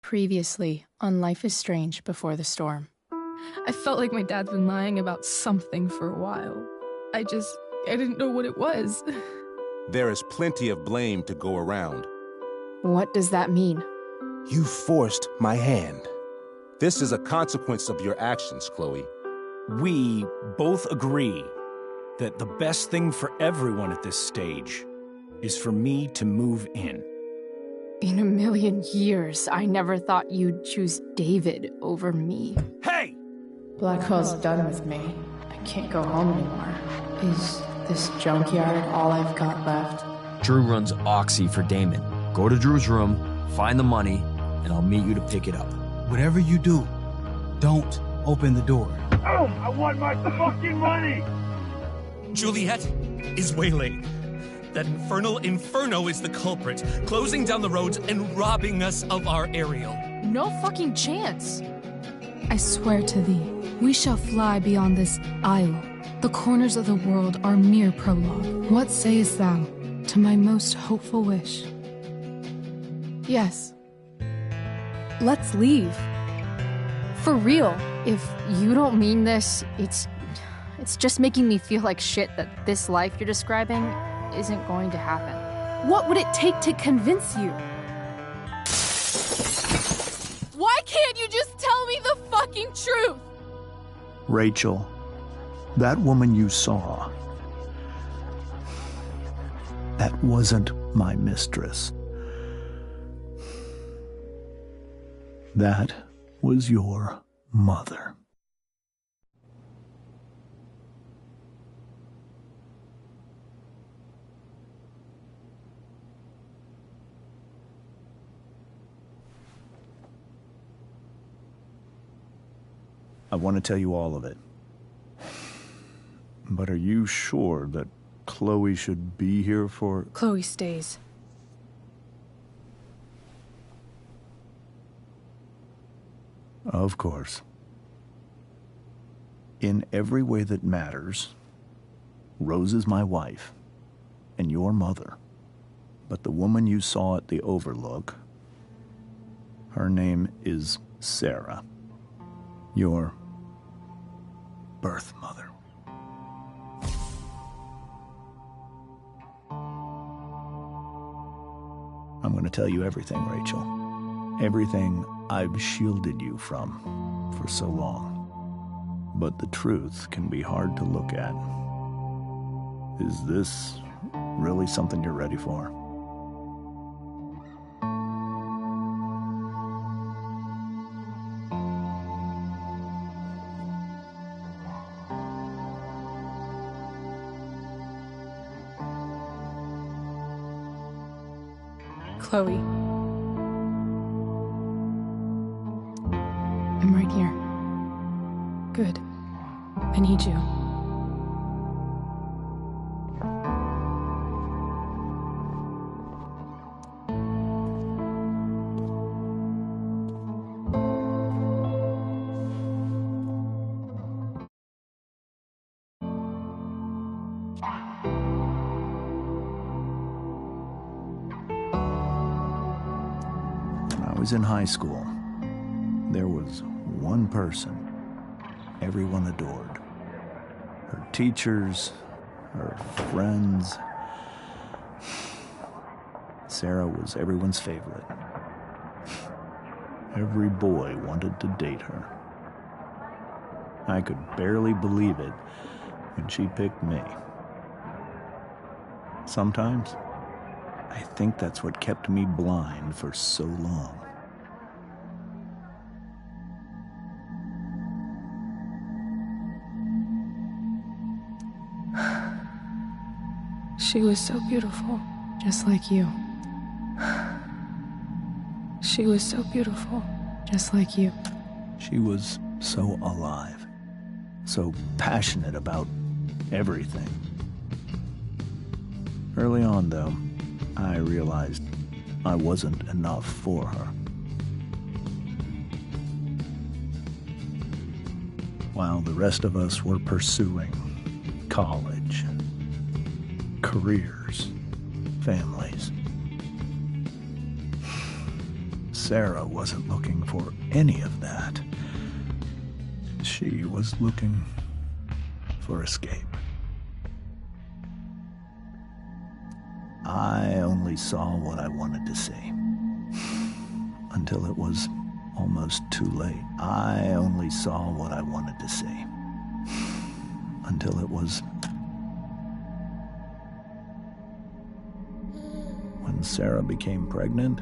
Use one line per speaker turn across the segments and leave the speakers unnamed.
Previously on Life is Strange Before the Storm.
I felt like my dad's been lying about something for a while. I didn't know what it was.
There is plenty of blame to go around.
What does that mean?
You forced my hand. This is a consequence of your actions, Chloe.
We both agree that the best thing for everyone at this stage is for me to move in.
In a million years, I never thought you'd choose David over me.
Hey!
Blackwell's done with me. I can't go home anymore. Is this junkyard all I've got left?
Drew runs Oxy for Damon. Go to Drew's room, find the money, and I'll meet you to pick it up.
Whatever you do, don't open the door.
Oh, I want my fucking money!
Juliet is waylaid. That infernal Inferno is the culprit, closing down the roads and robbing us of our aerial.
No fucking chance.
I swear to thee, we shall fly beyond this isle. The corners of the world are mere prologue. What sayest thou to my most hopeful wish?
Yes. Let's leave. For real. If you don't mean this, it's just making me feel like shit that this life you're describing isn't going to happen.
What would it take to convince you?
Why can't you just tell me the fucking truth?
Rachel, that woman you saw, that wasn't my mistress. That was your mother. I want to tell you all of it. But are you sure that Chloe should be here for...
Chloe stays.
Of course. In every way that matters, Rose is my wife and your mother. But the woman you saw at the Overlook, her name is Sarah. Your birth mother. I'm going to tell you everything, Rachel. Everything I've shielded you from for so long. But the truth can be hard to look at. Is this really something you're ready for?
Chloe.
I'm right here. Good. I need you.
I was in high school. There was one person everyone adored. Her teachers, her friends. Sarah was everyone's favorite. Every boy wanted to date her. I could barely believe it when she picked me. Sometimes, I think that's what kept me blind for so long.
She was so beautiful, just like you. She was so beautiful, just like you.
She was so alive, so passionate about everything. Early on, though, I realized I wasn't enough for her. While the rest of us were pursuing college, careers, families, Sarah wasn't looking for any of that. She was looking for escape. I only saw what I wanted to see. Until it was almost too late. I only saw what I wanted to see. Until it was... When Sarah became pregnant,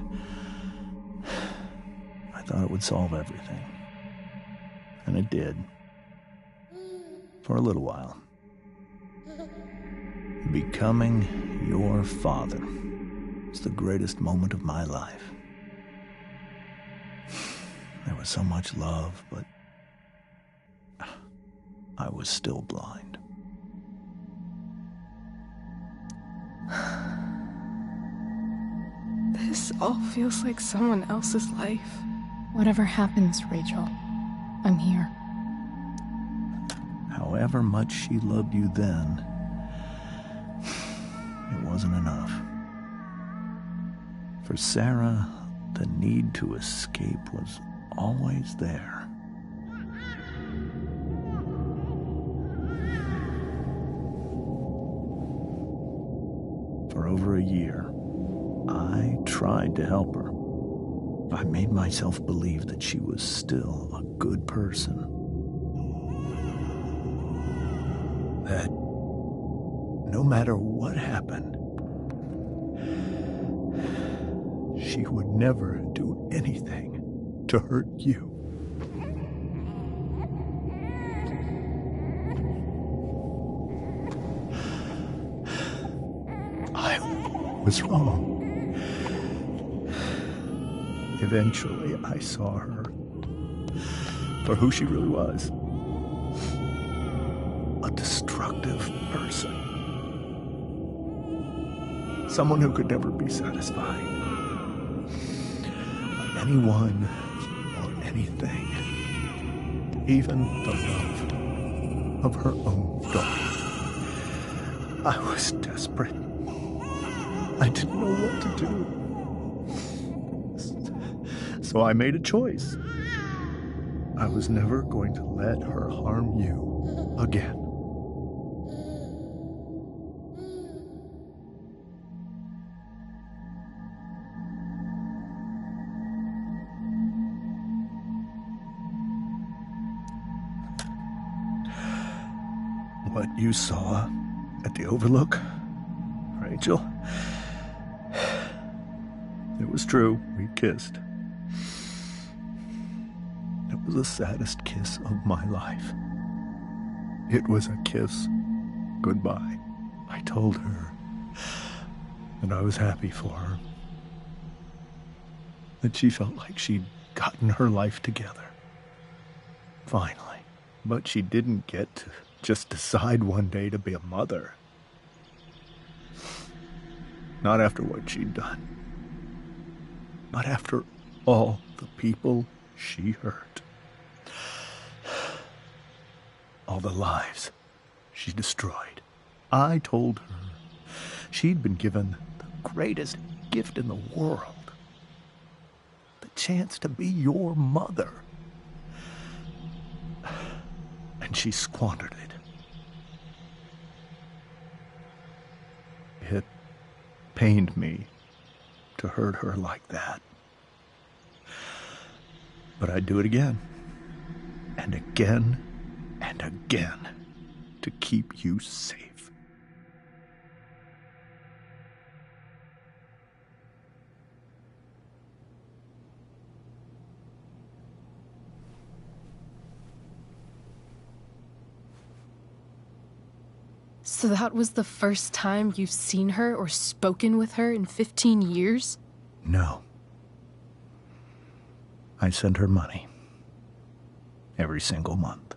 I thought it would solve everything. And it did. For a little while. Becoming your father is the greatest moment of my life. There was so much love, but I was still blind.
This all feels like someone else's life.
Whatever happens, Rachel, I'm here.
However much she loved you then, it wasn't enough. For Sarah, the need to escape was always there. For over a year, I tried to help her. I made myself believe that she was still a good person. That no matter what happened, she would never do anything to hurt you. I was wrong. Eventually, I saw her for who she really was. A destructive person. Someone who could never be satisfied by anyone or anything. Even the love of her own daughter. I was desperate. I didn't know what to do. So I made a choice. I was never going to let her harm you again. What you saw at the Overlook, Rachel, it was true. We kissed. It was the saddest kiss of my life. It was a kiss goodbye. I told her that I was happy for her. That she felt like she'd gotten her life together. Finally. But she didn't get to just decide one day to be a mother. Not after what she'd done. Not after all the people she hurt. All the lives she destroyed. I told her she'd been given the greatest gift in the world. The chance to be your mother. And she squandered it. It pained me to hurt her like that. But I'd do it again. And again. And again. To keep you safe.
So that was the first time you've seen her or spoken with her in 15 years?
No. I sent her money. Every single month.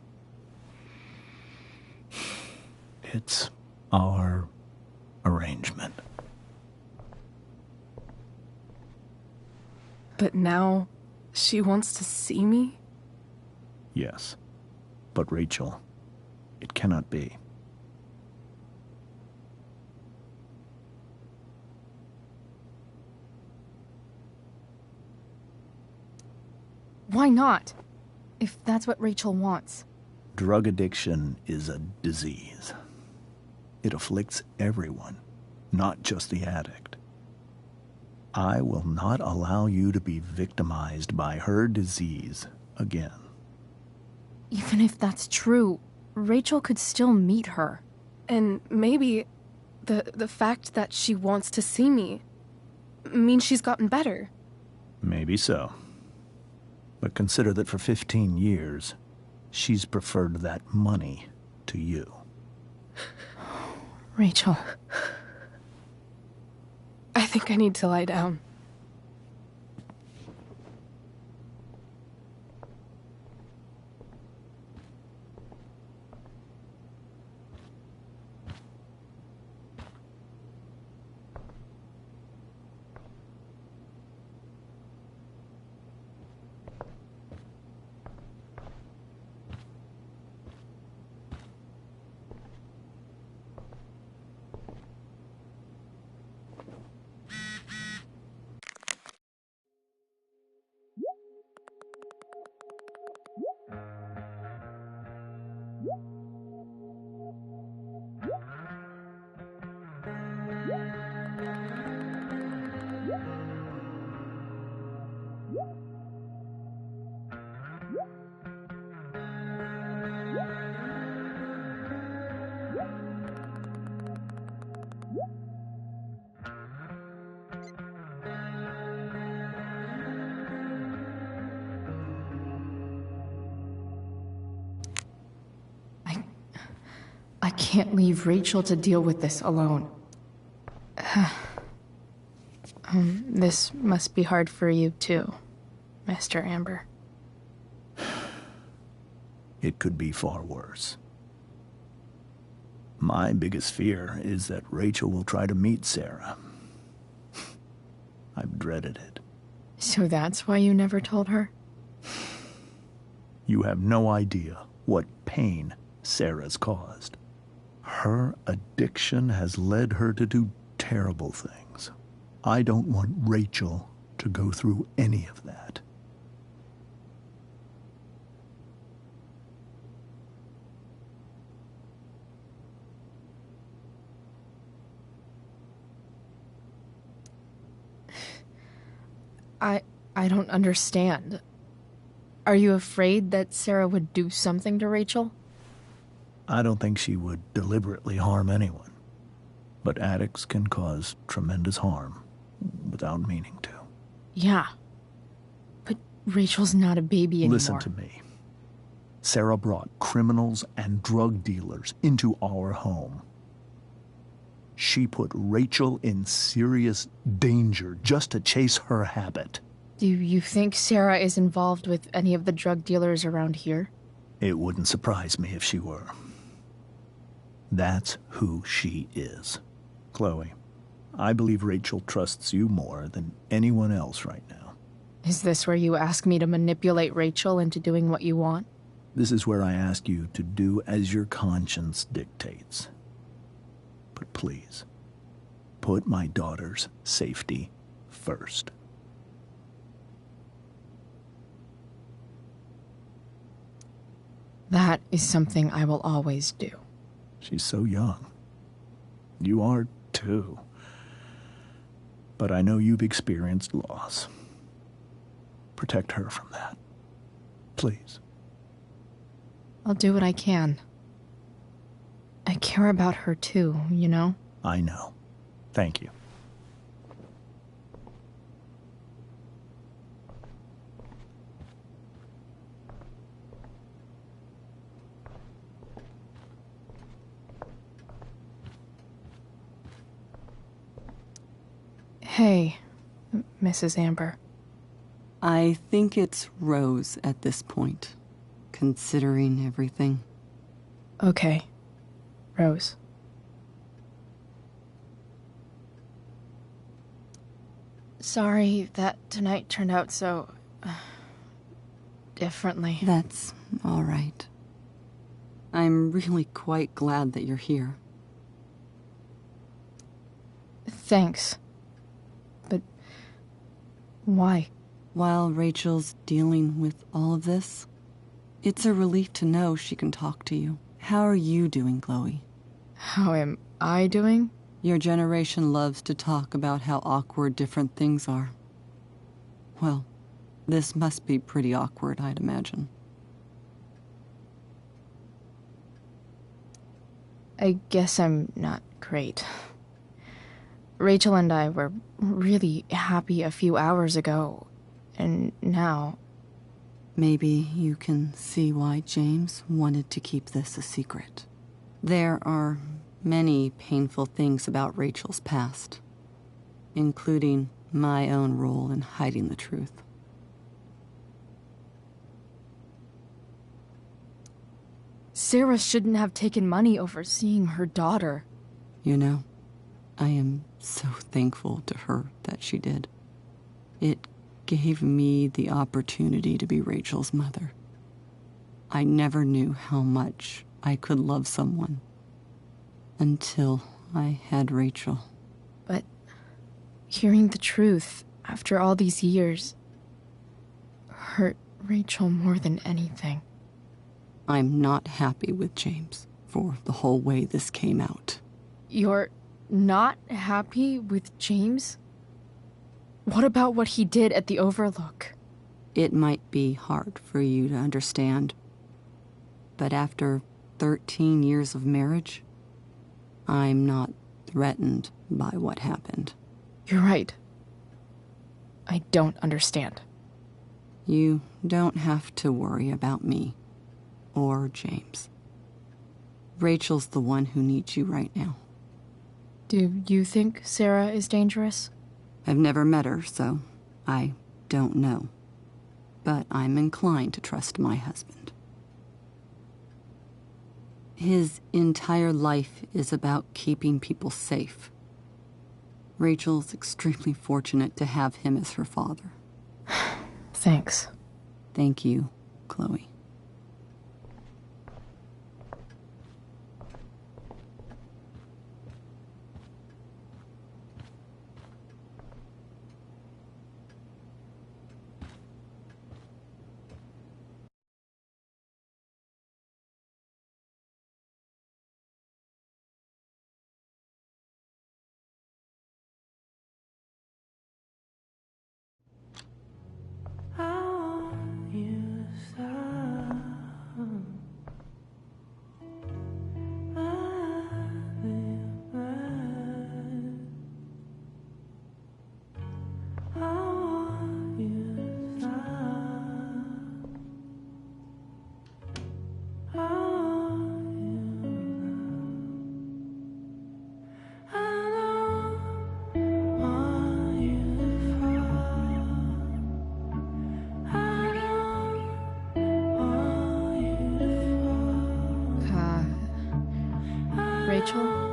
It's our arrangement.
But now, she wants to see me?
Yes. But Rachel, it cannot be.
Why not? If that's what Rachel wants.
Drug addiction is a disease. It afflicts everyone, not just the addict. I will not allow you to be victimized by her disease again.
Even if that's true, Rachel could still meet her.
And maybe the fact that she wants to see me means she's gotten better.
Maybe so. But consider that for 15 years, she's preferred that money to you.
Rachel.
I think I need to lie down.
I can't leave Rachel to deal with this alone. This must be hard for you too, Mr. Amber.
It could be far worse. My biggest fear is that Rachel will try to meet Sarah. I've dreaded it.
So that's why you never told her?
You have no idea what pain Sarah's caused. Her addiction has led her to do terrible things. I don't want Rachel to go through any of that.
I don't understand. Are you afraid that Sarah would do something to Rachel?
I don't think she would deliberately harm anyone. But addicts can cause tremendous harm without meaning to.
Yeah. But Rachel's not a baby anymore.
Listen to me. Sarah brought criminals and drug dealers into our home. She put Rachel in serious danger just to chase her habit.
Do you think Sarah is involved with any of the drug dealers around here?
It wouldn't surprise me if she were. That's who she is. Chloe, I believe Rachel trusts you more than anyone else right now.
Is this where you ask me to manipulate Rachel into doing what you want?
This is where I ask you to do as your conscience dictates. But please, put my daughter's safety first.
That is something I will always do.
She's so young. You are, too. But I know you've experienced loss. Protect her from that. Please.
I'll do what I can. I care about her too, you know?
I know. Thank you.
Hey, Mrs. Amber.
I think it's Rose at this point, considering everything.
Okay. Rose. Sorry that tonight turned out so... differently.
That's all right. I'm really quite glad that you're here.
Thanks. But... why?
while Rachel's dealing with all of this, it's a relief to know she can talk to you. How are you doing, Chloe?
How am I doing?
Your generation loves to talk about how awkward different things are. Well, this must be pretty awkward, I'd imagine.
I guess I'm not great. Rachel and I were really happy a few hours ago, and now...
Maybe you can see why James wanted to keep this a secret. There are many painful things about Rachel's past, including my own role in hiding the truth.
Sarah shouldn't have taken money over seeing her daughter.
You know, I am so thankful to her that she did. It gave me the opportunity to be Rachel's mother. I never knew how much I could love someone until I had Rachel.
But hearing the truth after all these years hurt Rachel more than anything.
I'm not happy with James for the whole way this came out.
You're not happy with James? What about what he did at the Overlook?
It might be hard for you to understand, but after 13 years of marriage, I'm not threatened by what happened.
You're right. I don't understand.
You don't have to worry about me or James. Rachel's the one who needs you right now.
Do you think Sarah is dangerous?
I've never met her, so I don't know. But I'm inclined to trust my husband. His entire life is about keeping people safe. Rachel's extremely fortunate to have him as her father.
Thanks.
Thank you, Chloe.
Rachel?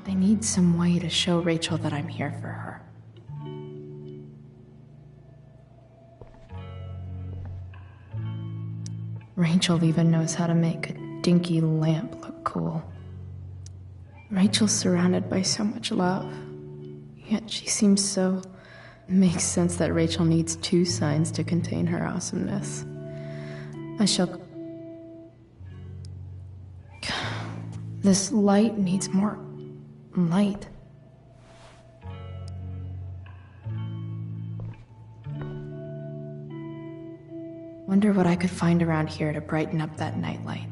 I need some way to show Rachel that I'm here for her. Rachel even knows how to make a dinky lamp look cool. Rachel's surrounded by so much love, yet she seems so... Makes sense that Rachel needs two signs to contain her awesomeness. I shall... This light needs more light. Wonder what I could find around here to brighten up that nightlight.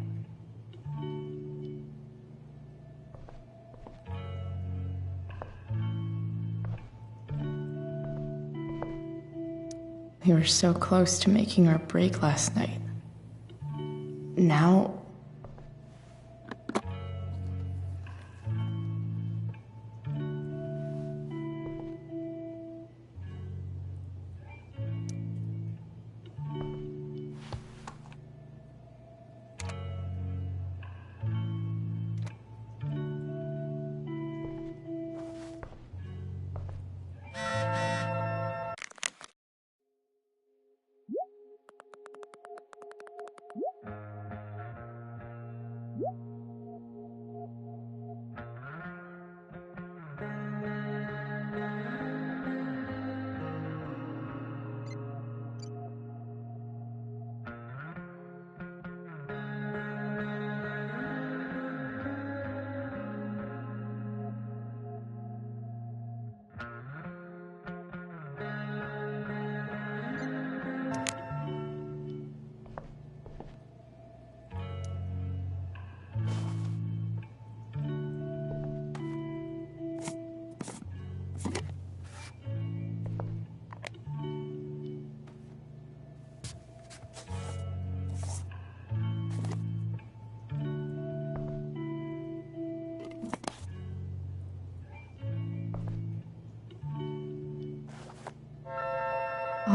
We were so close to making our break last night. Now...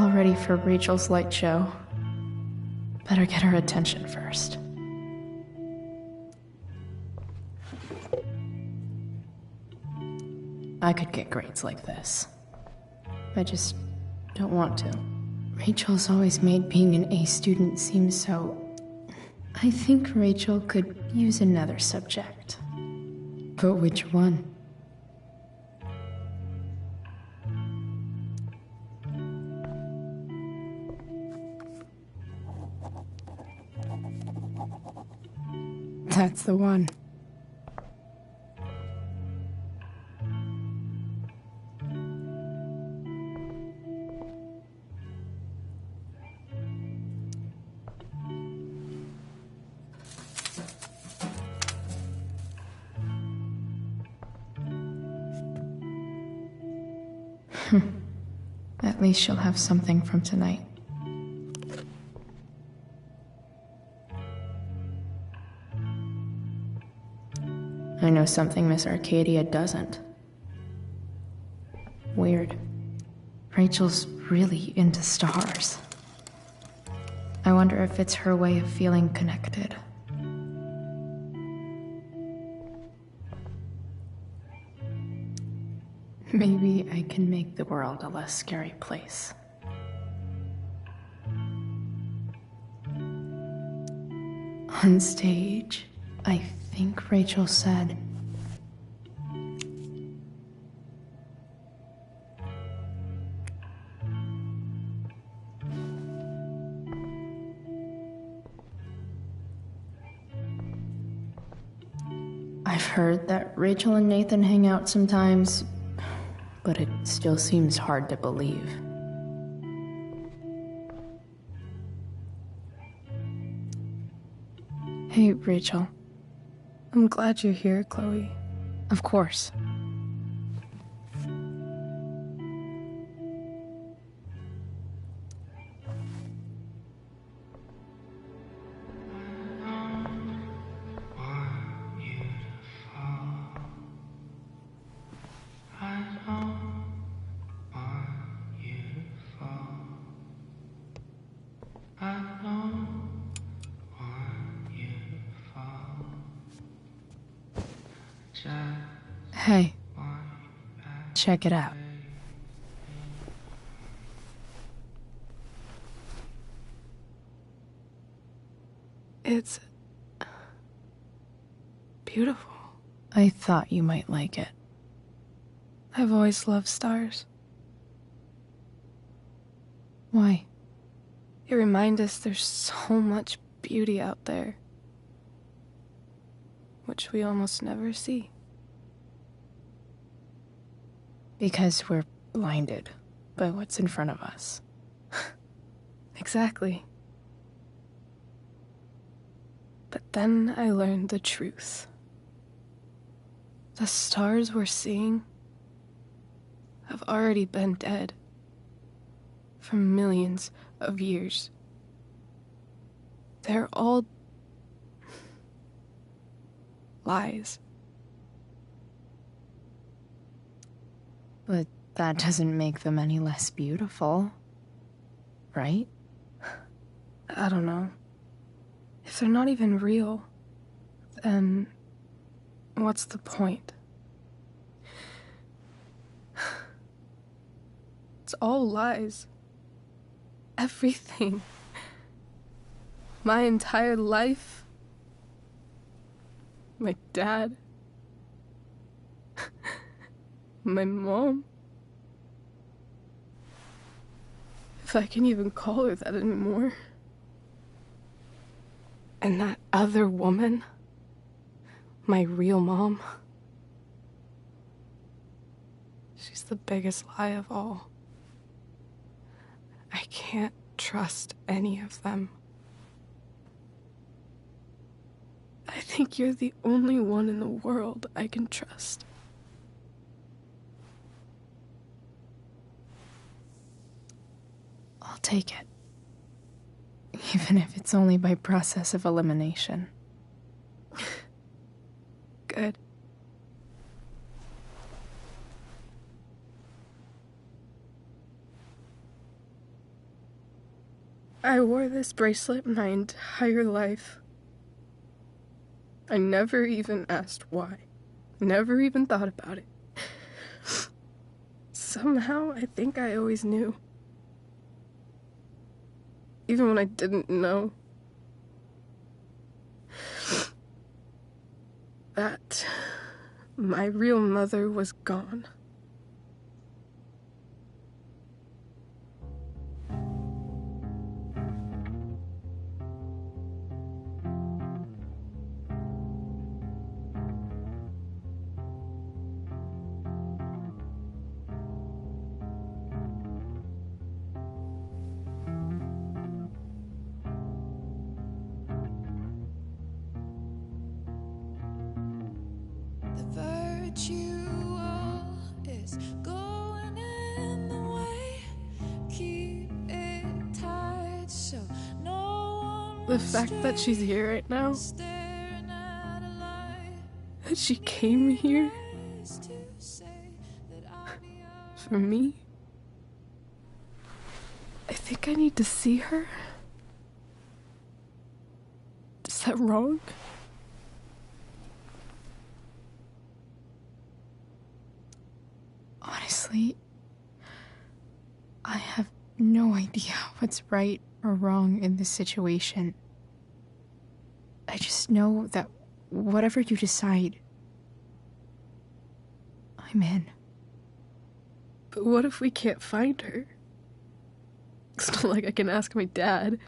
all ready for Rachel's light show. Better get her attention first. I could get grades like this. I just don't want to. Rachel's always made being an A student seem so... I think Rachel could use another subject. But which one? That's the one. At least she'll have something from tonight. I know something Miss Arcadia doesn't. Weird. Rachel's really into stars. I wonder if it's her way of feeling connected. Maybe I can make the world a less scary place. On stage, I think Rachel said, I've heard that Rachel and Nathan hang out sometimes, but it still seems hard to believe.
Hey, Rachel. I'm glad you're here, Chloe.
Of course.
Hey, check it out.
It's beautiful.
I thought you might like it.
I've always loved stars.
Why?
They remind us there's so much beauty out there, which we almost never see.
Because we're blinded by what's in front of us.
Exactly. But then I learned the truth. The stars we're seeing have already been dead for millions of years. They're all lies.
But that doesn't make them any less beautiful, right?
I don't know. If they're not even real, then what's the point? It's all lies. Everything. My entire life. My dad. My mom. If I can even call her that anymore. And that other woman. My real mom. She's the biggest lie of all. I can't trust any of them. I think you're the only one in the world I can trust.
I'll take it. Even if it's only by process of elimination.
Good.
I wore this bracelet my entire life. I never even asked why. Never even thought about it. Somehow, I think I always knew. Even when I didn't know. That my real mother was gone. The fact that she's here right now, that she came here for me, I think I need to see her. Is that wrong?
Honestly, I have no idea what's right or wrong in this situation. I just know that whatever you decide, I'm in.
But what if we can't find her? It's not like I can ask my dad.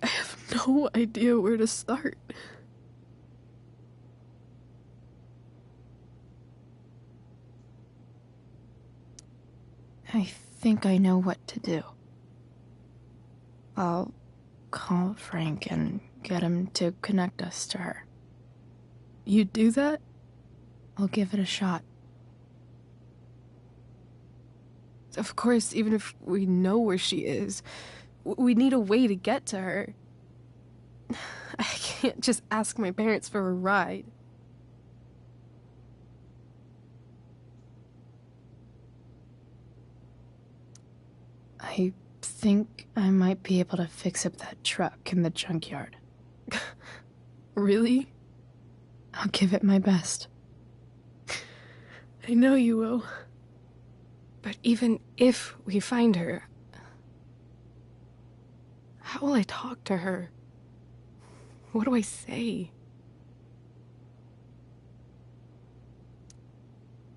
I have no idea where to start.
I think I know what to do. I'll call Frank and get him to connect us to her.
You do that?
I'll give it a shot.
Of course, even if we know where she is, we need a way to get to her. I can't just ask my parents for a ride.
I think I might be able to fix up that truck in the junkyard.
Really?
I'll give it my best.
I know you will. But even if we find her, how will I talk to her? What do I say?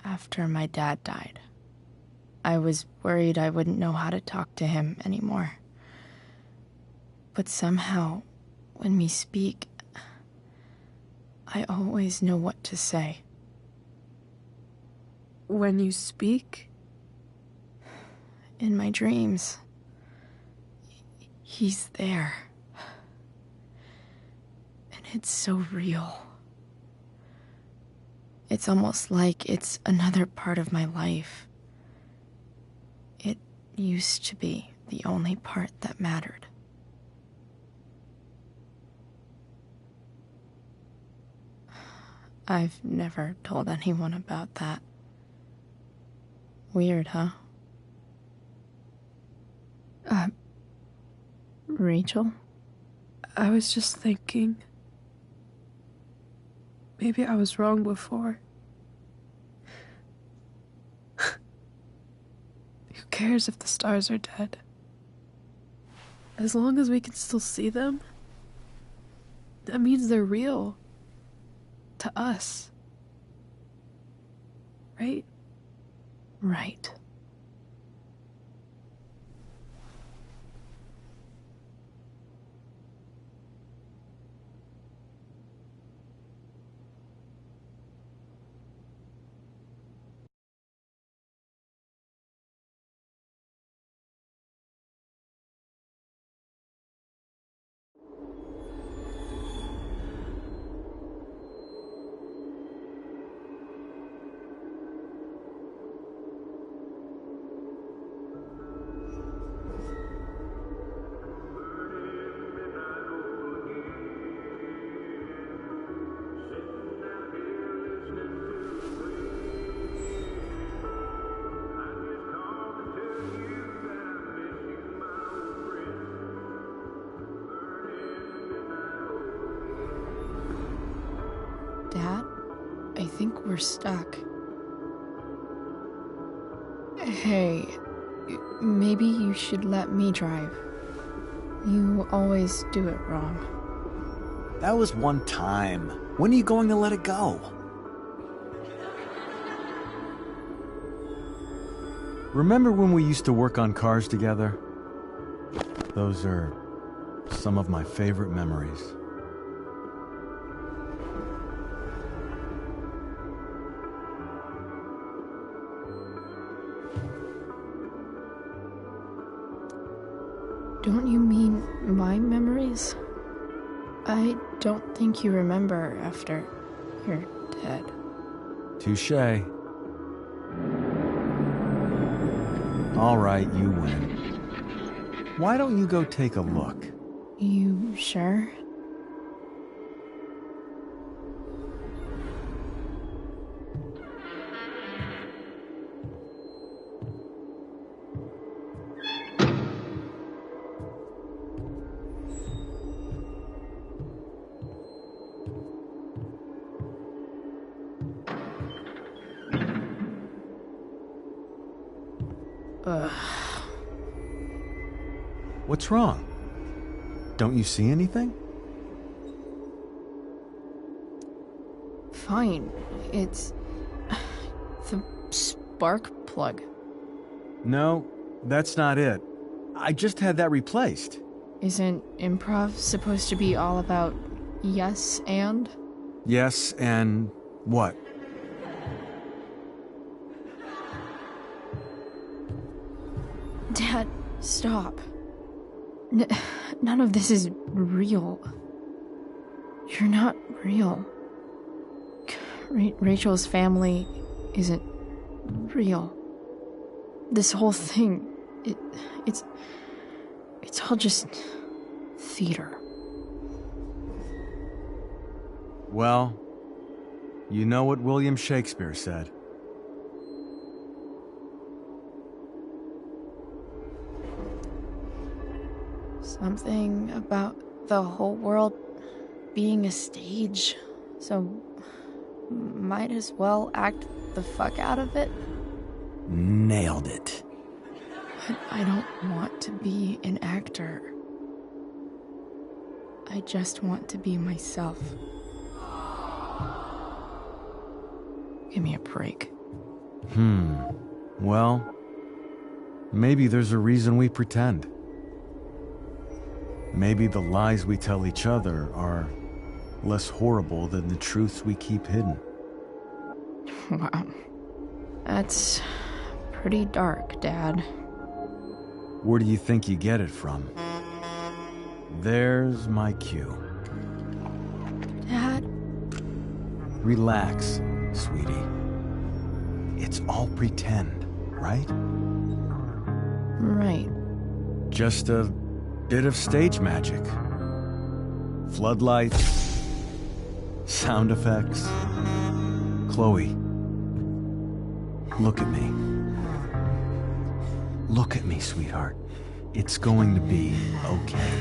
After my dad died, I was worried I wouldn't know how to talk to him anymore. But somehow, when we speak, I always know what to say.
When you speak?
In my dreams, he's there. And it's so real. It's almost like it's another part of my life. It used to be the only part that mattered. I've never told anyone about that. Weird, huh? Rachel?
I was just thinking. Maybe I was wrong before. Who cares if the stars are dead? As long as we can still see them, that means they're real. To us. Right?
Right.
Dad, I think we're stuck. Hey, maybe you should let me drive. You always do it wrong.
That was one time. When are you going to let it go?
Remember when we used to work on cars together? Those are some of my favorite memories.
Don't you mean my memories? I don't think you remember after you're dead.
Touché. All right, you win. Why don't you go take a look?
You sure?
What's wrong? Don't you see anything?
Fine. It's the spark plug.
No, that's not it. I just had that replaced.
Isn't improv supposed to be all about yes and?
Yes, and what?
Dad, stop. None of this is real. You're not real. Rachel's family isn't real. This whole thing, it's all just theater.
Well, you know what William Shakespeare said.
Something about the whole world being a stage, so might as well act the fuck out of it.
Nailed it.
But I don't want to be an actor. I just want to be myself. Give me a break.
Well, maybe there's a reason we pretend. Maybe the lies we tell each other are less horrible than the truths we keep hidden.
Wow. That's pretty dark, Dad.
Where do you think you get it from? There's my cue.
Dad?
Relax, sweetie. It's all pretend, right?
Right.
Just a bit of stage magic. Floodlights, sound effects. Chloe, look at me. Look at me, sweetheart. It's going to be okay.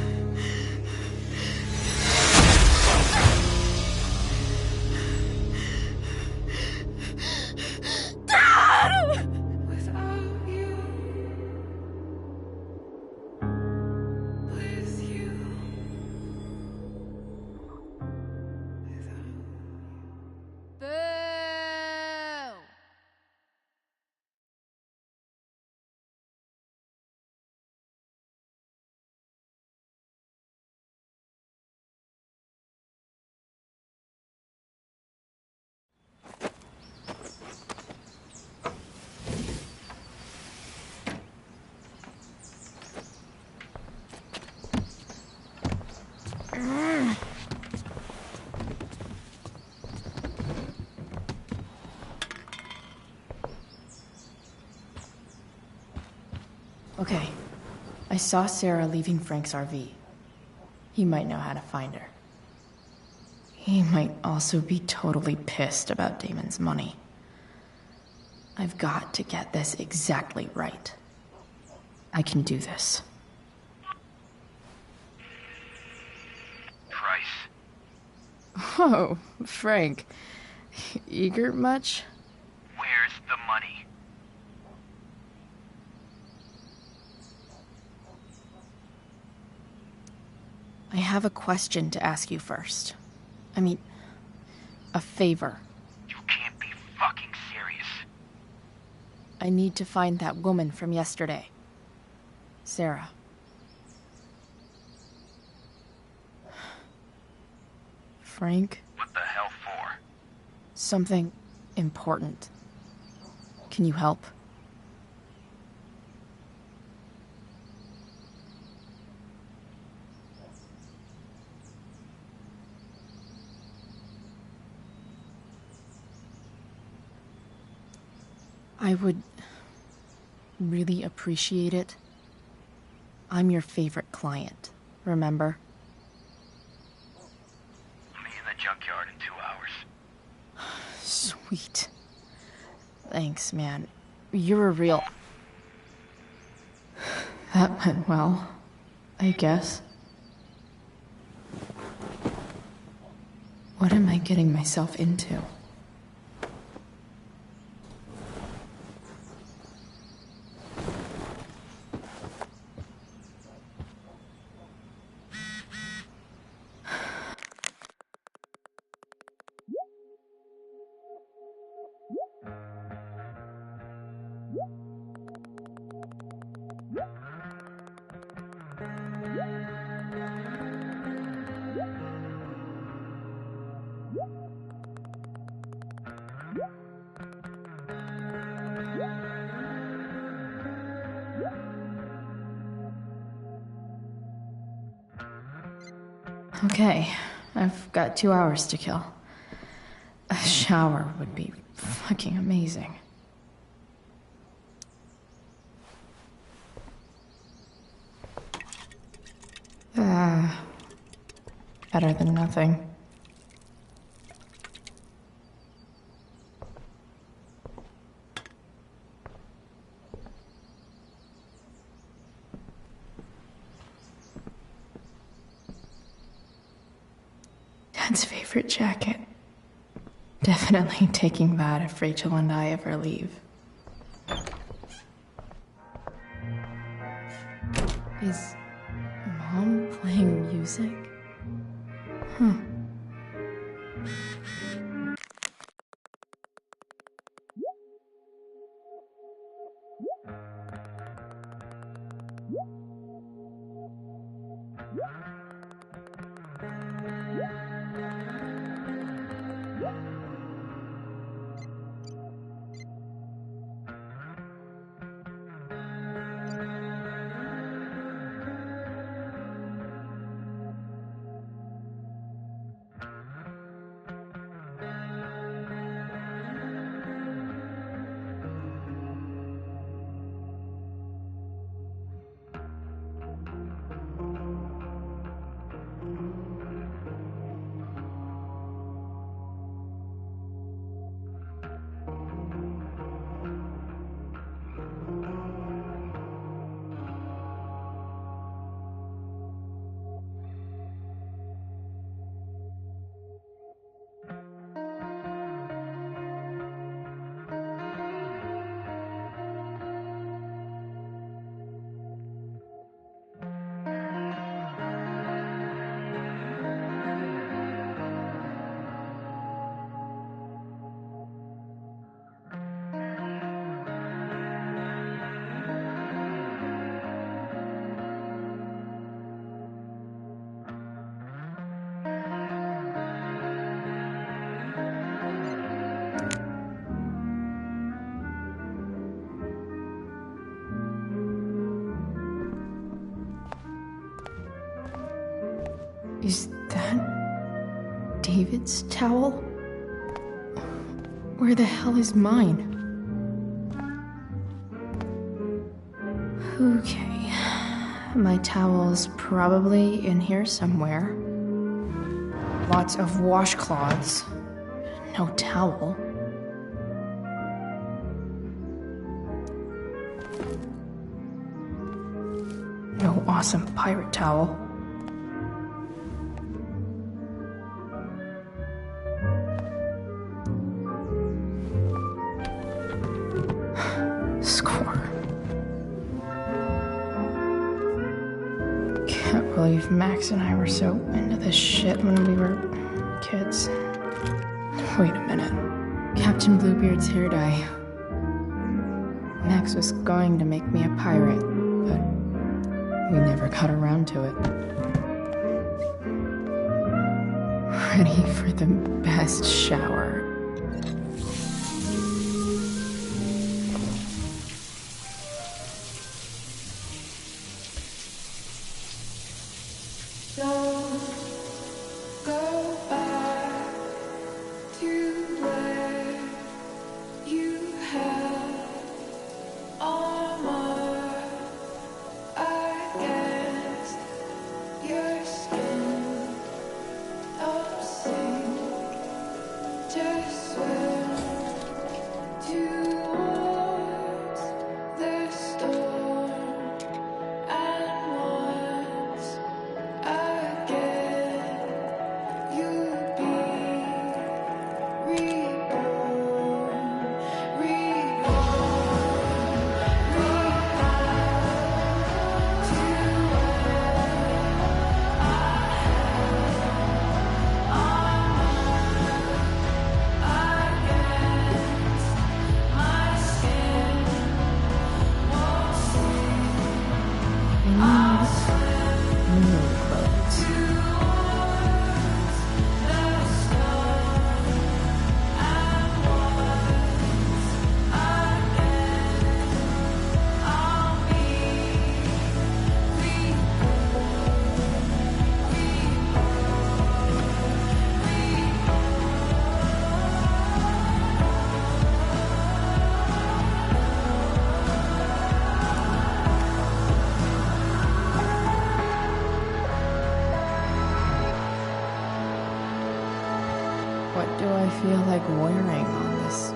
Okay. I saw Sarah leaving Frank's RV. He might know how to find her. He might also be totally pissed about Damon's money. I've got to get this exactly right. I can do this.
Price.
Whoa, Frank. Eager much?
Where's the money?
I have a question to ask you first. I mean, a favor.
You can't be fucking serious.
I need to find that woman from yesterday. Sarah. Frank?
What the hell for?
Something important. Can you help? I would really appreciate it. I'm your favorite client, remember?
I'll meet you in the junkyard in 2 hours.
Sweet. Thanks, man. You're a real...
That went well, I guess. What am I getting myself into? Okay, I've got 2 hours to kill. A shower would be fucking amazing. Better than nothing. Dad's favorite jacket. Definitely taking that if Rachel and I ever leave.
Is Mom playing music? Huh. Is that David's towel? Where the hell is mine? Okay, my towel's probably in here somewhere. Lots of washcloths. No towel. No awesome pirate towel.
Can't believe Max and I were so into this shit when we were kids. Wait a minute. Captain Bluebeard's hair dye. Max was going to make me a pirate, but we never got around to it. Ready for the best shower. What do I feel like wearing on this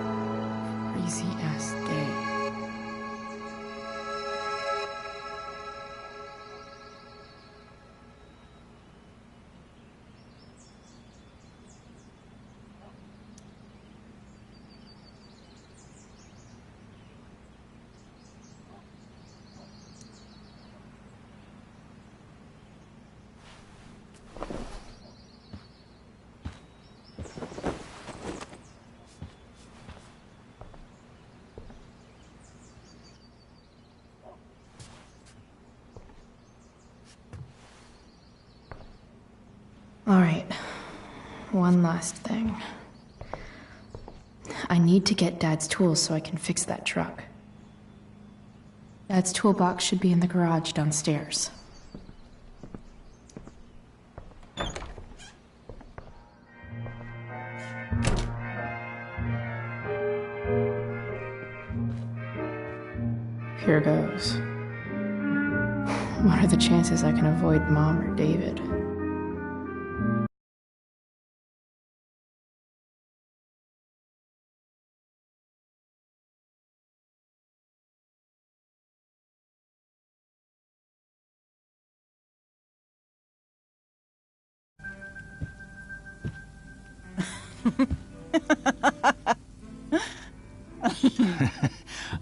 crazy-ass day? All right, one last thing. I need to get Dad's tools so I can fix that truck. Dad's toolbox should be in the garage downstairs. Here goes. What are the chances I can avoid Mom or David?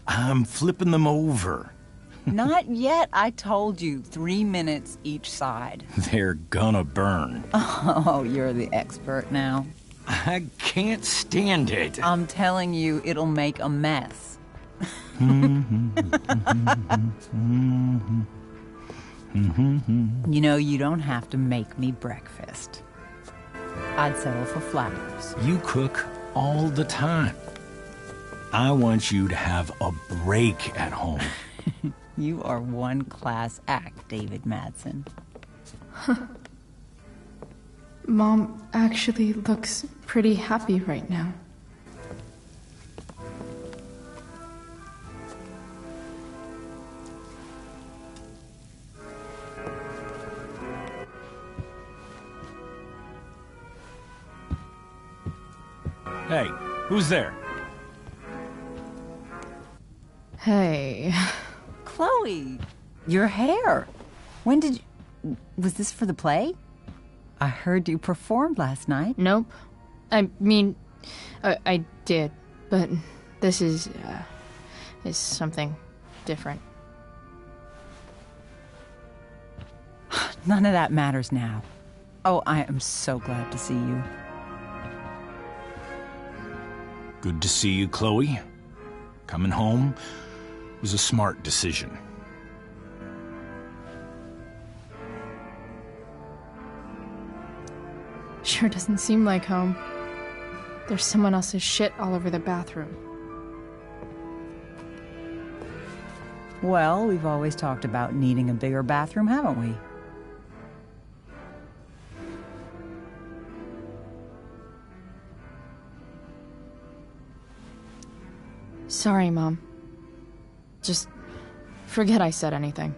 I'm flipping them over.
Not yet. I told you, 3 minutes each side.
They're gonna burn.
Oh, you're the expert now.
I can't stand it.
I'm telling you, it'll make a mess. You know, you don't have to make me breakfast. I'd settle for flowers.
You cook all the time. I want you to have a break at home.
You are one class act, David Madsen.
Mom actually looks pretty happy right now.
Hey, who's there?
Hey.
Chloe, your hair. When did you... Was this for the play? I heard you performed last night.
Nope. I mean, I did, but this is something different.
None of that matters now. Oh, I am so glad to see you.
Good to see you, Chloe. Coming home was a smart decision.
Sure doesn't seem like home. There's someone else's shit all over the bathroom.
Well, we've always talked about needing a bigger bathroom, haven't we?
Sorry, Mom. Just forget I said anything.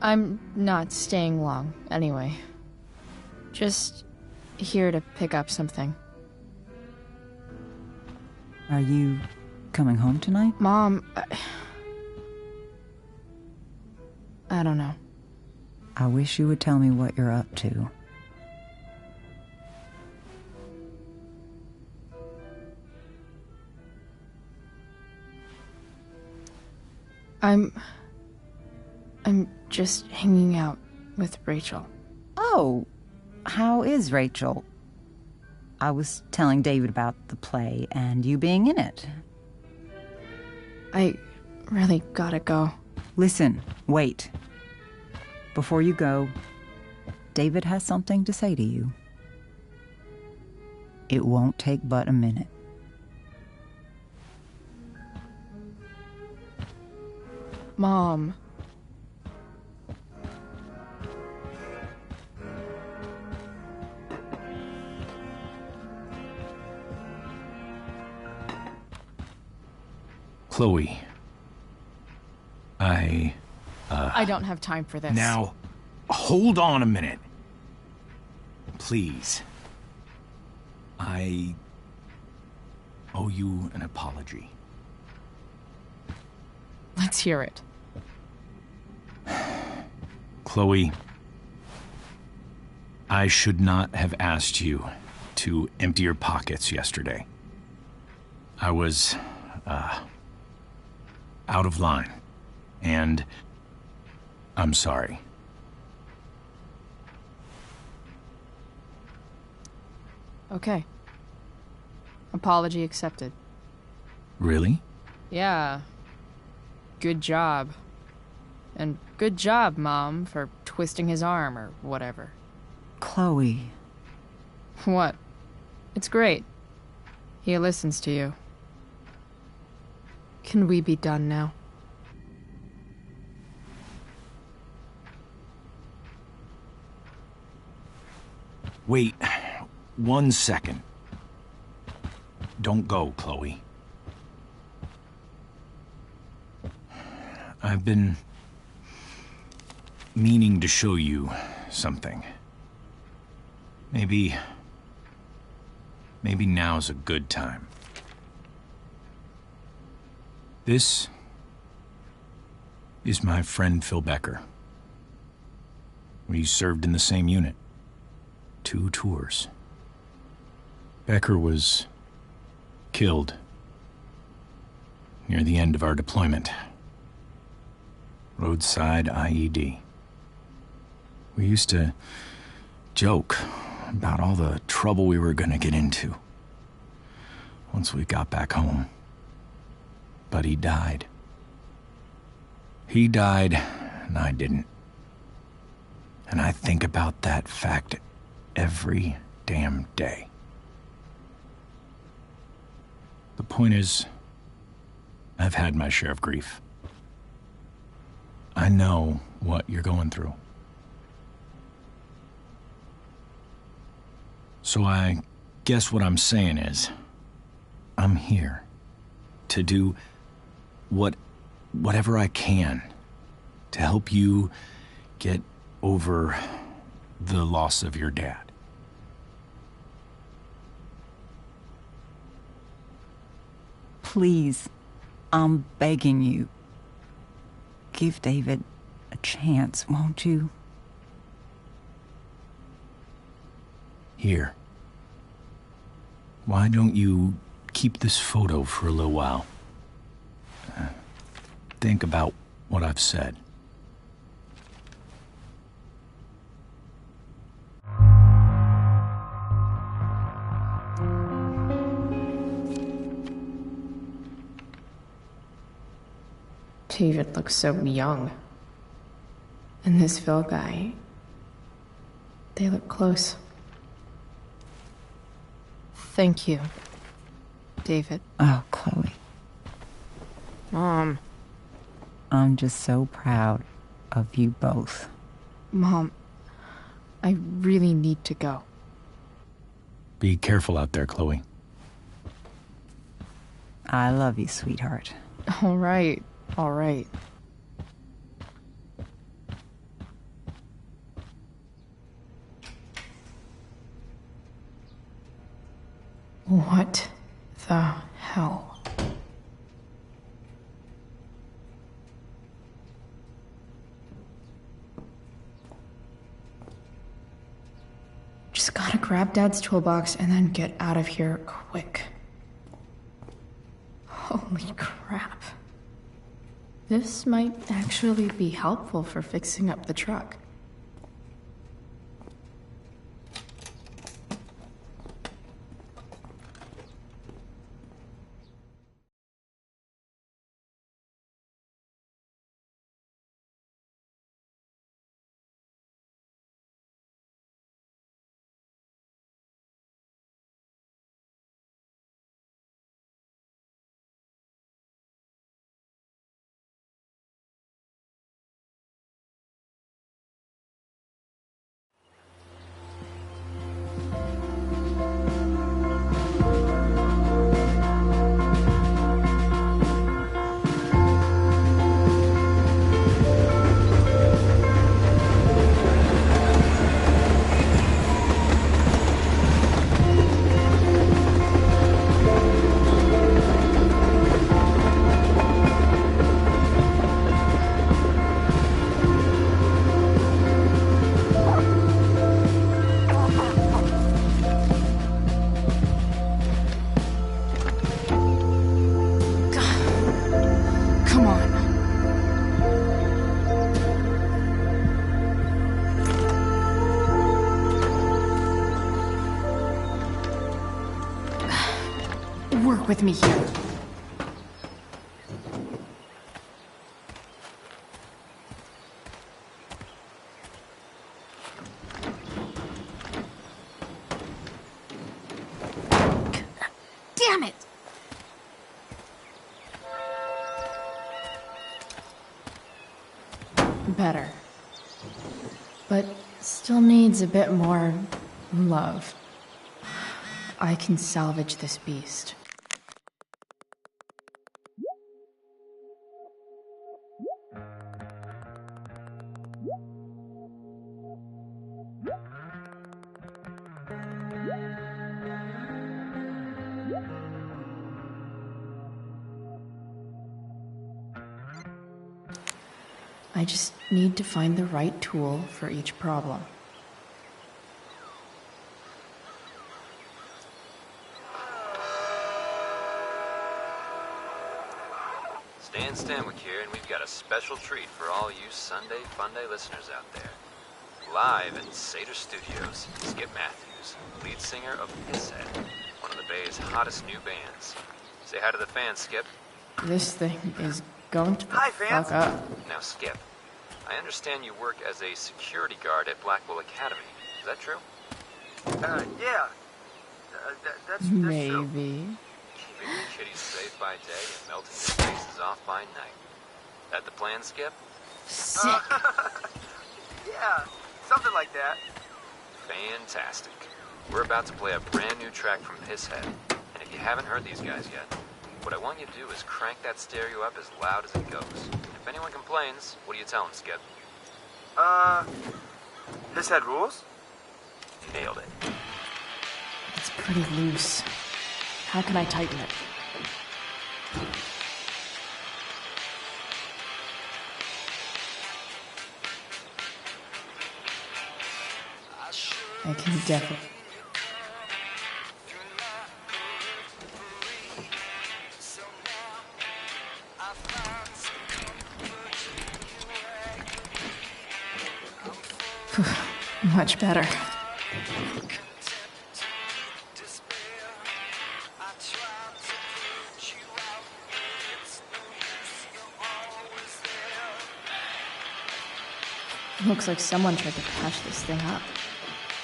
I'm not staying long, anyway. Just here to pick up something.
Are you coming home tonight?
Mom, I don't know.
I wish you would tell me what you're up to.
I'm just hanging out with Rachel.
Oh, how is Rachel? I was telling David about the play and you being in it.
I really gotta go.
Listen, wait. Before you go, David has something to say to you. It won't take but a minute.
Mom.
Chloe.
I don't have time for this.
Now, hold on a minute. Please. I owe you an apology.
Let's hear it.
Chloe, I should not have asked you to empty your pockets yesterday. I was, out of line, and I'm sorry.
Okay. Apology accepted.
Really?
Yeah. Good job. And good job, Mom, for twisting his arm or whatever.
Chloe.
What? It's great. He listens to you. Can we be done now?
Wait 1 second. Don't go, Chloe. I've been meaning to show you something. Maybe now's a good time. This is my friend Phil Becker. We served in the same unit. 2 tours. Becker was killed near the end of our deployment. Roadside IED. We used to joke about all the trouble we were gonna get into once we got back home. But he died. He died, and I didn't. And I think about that fact every damn day. The point is, I've had my share of grief. I know what you're going through. So I guess what I'm saying is, I'm here to do whatever I can to help you get over the loss of your dad.
Please, I'm begging you. Give David a chance, won't you?
Here. Why don't you keep this photo for a little while? Think about what I've said.
David looks so young. And this Phil guy, they look close.
Thank you, David.
Oh, Chloe.
Mom.
I'm just so proud of you both.
Mom, I really need to go.
Be careful out there, Chloe.
I love you, sweetheart.
All right, all right.
What the hell? Just gotta grab Dad's toolbox and then get out of here quick. Holy crap. This might actually be helpful for fixing up the truck.
Come on. Work with me here. Damn it!
Better. But still needs a bit more love. I can salvage this beast. I just need to find the right tool for each problem.
Stan Stanwyck here, and we've got a special treat for all you Sunday Funday listeners out there. Live in Seder Studios, Skip Matthews, lead singer of Pisshead, one of the Bay's hottest new bands. Say hi to the fans, Skip.
This thing is going to
Hi, fans.
fuck up.
Now, Skip, I understand you work as a security guard at Blackwell Academy. Is that true?
Yeah. That's true.
Maybe.
Keeping the kiddies safe by day and melting their faces off by night. That the plan, Skip?
Sick.
Yeah, something like that.
Fantastic. We're about to play a brand new track from Pisshead. And if you haven't heard these guys yet, what I want you to do is crank that stereo up as loud as it goes. If anyone complains, what do you tell them, Skip?
Pisshead rules?
Nailed it.
It's pretty loose. How can I tighten it? I can definitely... Much better. Looks like someone tried to patch this thing up.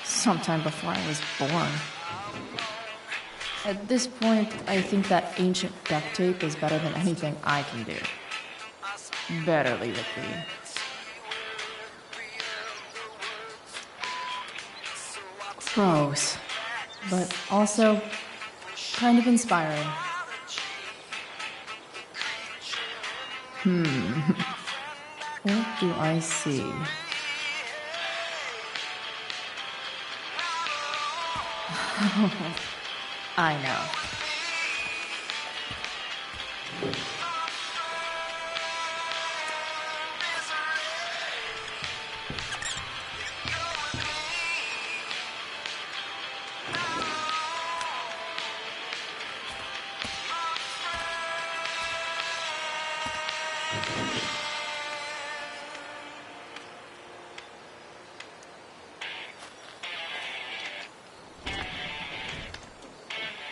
Sometime before I was born. At this point, I think that ancient duct tape is better than anything I can do. Better leave it be. Gross. But also, kind of inspiring. What do I see? I know.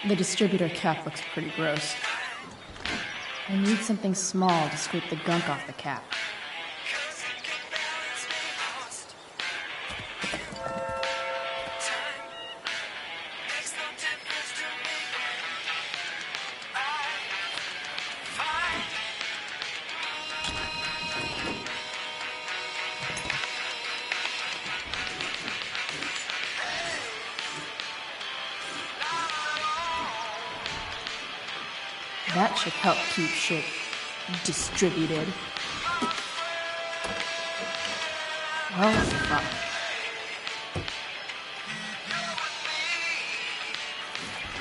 The distributor cap looks pretty gross. I need something small to scrape the gunk off the cap. That should help keep shit distributed. Oh, fuck.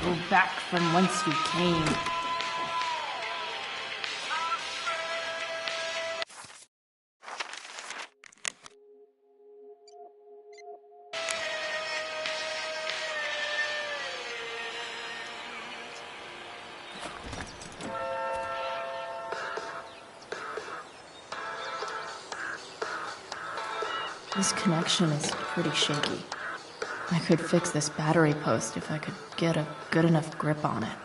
Go back from whence you came. This connection is pretty shaky. I could fix this battery post if I could get a good enough grip on it.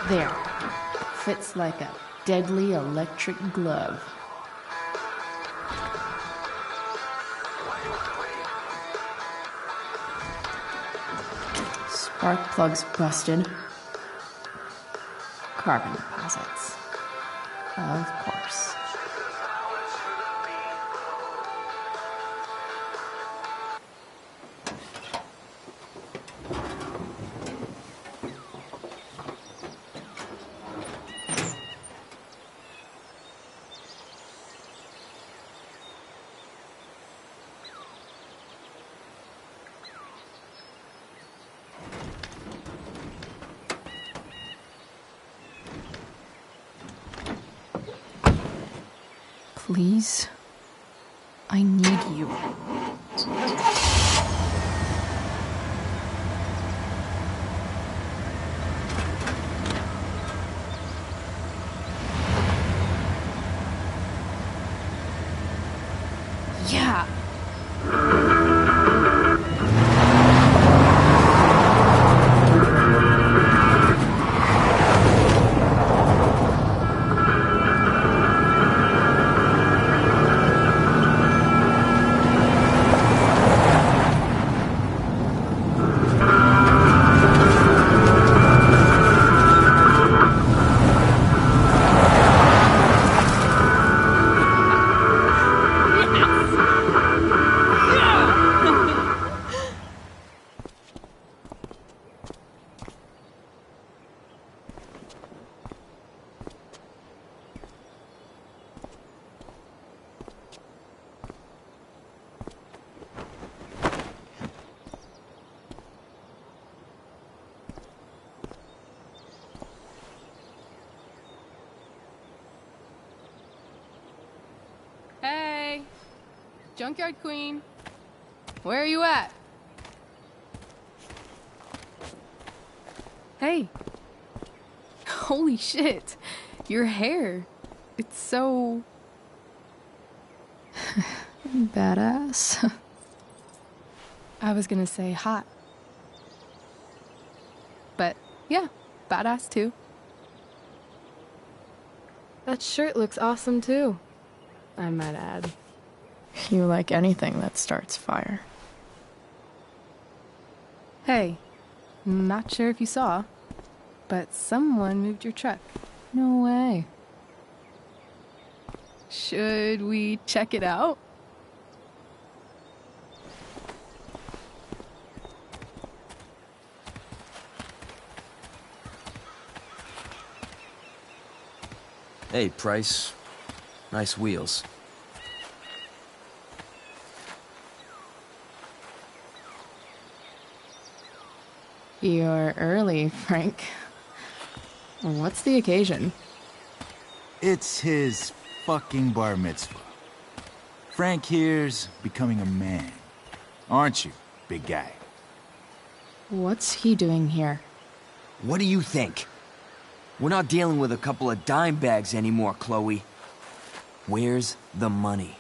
There. Fits like a deadly electric glove. Spark plugs busted. Carbon deposits. Of course. Please, I need you. Yeah.
Hey, Junkyard Queen, where are you at? Hey, holy shit, your hair, it's so...
Badass.
I was gonna say hot. but yeah, badass too.
That shirt looks awesome too, I might add.
You like anything that starts fire.
Hey, not sure if you saw, but someone moved your truck.
No way.
Should we check it out?
Hey, Price. Nice wheels.
You're early, Frank. What's the occasion?
It's his fucking bar mitzvah. Frank here's becoming a man. Aren't you, big guy?
What's he doing here?
What do you think? We're not dealing with a couple of dime bags anymore, Chloe. Where's the money?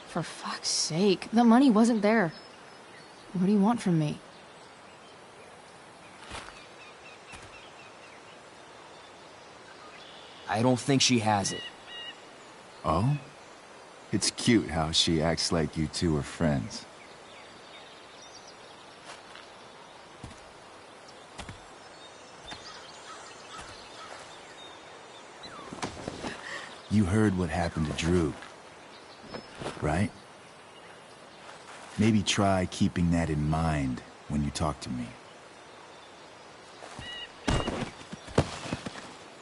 For fuck's sake, the money wasn't there. What do you want from me?
I don't think she has it.
Oh? It's cute how she acts like you two are friends. You heard what happened to Drew, right? Maybe try keeping that in mind when you talk to me.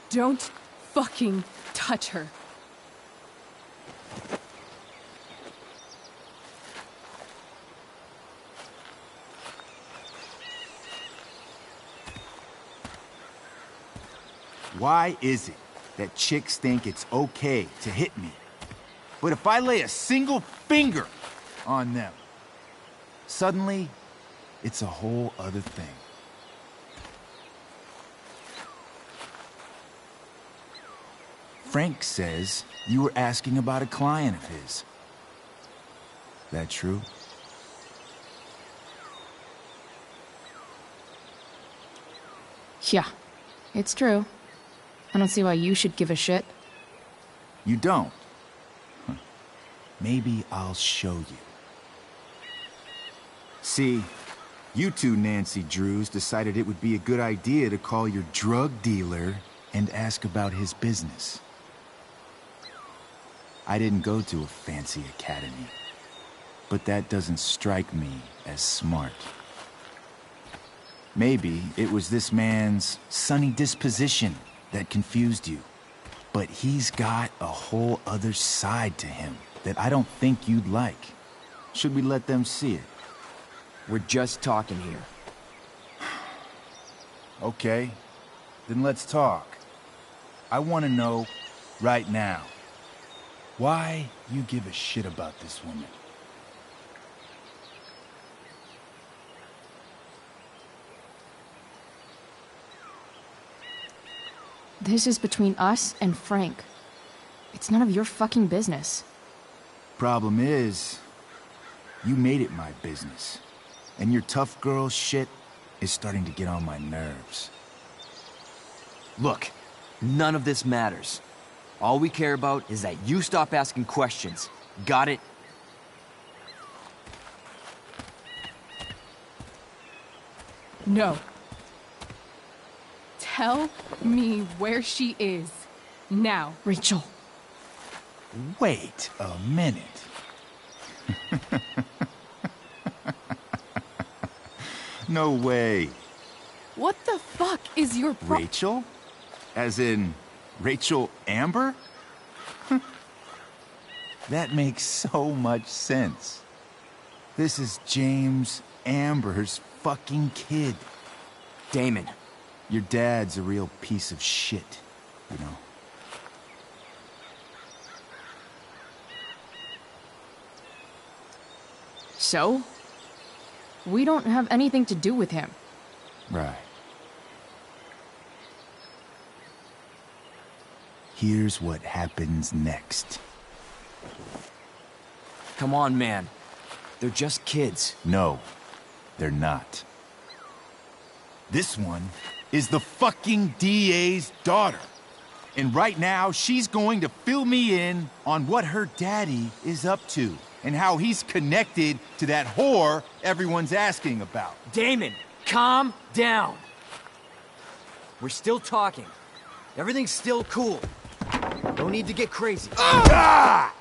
Don't fucking touch her.
Why is it that chicks think it's okay to hit me? But if I lay a single finger on them, suddenly, it's a whole other thing. Frank says you were asking about a client of his. That true?
Yeah, it's true. I don't see why you should give a shit.
You don't? Huh. Maybe I'll show you. See, you two Nancy Drews decided it would be a good idea to call your drug dealer and ask about his business. I didn't go to a fancy academy, but that doesn't strike me as smart. Maybe it was this man's sunny disposition that confused you. But he's got a whole other side to him that I don't think you'd like. Should we let them see it?
We're just talking here.
Okay, then let's talk. I want to know, right now, why you give a shit about this woman.
This is between us and Frank. It's none of your fucking business.
Problem is, you made it my business. And your tough girl shit is starting to get on my nerves.
Look, none of this matters. All we care about is that you stop asking questions. Got it?
No. Tell me where she is. Now.
Rachel.
Wait a minute. No way.
What the fuck is your
Rachel? As in, Rachel Amber? That makes so much sense. This is James Amber's fucking kid.
Damon.
Your dad's a real piece of shit, you know.
So? We don't have anything to do with him.
Right. Here's what happens next.
Come on, man. They're just kids.
No, they're not. This one is the fucking DA's daughter. And right now, she's going to fill me in on what her daddy is up to and how he's connected to that whore everyone's asking about.
Damon, calm down. We're still talking. Everything's still cool. No need to get crazy.
Ah!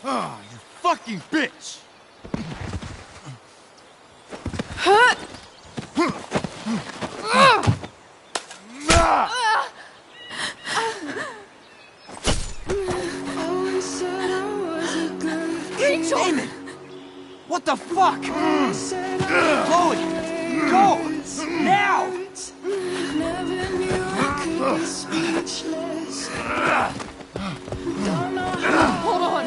Oh, you fucking bitch!
Rachel! Damon! What the fuck? Chloe! Go! Now!
Hold on.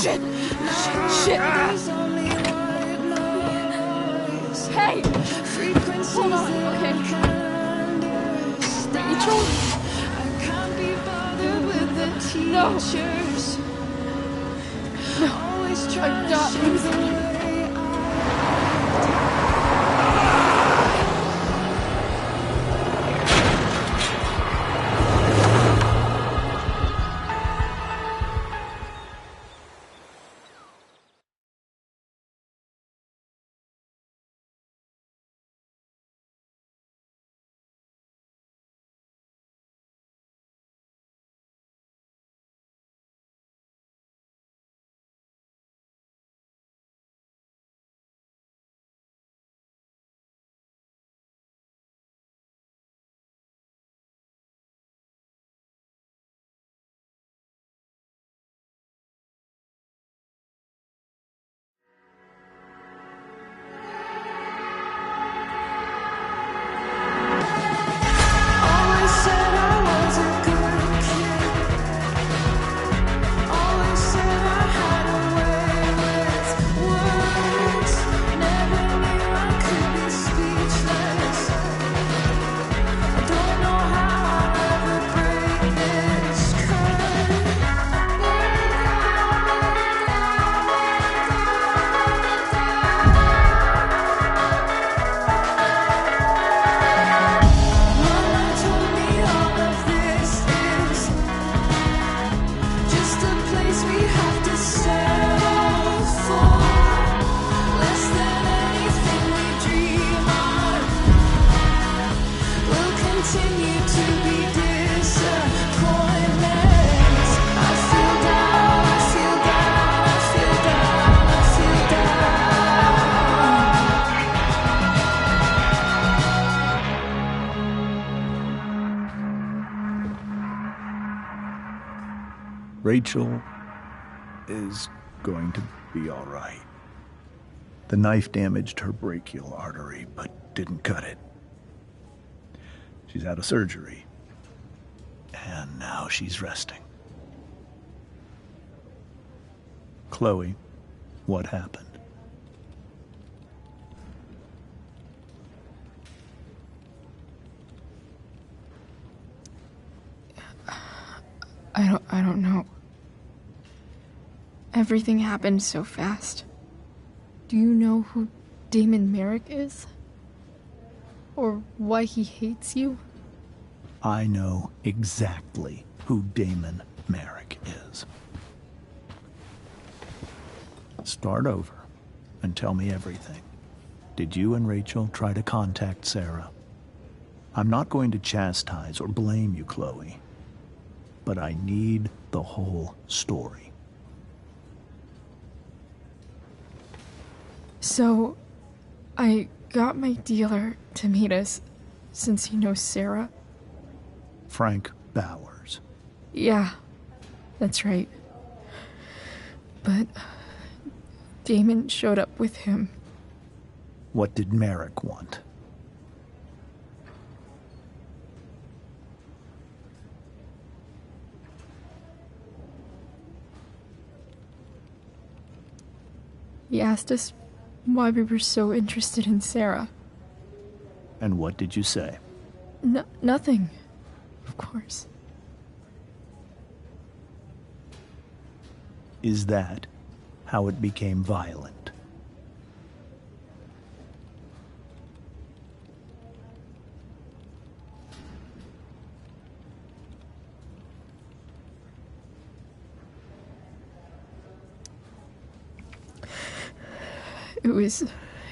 Shit! Shit! Hey! Hold on, okay. Rachel? No! No, I'm not losing you.
Rachel is going to be all right. The knife damaged her brachial artery, but didn't cut it. She's out of surgery, and now she's resting. Chloe, what happened?
I don't know. Everything happened so fast.
Do you know who Damon Merrick is? Or why he hates you?
I know exactly who Damon Merrick is. Start over and tell me everything. Did you and Rachel try to contact Sarah? I'm not going to chastise or blame you, Chloe, but I need the whole story.
So, I got my dealer to meet us, since he knows Sarah.
Frank Bowers.
Yeah, that's right. But Damon showed up with him.
What did Merrick want?
He asked us why we were so interested in Sarah.
And what did you say?
Nothing, of course.
Is that how it became violent?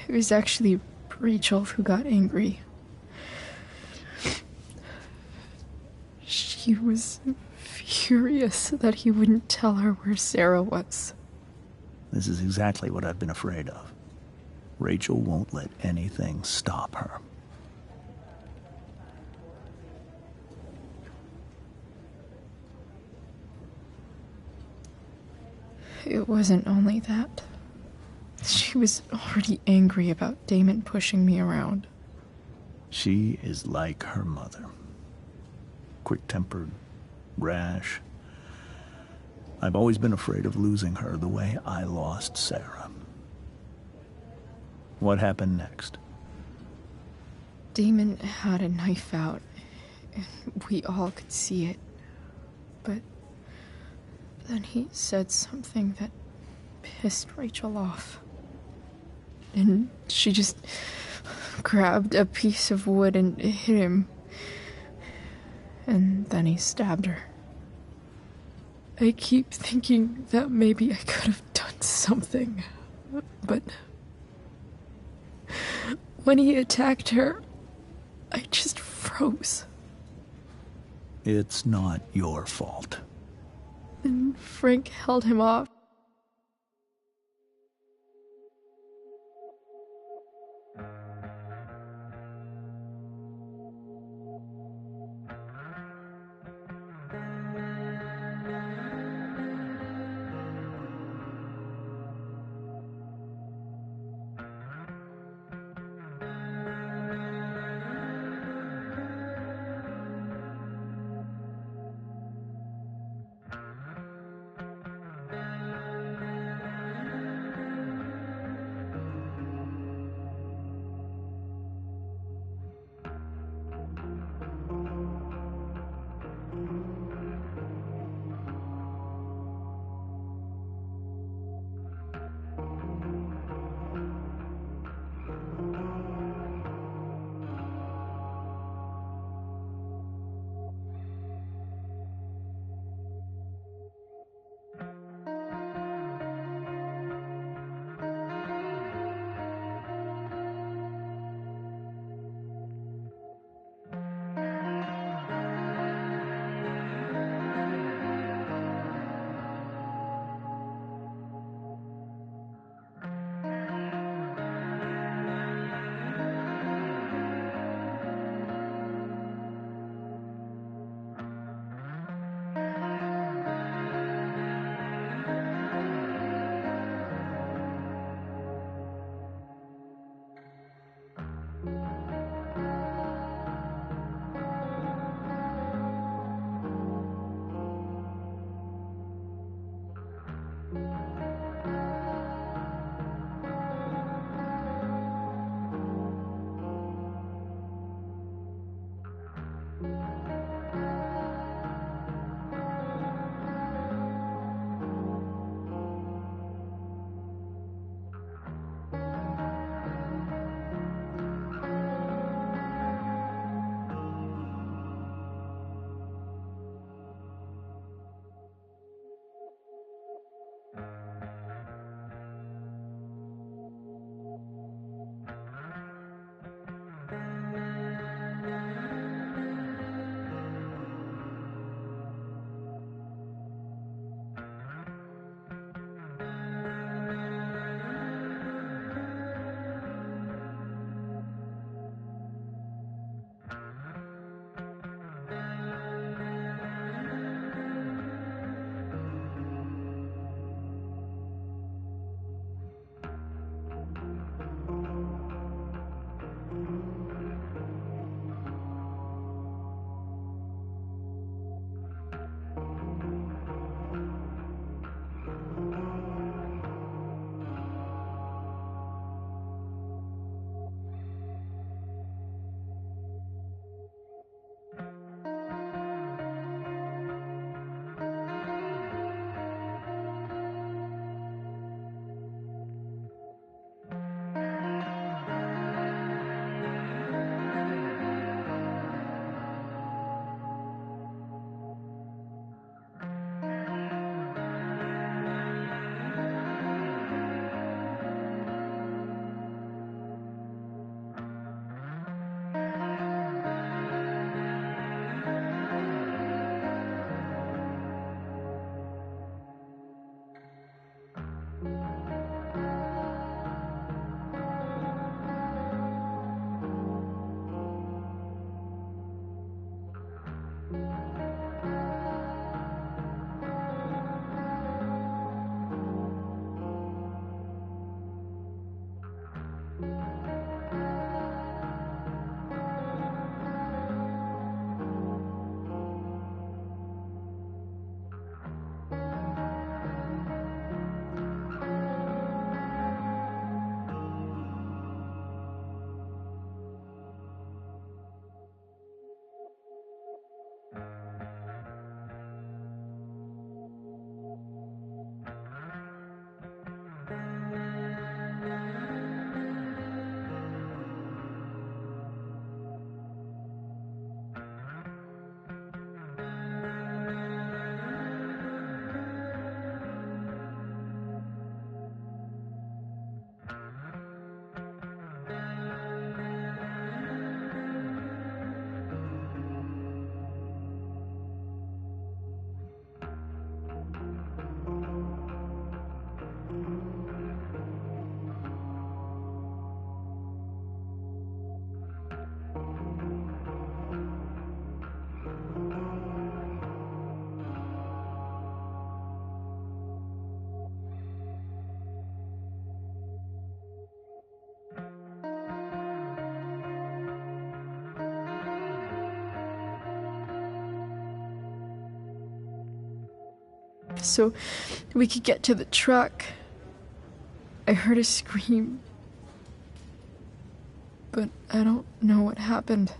It was actually Rachel who got angry. She was furious that he wouldn't tell her where Sarah was.
This is exactly what I've been afraid of. Rachel won't let anything stop her.
It wasn't only that. She was already angry about Damon pushing me around.
She is like her mother. Quick-tempered, rash. I've always been afraid of losing her the way I lost Sarah. What happened next?
Damon had a knife out, and we all could see it. But then he said something that pissed Rachel off. And she just grabbed a piece of wood and hit him. And then he stabbed her. I keep thinking that maybe I could have done something, but when he attacked her, I just froze.
It's not your fault.
And Frank held him off. So we could get to the truck. I heard a scream, but I don't know what happened.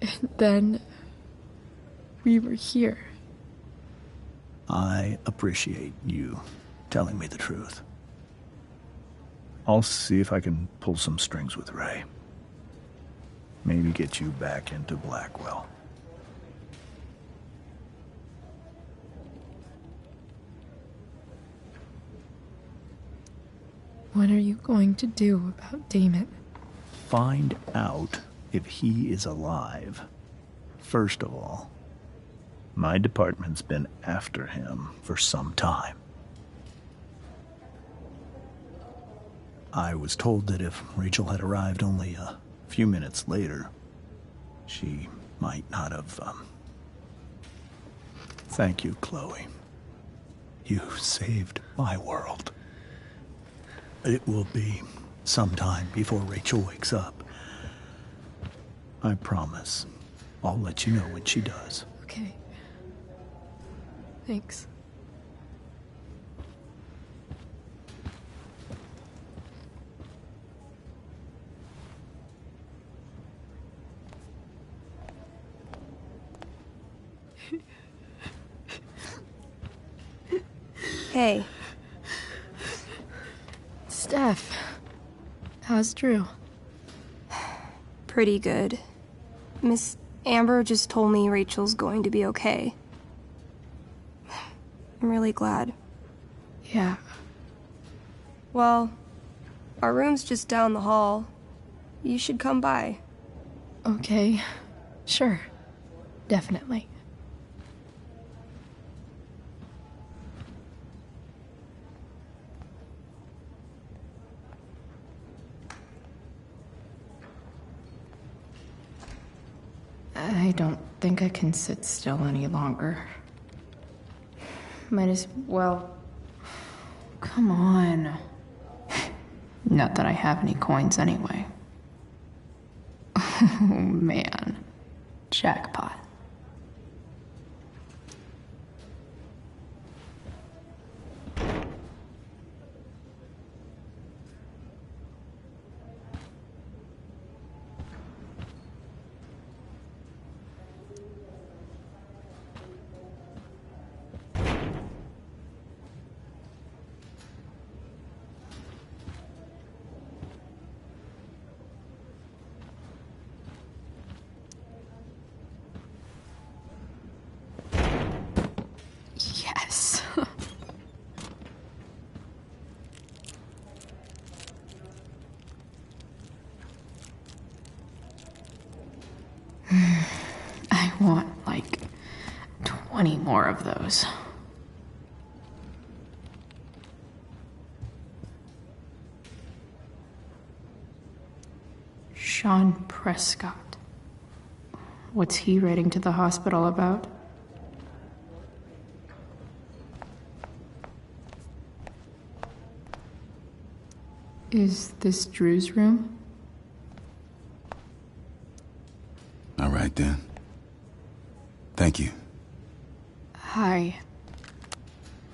And then we were here.
I appreciate you telling me the truth. I'll see if I can pull some strings with Ray. Maybe get you back into Blackwell.
What are you going to do about Damon?
Find out if he is alive. First of all, my department's been after him for some time. I was told that if Rachel had arrived only a few minutes later, she might not have, Thank you, Chloe. You saved my world. It will be some time before Rachel wakes up. I promise. I'll let you know when she does.
Okay. Thanks.
Hey.
Steph, how's Drew?
Pretty good. Miss Amber just told me Rachel's going to be okay. I'm really glad.
Yeah.
Well, our room's just down the hall. You should come by.
Okay. Sure. Definitely. I don't think I can sit still any longer. Might as well... Come on. Not that I have any coins anyway. Oh, man. Jackpot. Yes. I want, like, 20 more of those. Sean Prescott. What's he writing to the hospital about? Is this Drew's room?
All right, then. Thank you.
Hi,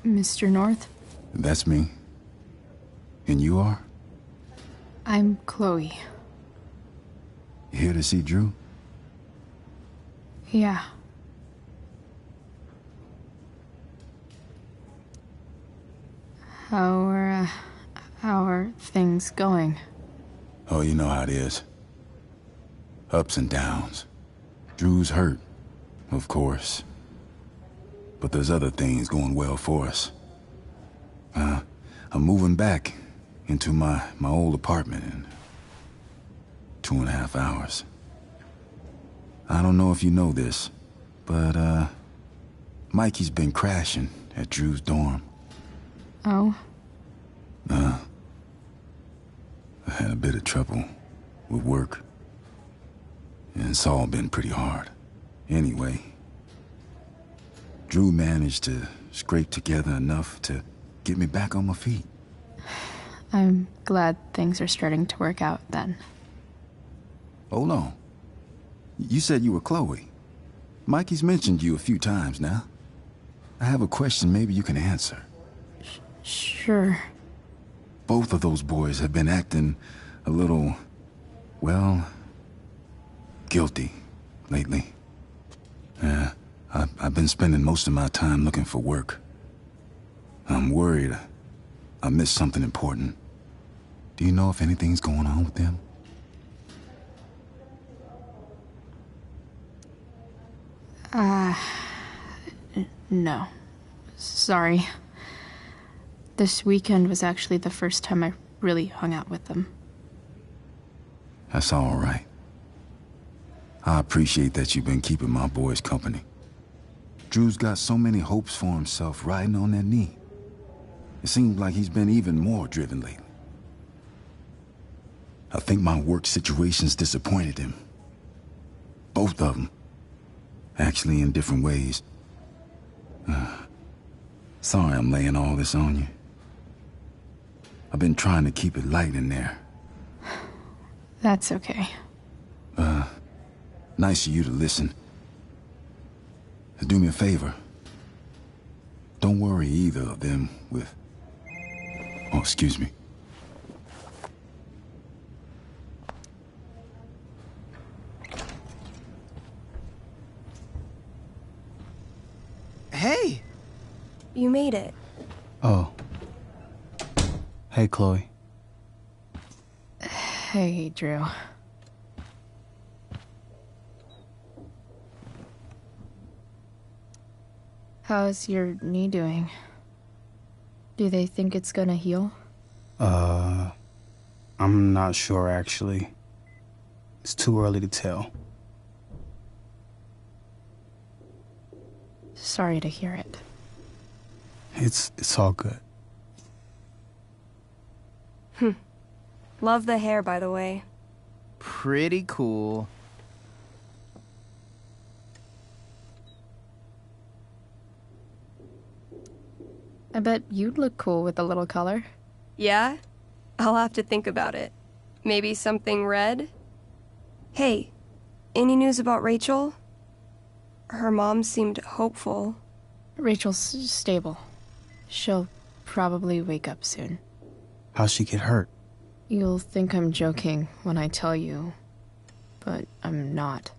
Mr. North.
That's me. And you are?
I'm Chloe.
You here to see Drew?
Yeah. How are things going?
Oh, you know how it is. Ups and downs. Drew's hurt, of course. But there's other things going well for us. I'm moving back into my old apartment in 2.5 hours. I don't know if you know this, but Mikey's been crashing at Drew's dorm.
Oh?
I had a bit of trouble with work. And it's all been pretty hard. Anyway, Drew managed to scrape together enough to get me back on my feet.
I'm glad things are starting to work out then.
Hold on. You said you were Chloe. Mikey's mentioned you a few times now. I have a question maybe you can answer.
Sure.
Both of those boys have been acting a little, well, guilty lately. I've been spending most of my time looking for work. I'm worried I missed something important. Do you know if anything's going on with them?
No. Sorry. This weekend was actually the first time I really hung out with them.
That's all right. I appreciate that you've been keeping my boys company. Drew's got so many hopes for himself riding on that knee. It seems like he's been even more driven lately. I think my work situation's disappointed him. Both of them. Actually, in different ways. Sorry I'm laying all this on you. I've been trying to keep it light in there.
That's okay.
Nice of you to listen. Do me a favor. Don't worry either of them with... Oh, excuse me.
Hey!
You made it.
Oh. Hey, Chloe.
Hey, Drew. How's your knee doing? Do they think it's gonna heal?
I'm not sure, actually. It's too early to tell.
Sorry to hear it.
It's all good.
Love the hair, by the way.
Pretty cool.
I bet you'd look cool with a little color.
Yeah? I'll have to think about it. Maybe something red? Hey, any news about Rachel? Her mom seemed hopeful.
Rachel's stable. She'll probably wake up soon.
How'd she get hurt?
You'll think I'm joking when I tell you, but I'm not.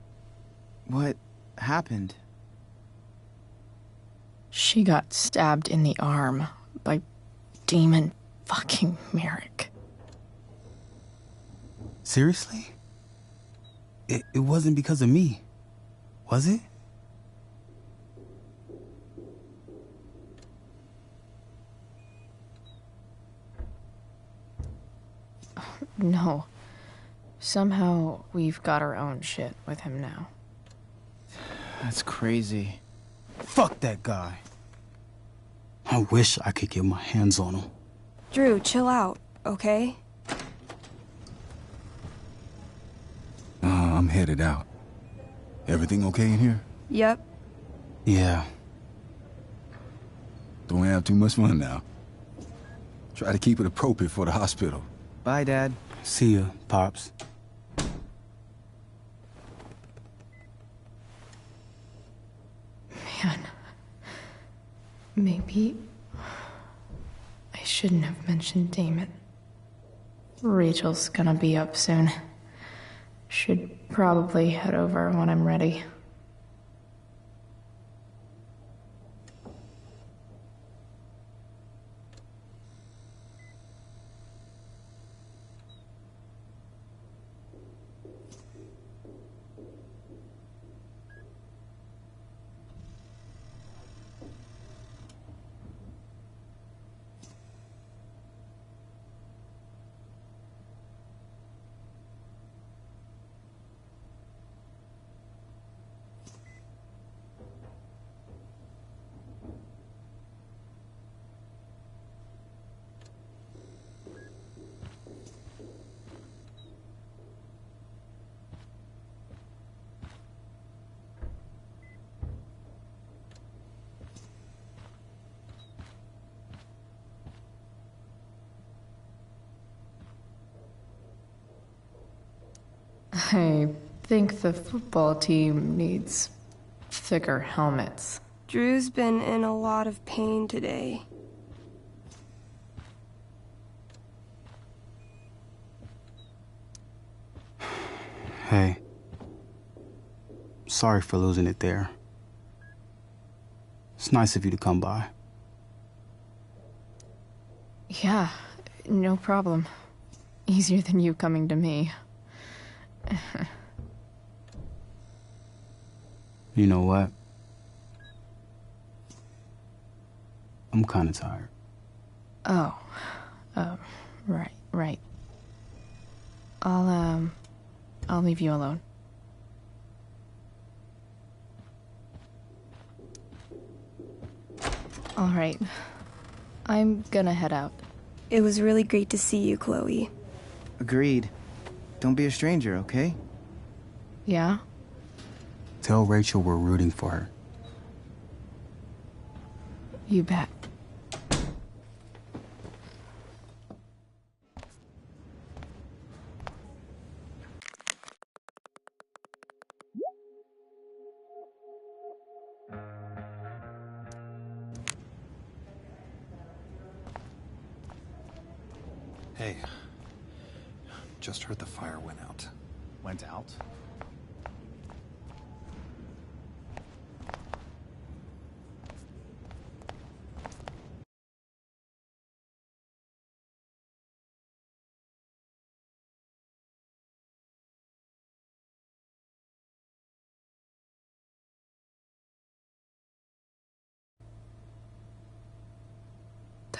What happened?
She got stabbed in the arm by Demon fucking Merrick.
Seriously? It wasn't because of me, was it?
No. Somehow we've got our own shit with him now.
That's crazy.
Fuck that guy. I wish I could get my hands on him.
Drew, chill out, okay?
I'm headed out. Everything okay in here?
Yep.
Yeah.
Don't have too much fun now. Try to keep it appropriate for the hospital.
Bye, Dad.
See ya, Pops.
Man, maybe I shouldn't have mentioned Damon. Rachel's gonna be up soon. Should probably head over when I'm ready. I think the football team needs thicker helmets.
Drew's been in a lot of pain today.
Hey. Sorry for losing it there. It's nice of you to come by.
Yeah, no problem. Easier than you coming to me.
You know what? I'm kinda tired.
Oh, right. I'll leave you alone. All right. I'm gonna head out.
It was really great to see you, Chloe.
Agreed. Don't be a stranger, okay?
Yeah?
Tell Rachel we're rooting for her.
You bet.
Hey, just heard the fire went out.
Went out?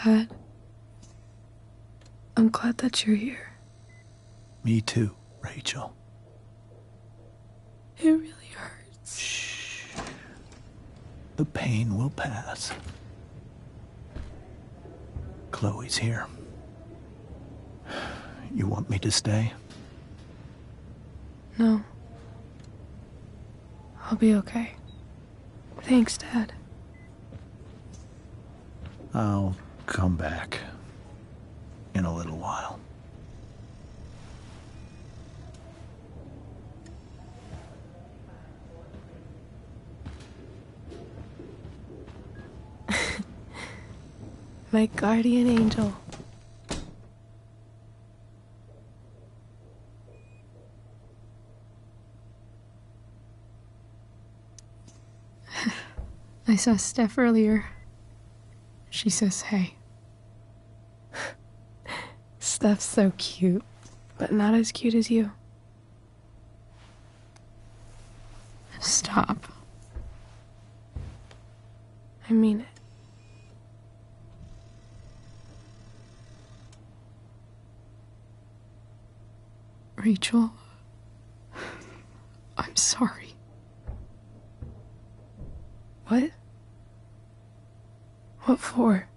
Dad, I'm glad that you're here.
Me too, Rachel.
It really hurts.
Shh. The pain will pass. Chloe's here. You want me to stay?
No. I'll be okay. Thanks, Dad.
I'll come back in a little while.
My guardian angel.
I saw Steph earlier. She says hey.
Steph's so cute, but not as cute as you.
Stop.
I mean it.
Rachel, I'm sorry.
What? What for?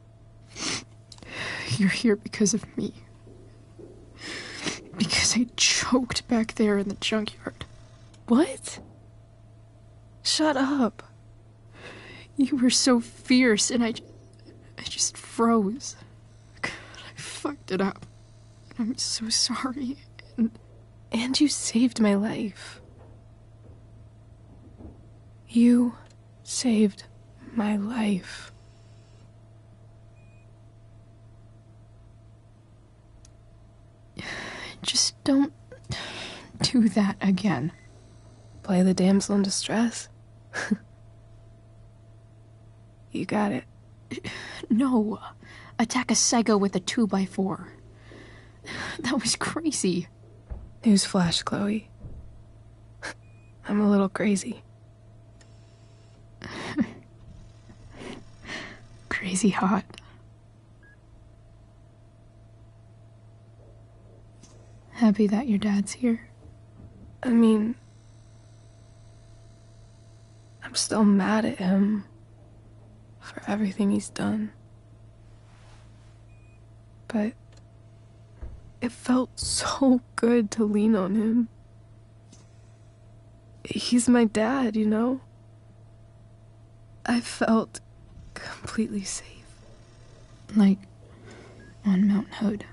You're here because of me. Because I choked back there in the junkyard.
What? Shut up.
You were so fierce and I just froze. I fucked it up.
I'm so sorry. And you saved my life. You saved my life.
Just don't do that again.
Play the damsel in distress? You got it.
No. Attack a psycho with a 2x4. That was crazy.
Newsflash, Chloe. I'm a little crazy.
Crazy hot. Happy that your dad's here?
I mean, I'm still mad at him for everything he's done. But it felt so good to lean on him. He's my dad, you know? I felt completely safe.
Like on Mount Hood.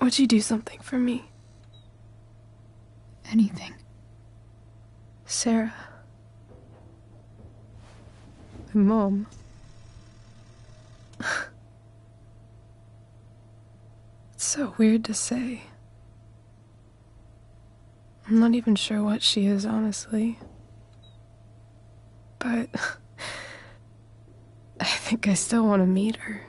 Would you do something for me?
Anything.
Sarah. My mom. It's so weird to say. I'm not even sure what she is, honestly. But I think I still want to meet her.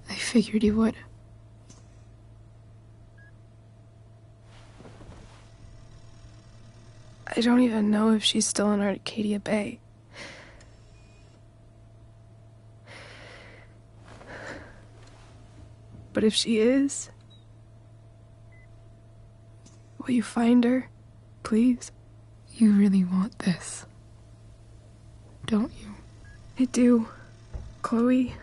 I figured you would.
I don't even know if she's still in Arcadia Bay. But if she is, will you find her, please?
You really want this, don't you?
I do, Chloe.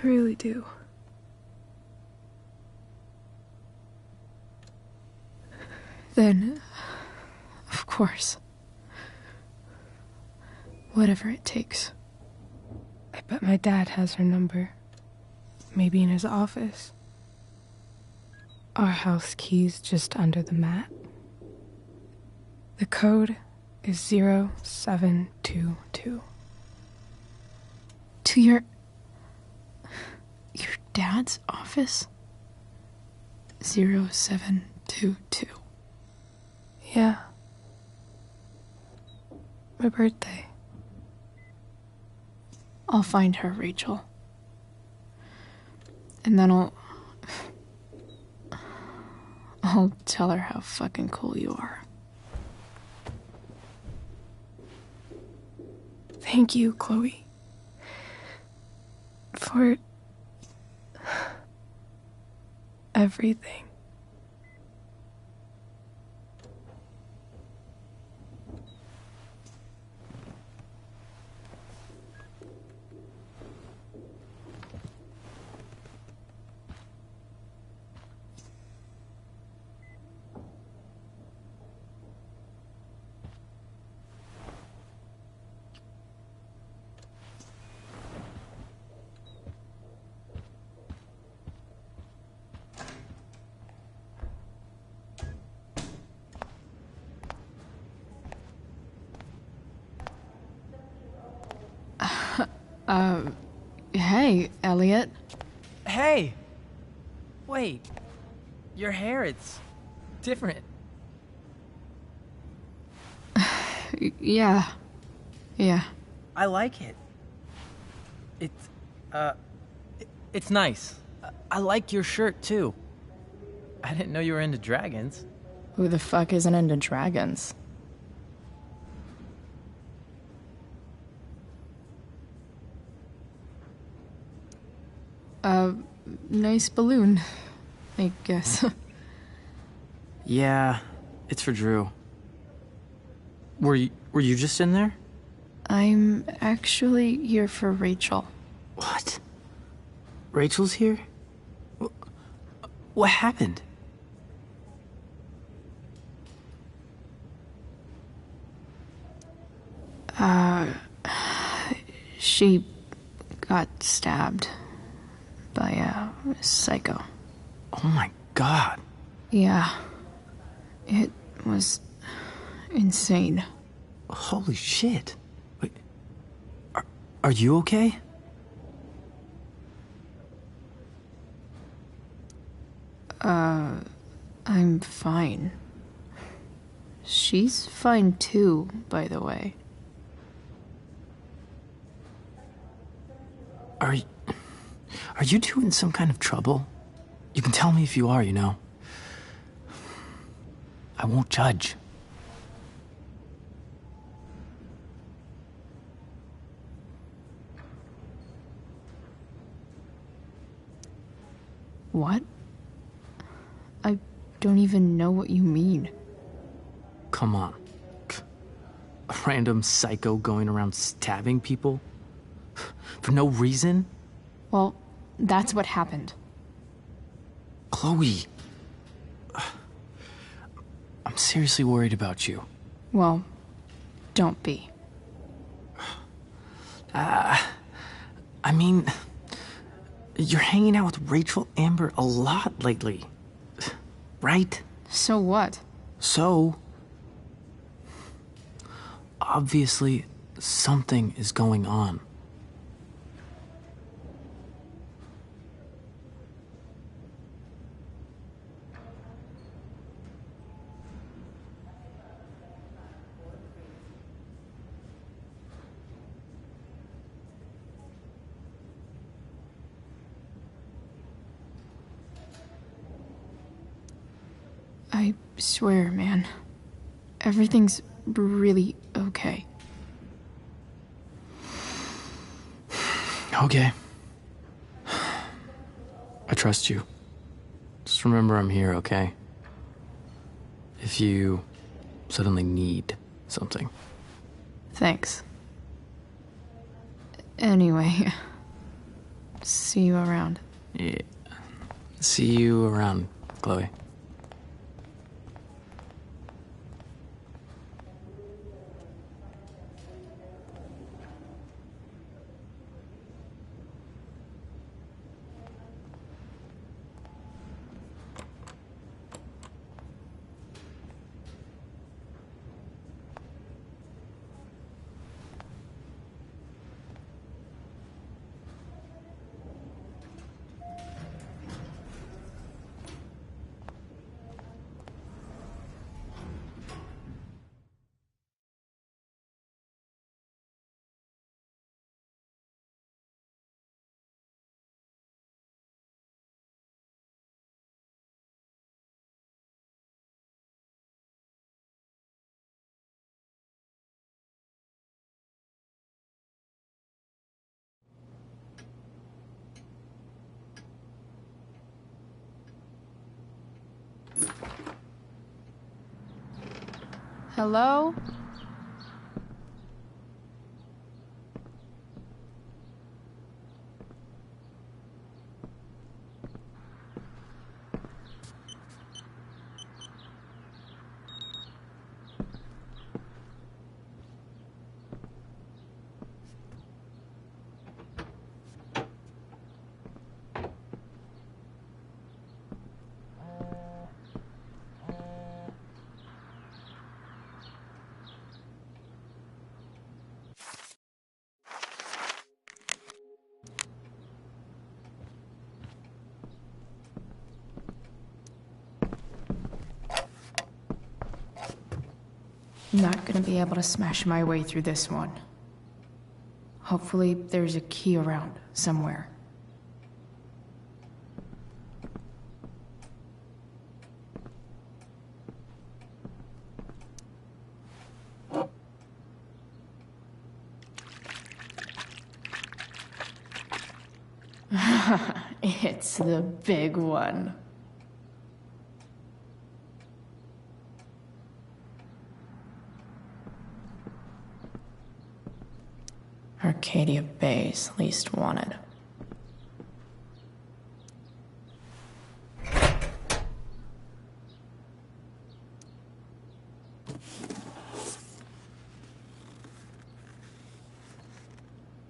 I really do.
Then, of course. Whatever it takes.
I bet my dad has her number. Maybe in his office. Our house key's just under the mat. The code is 0722.
To your dad's office? 0722.
Yeah. My birthday.
I'll find her, Rachel. And then I'll tell her how fucking cool you are.
Thank you, Chloe. For everything.
Hey, Elliot.
Hey! Wait. Your hair, it's different.
Yeah.
I like it. It's nice. I like your shirt, too. I didn't know you were into dragons.
Who the fuck isn't into dragons?
Nice balloon, I guess.
Yeah, it's for Drew. Were you just in there?
I'm actually here for Rachel.
What? Rachel's here?
What happened?
She got stabbed by a psycho.
Oh my god.
Yeah. It was insane.
Holy shit. Wait, are you okay?
I'm fine. She's fine too, by the way.
Are you two in some kind of trouble? You can tell me if you are, you know. I won't judge.
What? I don't even know what you mean.
Come on. A random psycho going around stabbing people? For no reason?
Well, that's what happened.
Chloe. I'm seriously worried about you.
Well, don't be.
I mean, you're hanging out with Rachel Amber a lot lately. Right?
So what?
So, obviously, something is going on.
I swear, man. Everything's really okay.
Okay. I trust you. Just remember I'm here, okay? If you suddenly need something.
Thanks. Anyway, see you around.
Yeah. See you around, Chloe.
Hello? Not gonna be able to smash my way through this one. Hopefully, there's a key around somewhere. It's the big one. Arcadia Bay's least wanted.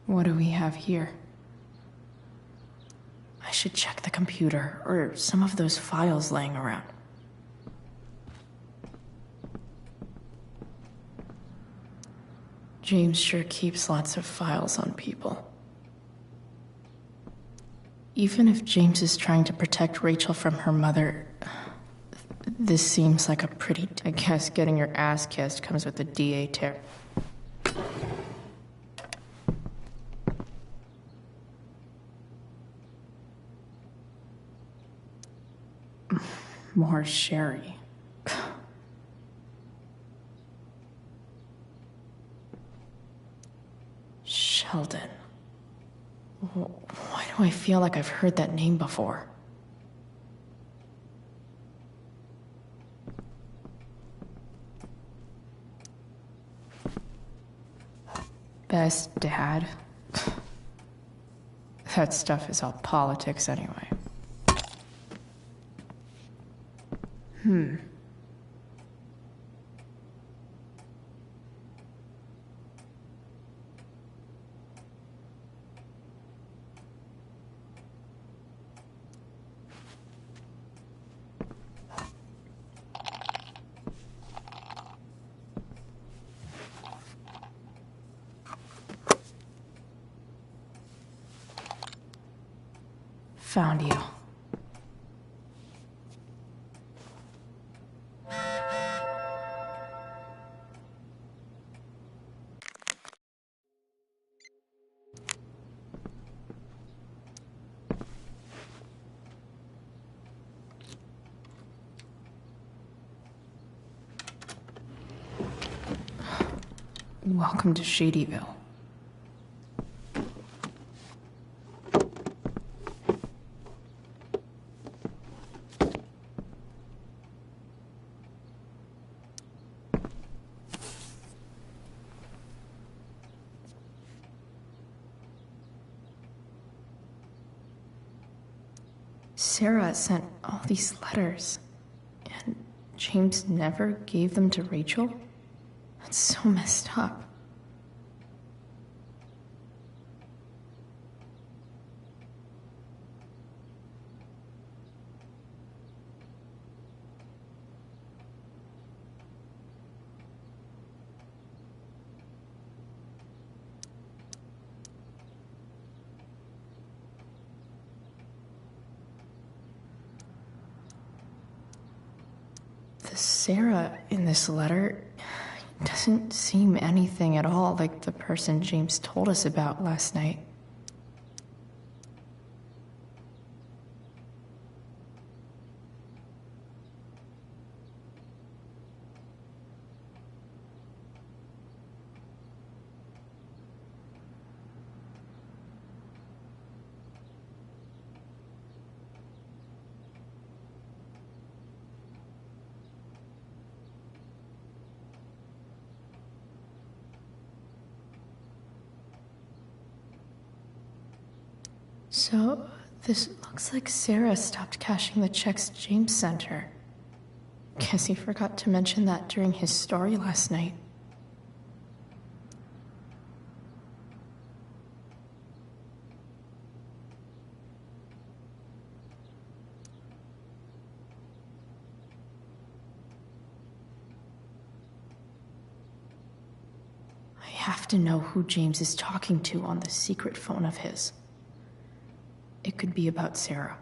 What do we have here? I should check the computer, or some of those files laying around. James sure keeps lots of files on people. Even if James is trying to protect Rachel from her mother, this seems like a pretty... I guess getting your ass kissed comes with the DA tear. More sherry. Sheldon. Why do I feel like I've heard that name before? Best dad? That stuff is all politics anyway. Found you. Welcome to Shadyville. Sarah sent all these letters, and James never gave them to Rachel? That's so messed up. The Sarah in this letter doesn't seem anything at all like the person James told us about last night. So, this looks like Sarah stopped cashing the checks James sent her. Guess he forgot to mention that during his story last night. I have to know who James is talking to on the secret phone of his. It could be about Sarah.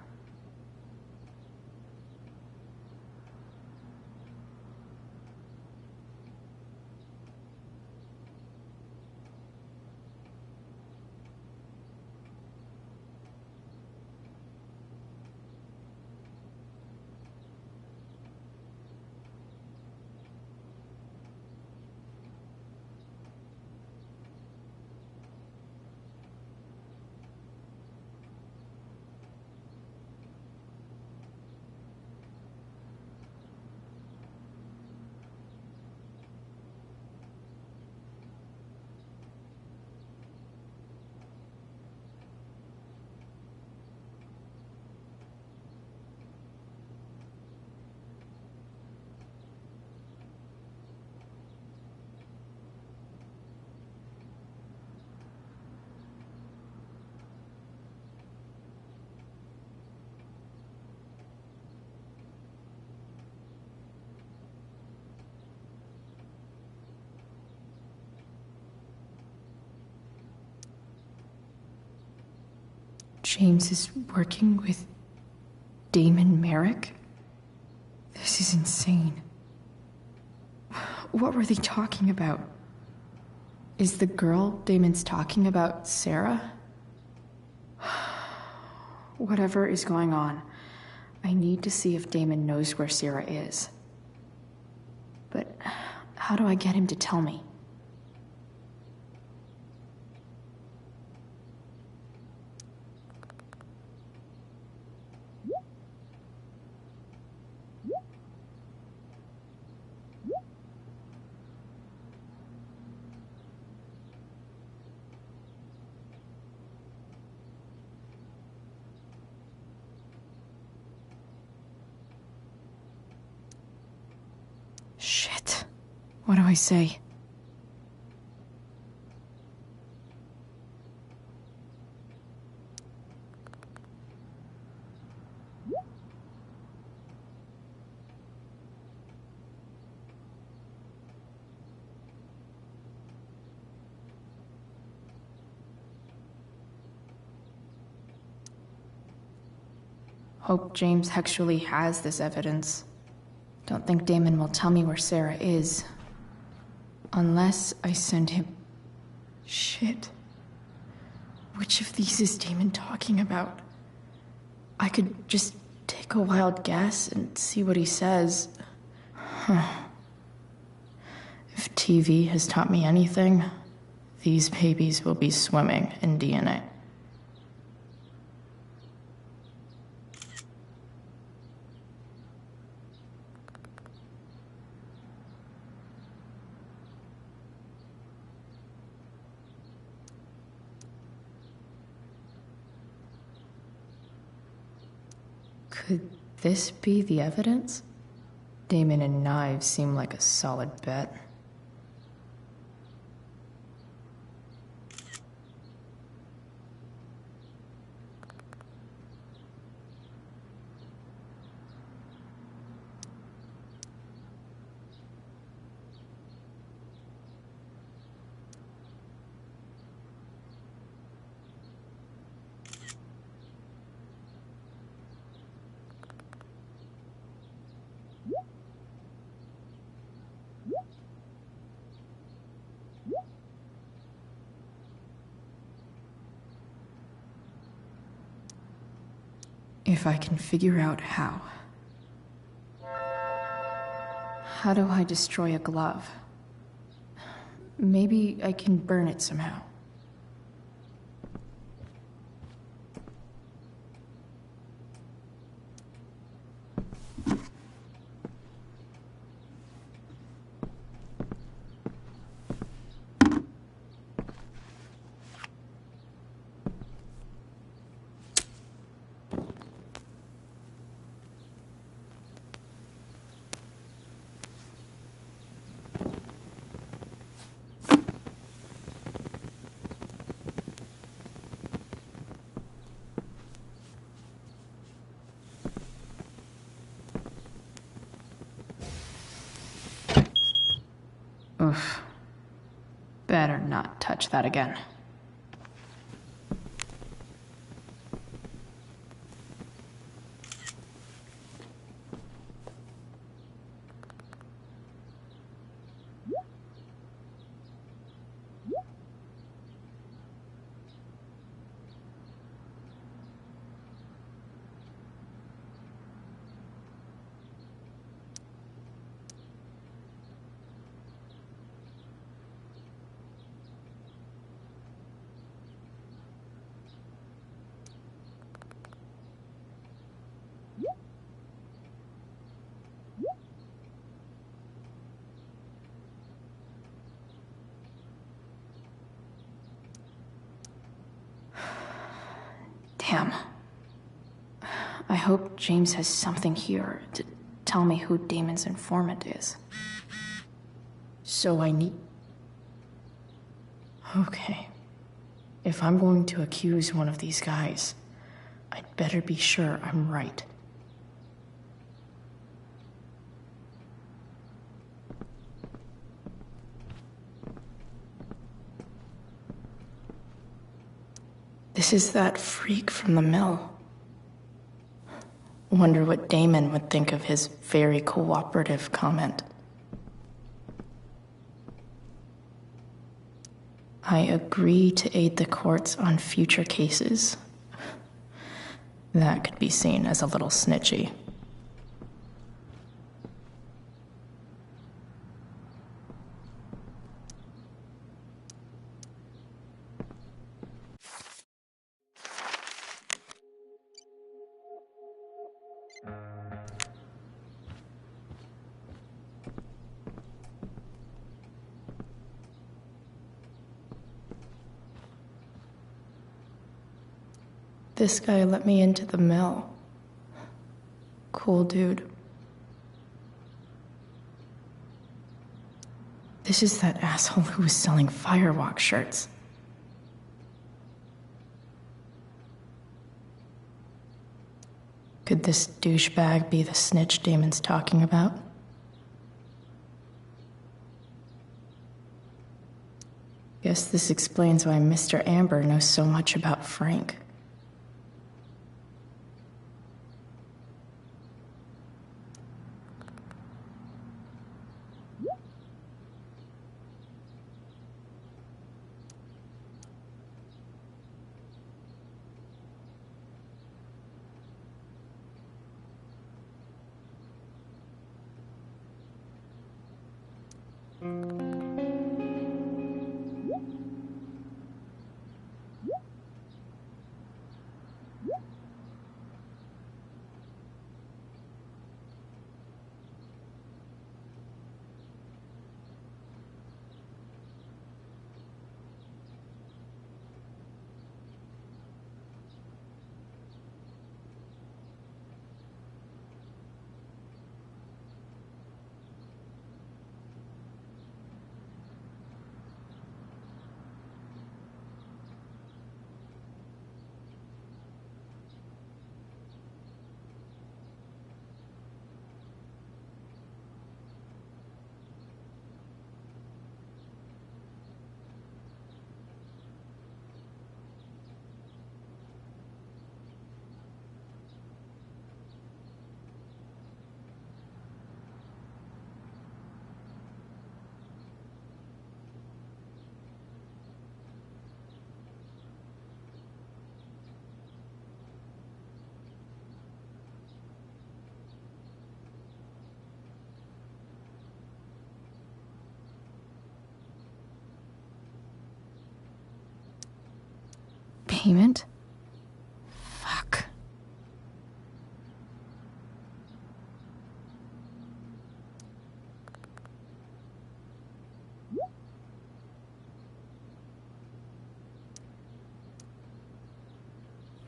James is working with Damon Merrick? This is insane. What were they talking about? Is the girl Damon's talking about Sarah? Whatever is going on, I need to see if Damon knows where Sarah is. But how do I get him to tell me? Shit. What do I say? Hope James actually has this evidence. Don't think Damon will tell me where Sarah is. Unless I send him... Shit. Which of these is Damon talking about? I could just take a wild guess and see what he says. Huh. If TV has taught me anything, these babies will be swimming in DNA. Could this be the evidence? Damon and knives seem like a solid bet. If I can figure out how. How do I destroy a glove? Maybe I can burn it somehow. Oof. Better not touch that again. Damn. I hope James has something here to tell me who Damon's informant is. So I need... Okay. If I'm going to accuse one of these guys, I'd better be sure I'm right. This is that freak from the mill. Wonder what Damon would think of his very cooperative comment. I agree to aid the courts on future cases. That could be seen as a little snitchy. This guy let me into the mill. Cool dude. This is that asshole who was selling Firewalk shirts. Could this douchebag be the snitch Damon's talking about? Guess this explains why Mr. Amber knows so much about Frank. Payment? Fuck.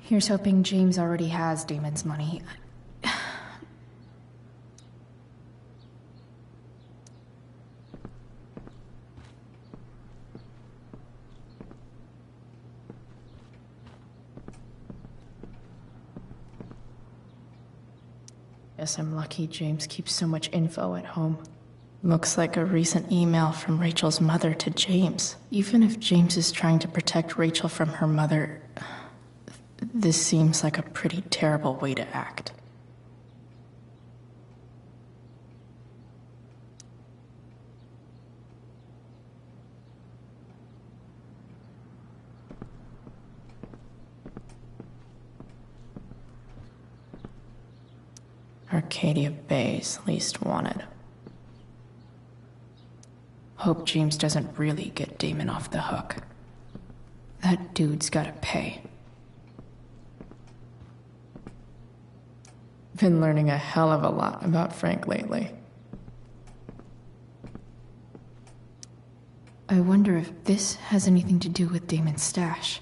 Here's hoping James already has Damon's money. Guess I'm lucky James keeps so much info at home. Looks like a recent email from Rachel's mother to James. Even if James is trying to protect Rachel from her mother, this seems like a pretty terrible way to act. Arcadia Bay's least wanted. Hope James doesn't really get Damon off the hook. That dude's gotta pay. Been learning a hell of a lot about Frank lately. I wonder if this has anything to do with Damon's stash.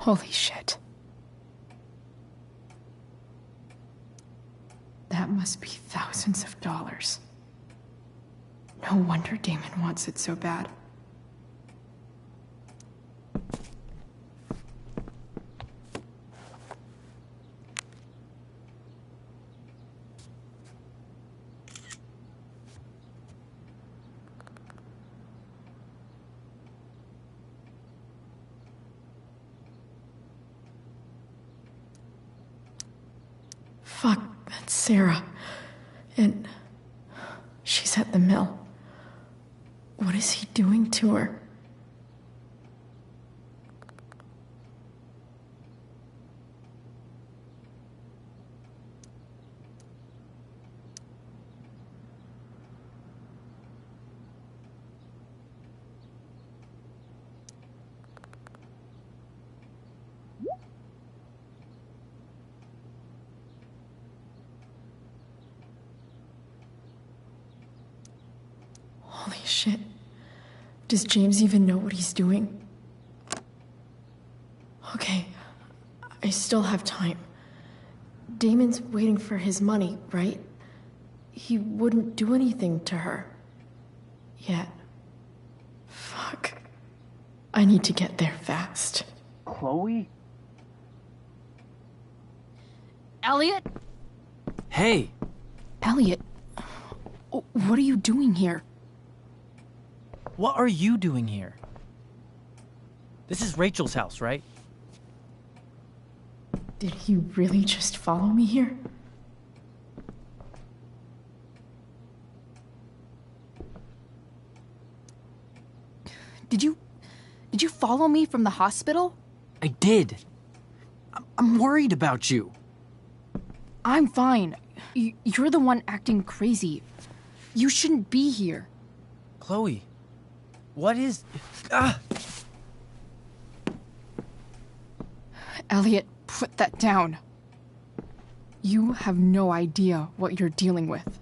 Holy shit. That must be thousands of dollars. No wonder Damon wants it so bad. Fuck, that's Sarah. And she's at the mill. What is he doing to her? Holy shit. Does James even know what he's doing? Okay, I still have time. Damon's waiting for his money, right? He wouldn't do anything to her. Yet. Fuck. I need to get there fast.
Chloe?
Elliot?
Hey!
Elliot, what are you doing here?
What are you doing here? This is Rachel's house, right?
Did he really just follow me here?
Did you follow me from the hospital?
I did. I'm worried about you.
I'm fine. You're the one acting crazy. You shouldn't be here.
Chloe, what is... Ah!
Elliot, put that down. You have no idea what you're dealing with.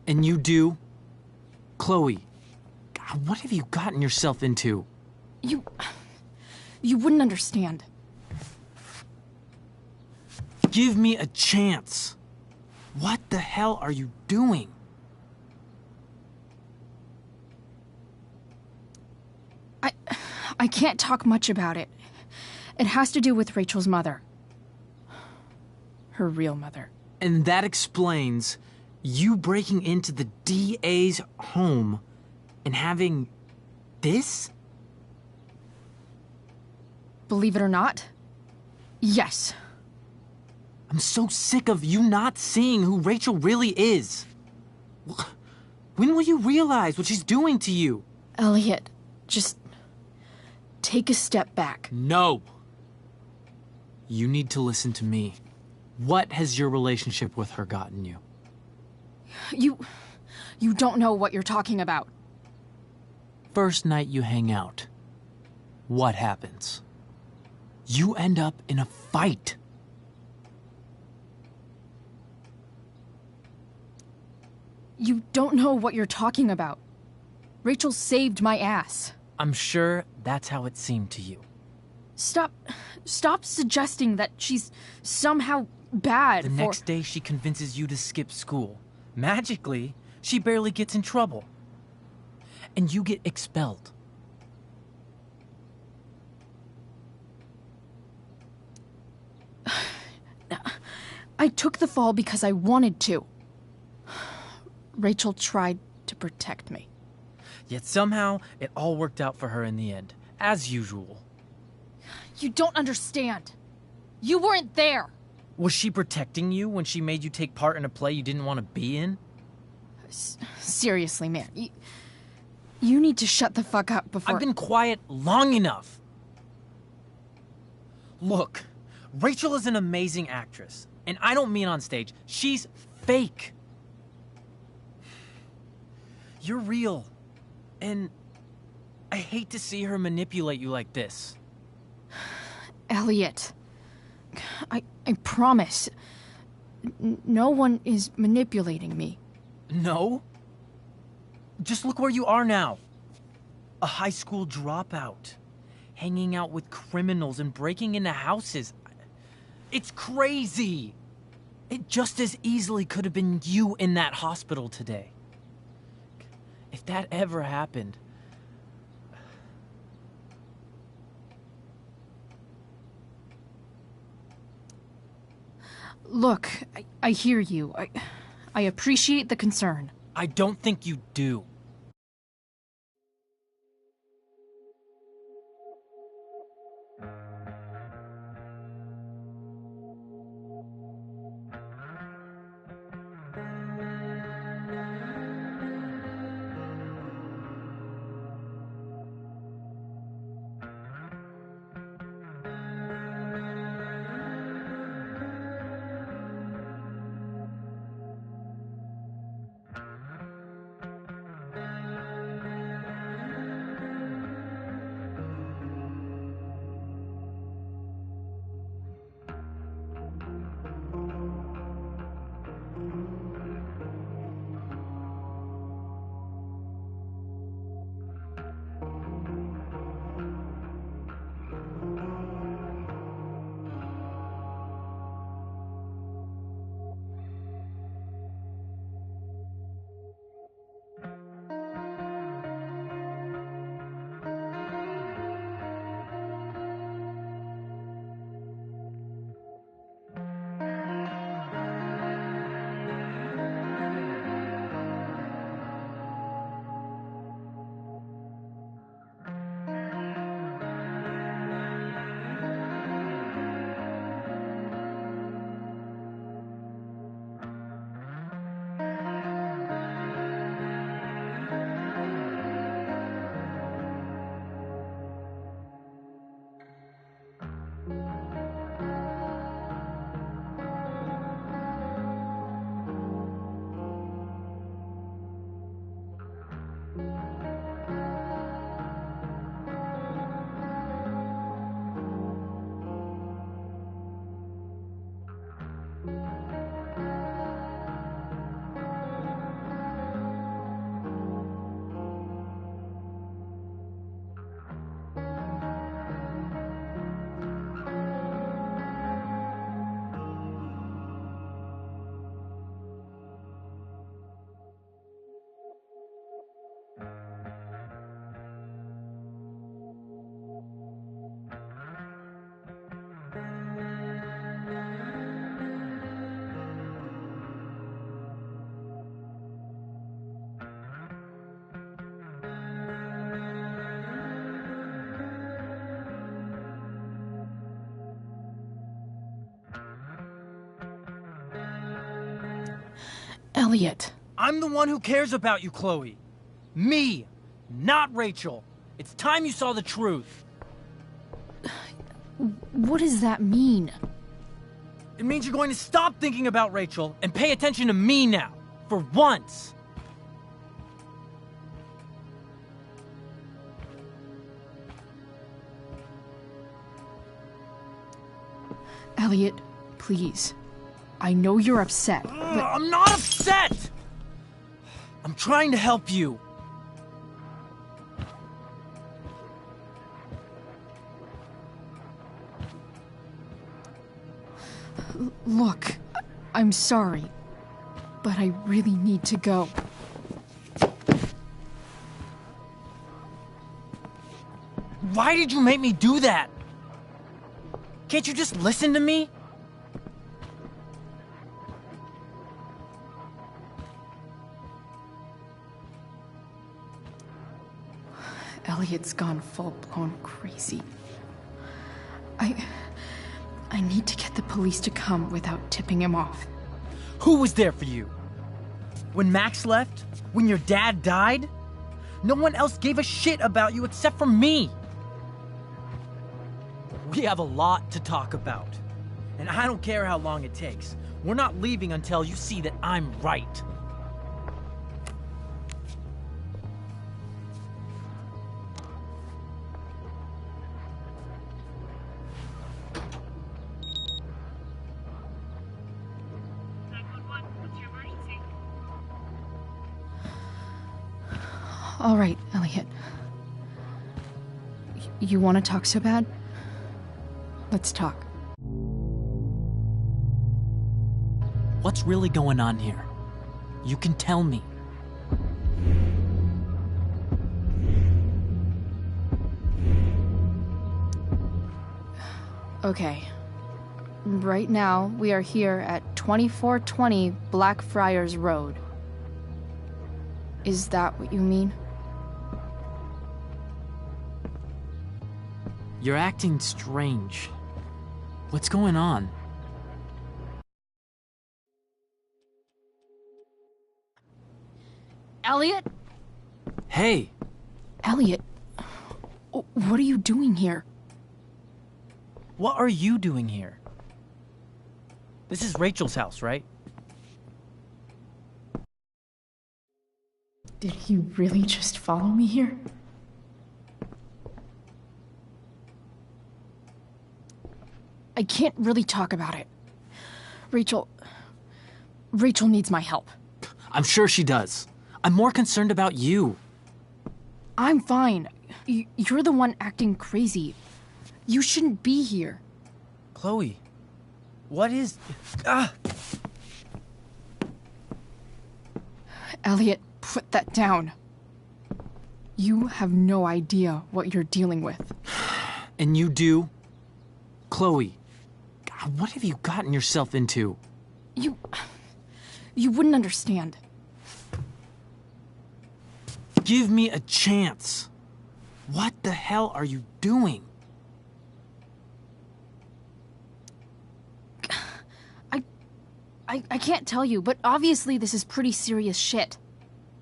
And you do? Chloe, God, what have you gotten yourself into?
You wouldn't understand.
Give me a chance. What the hell are you doing?
I can't talk much about it. It has to do with Rachel's mother. Her real mother.
And that explains you breaking into the DA's home and having this?
Believe it or not, yes.
I'm so sick of you not seeing who Rachel really is. When will you realize what she's doing to you?
Elliot, just take a step back.
No. You need to listen to me. What has your relationship with her gotten you?
You don't know what you're talking about.
First night you hang out, what happens? You end up in a fight.
You don't know what you're talking about. Rachel saved my ass.
I'm sure that's how it seemed to you.
Stop suggesting that she's somehow bad.
The next day she convinces you to skip school. Magically, she barely gets in trouble. And you get expelled.
I took the fall because I wanted to. Rachel tried to protect me.
Yet somehow, it all worked out for her in the end, as usual.
You don't understand. You weren't there.
Was she protecting you when she made you take part in a play you didn't want to be in?
Seriously, man. You need to shut the fuck up before...
I've been quiet long enough. Look, Rachel is an amazing actress. And I don't mean on stage. She's fake. You're real. And I hate to see her manipulate you like this.
Elliot, I promise. No one is manipulating me.
No? Just look where you are now. A high school dropout. Hanging out with criminals and breaking into houses. It's crazy. It just as easily could have been you in that hospital today. If that ever happened.
Look, I hear you. I appreciate the concern.
I don't think you do.
Elliot.
I'm the one who cares about you, Chloe. Me, not Rachel. It's time you saw the truth.
What does that mean?
It means you're going to stop thinking about Rachel and pay attention to me now, for once.
Elliot, please. I know you're upset, but...
I'm not upset! I'm trying to help you.
Look, I'm sorry, but I really need to go.
Why did you make me do that? Can't you just listen to me?
Elliot's gone full-blown crazy. I need to get the police to come without tipping him off.
Who was there for you? When Max left? When your dad died? No one else gave a shit about you except for me. We have a lot to talk about. And I don't care how long it takes. We're not leaving until you see that I'm right.
All right, Elliot. You want to talk so bad? Let's talk.
What's really going on here? You can tell me.
Okay. Right now, we are here at 2420 Blackfriars Road. Is that what you mean?
You're acting strange. What's going on?
Elliot?
Hey!
Elliot, what are you doing here?
What are you doing here? This is Rachel's house, right?
Did he really just follow me here?
I can't really talk about it. Rachel needs my help.
I'm sure she does. I'm more concerned about you.
I'm fine. You're the one acting crazy. You shouldn't be here.
Chloe, what is... Ah!
Elliot, put that down. You have no idea what you're dealing with.
And you do? Chloe, God, what have you gotten yourself into?
You wouldn't understand.
Give me a chance. What the hell are you doing?
I can't tell you, but obviously this is pretty serious shit.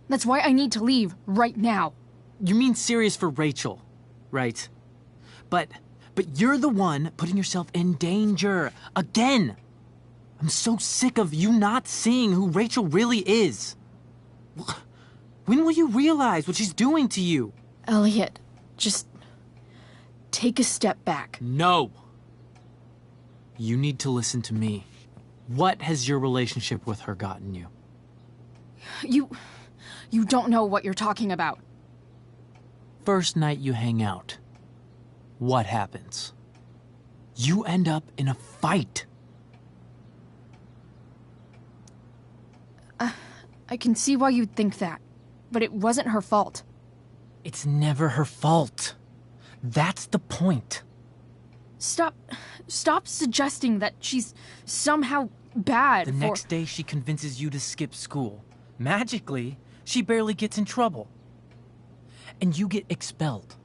That's why I need to leave right now.
You mean serious for Rachel, right? But you're the one putting yourself in danger. Again! I'm so sick of you not seeing who Rachel really is. When will you realize what she's doing to you?
Elliot, just take a step back.
No. You need to listen to me. What has your relationship with her gotten you?
You don't know what you're talking about.
First night you hang out, what happens? You end up in a fight.
I can see why you'd think that, but it wasn't her fault.
It's never her fault. That's the point.
Stop suggesting that she's somehow bad.
The next day she convinces you to skip school. Magically, she barely gets in trouble. And you get expelled.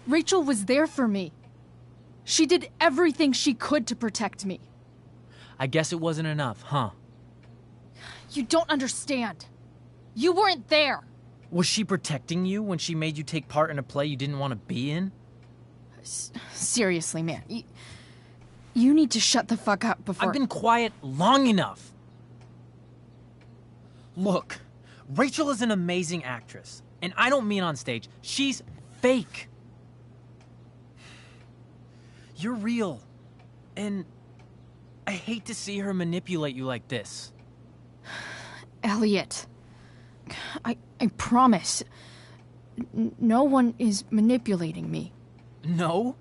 Rachel was there for me. She did everything she could to protect me.
I guess it wasn't enough, huh?
You don't understand. You weren't there.
Was she protecting you when she made you take part in a play you didn't want to be in?
Seriously, man. You need to shut the fuck up before...
I've been quiet long enough. Look, Rachel is an amazing actress. And I don't mean on stage. She's fake. You're real. And I hate to see her manipulate you like this.
Elliot, I promise, no one is manipulating me.
No?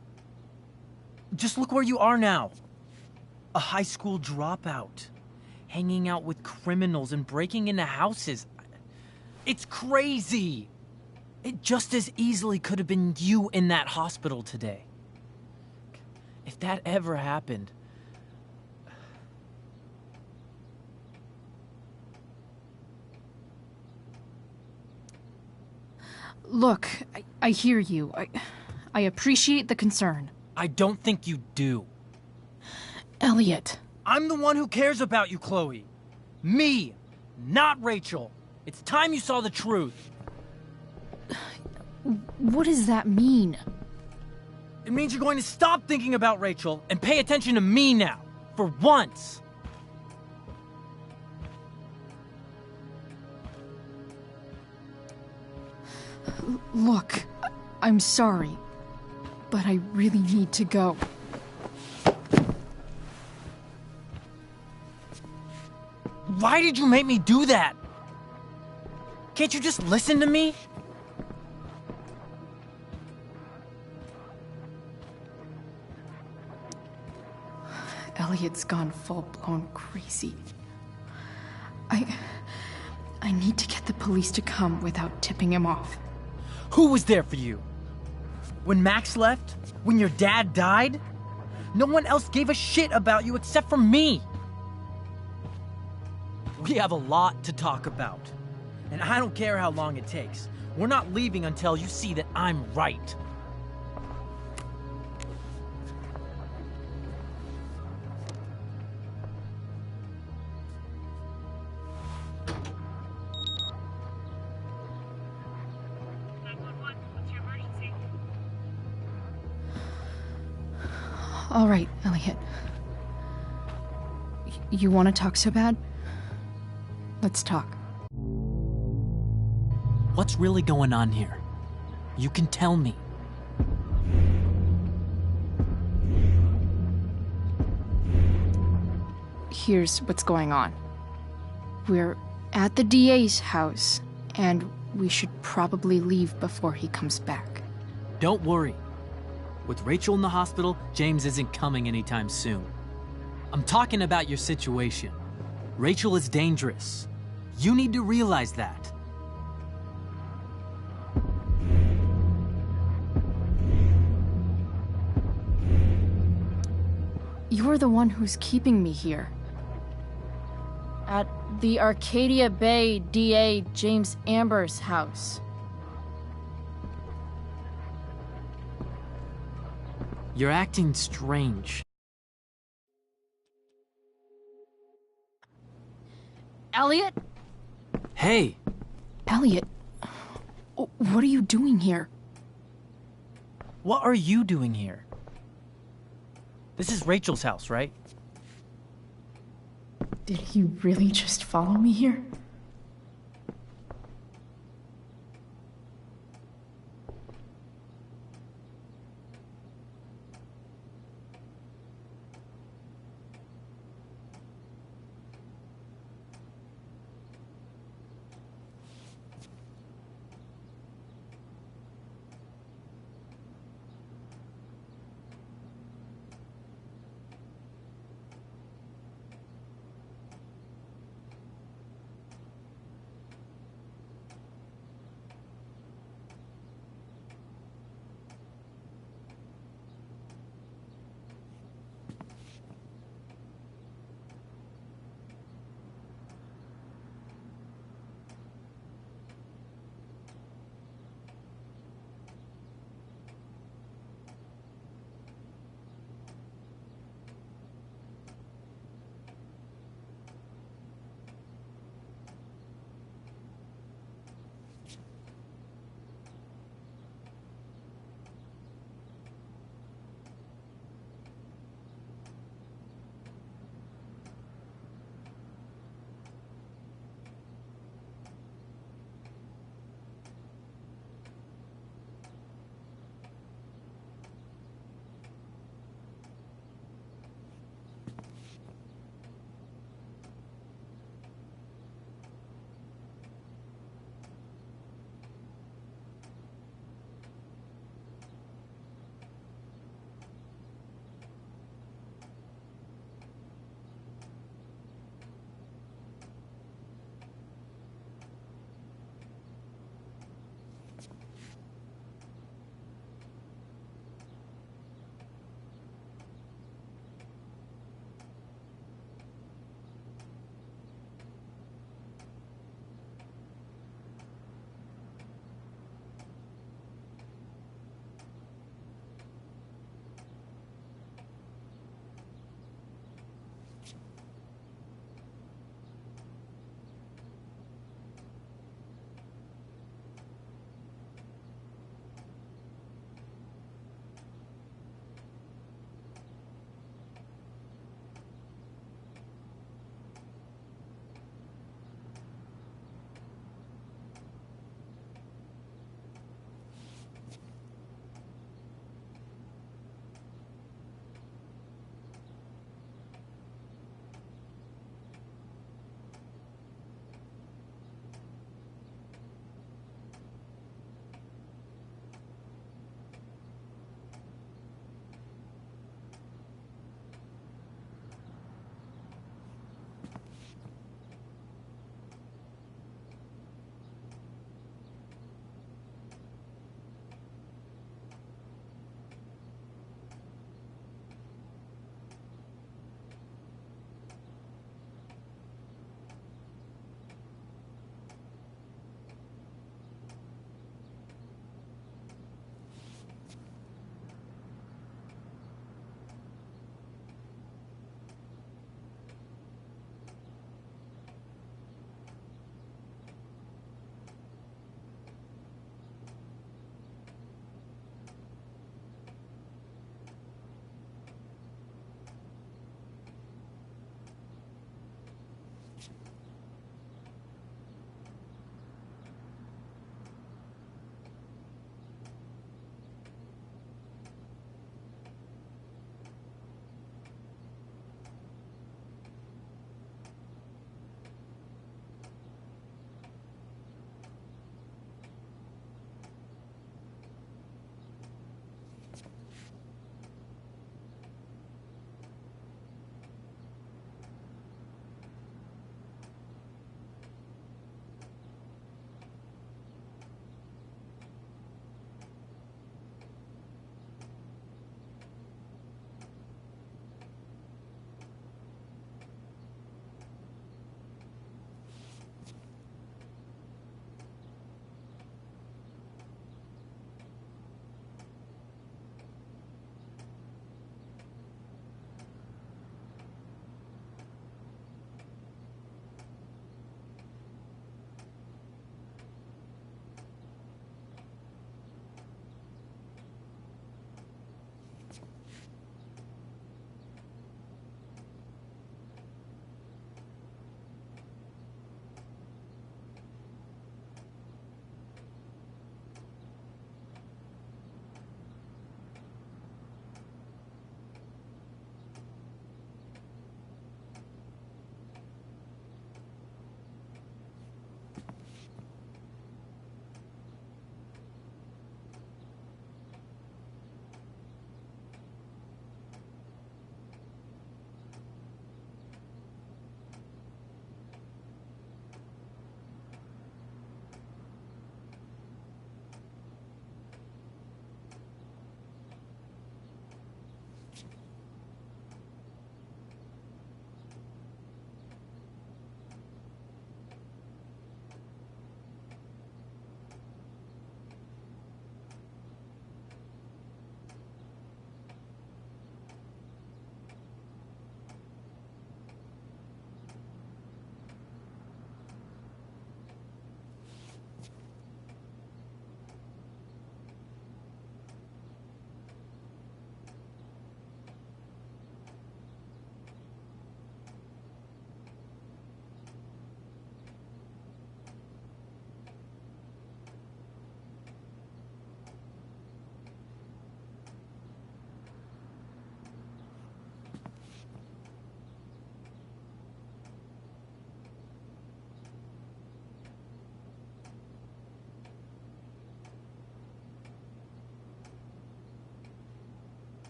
Just look where you are now. A high school dropout. Hanging out with criminals and breaking into houses. It's crazy. It just as easily could have been you in that hospital today. If that ever happened...
Look, I hear you. I appreciate the concern.
I don't think you do.
Elliot.
I'm the one who cares about you, Chloe. Me, not Rachel. It's time you saw the truth.
What does that mean?
It means you're going to stop thinking about Rachel and pay attention to me now. For once.
Look, I'm sorry, but I really need to go.
Why did you make me do that? Can't you just listen to me?
Elliot's gone full-blown crazy. I need to get the police to come without tipping him off.
Who was there for you? When Max left? When your dad died? No one else gave a shit about you except for me. We have a lot to talk about. And I don't care how long it takes. We're not leaving until you see that I'm right.
All right, Elliot. You want to talk so bad? Let's talk.
What's really going on here? You can tell me.
Here's what's going on. We're at the DA's house, and we should probably leave before he comes back.
Don't worry. With Rachel in the hospital, James isn't coming anytime soon. I'm talking about your situation. Rachel is dangerous. You need to realize that.
You're the one who's keeping me here. At the Arcadia Bay DA James Amber's house.
You're acting strange.
Elliot?
Hey!
Elliot, what are you doing here?
What are you doing here? This is Rachel's house, right?
Did he really just follow me here?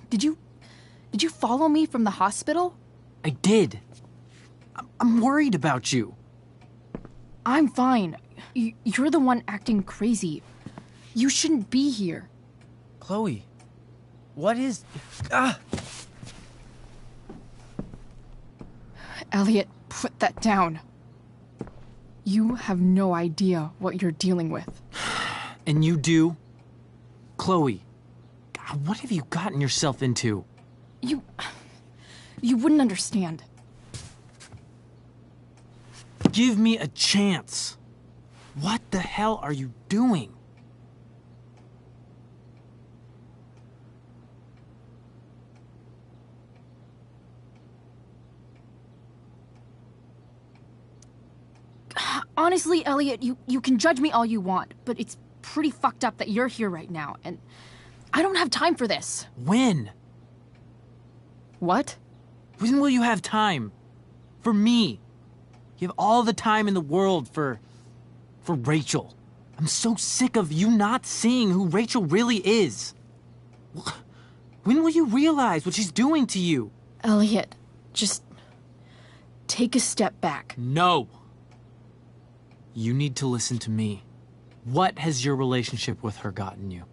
Did you follow me from the hospital?
I did. I'm worried about you.
I'm fine. You're the one acting crazy. You shouldn't be here.
Chloe, what is...
Elliot, put that down. You have no idea what you're dealing with.
And you do? Chloe, God, what have you gotten yourself into?
You wouldn't understand.
Give me a chance. What the hell are you doing?
Honestly, Elliot, you can judge me all you want, but it's pretty fucked up that you're here right now, and I don't have time for this.
When?
What?
When will you have time? For me. You have all the time in the world for Rachel. I'm so sick of you not seeing who Rachel really is. When will you realize what she's doing to you?
Elliot, just take a step back.
No. You need to listen to me. What has your relationship with her gotten you?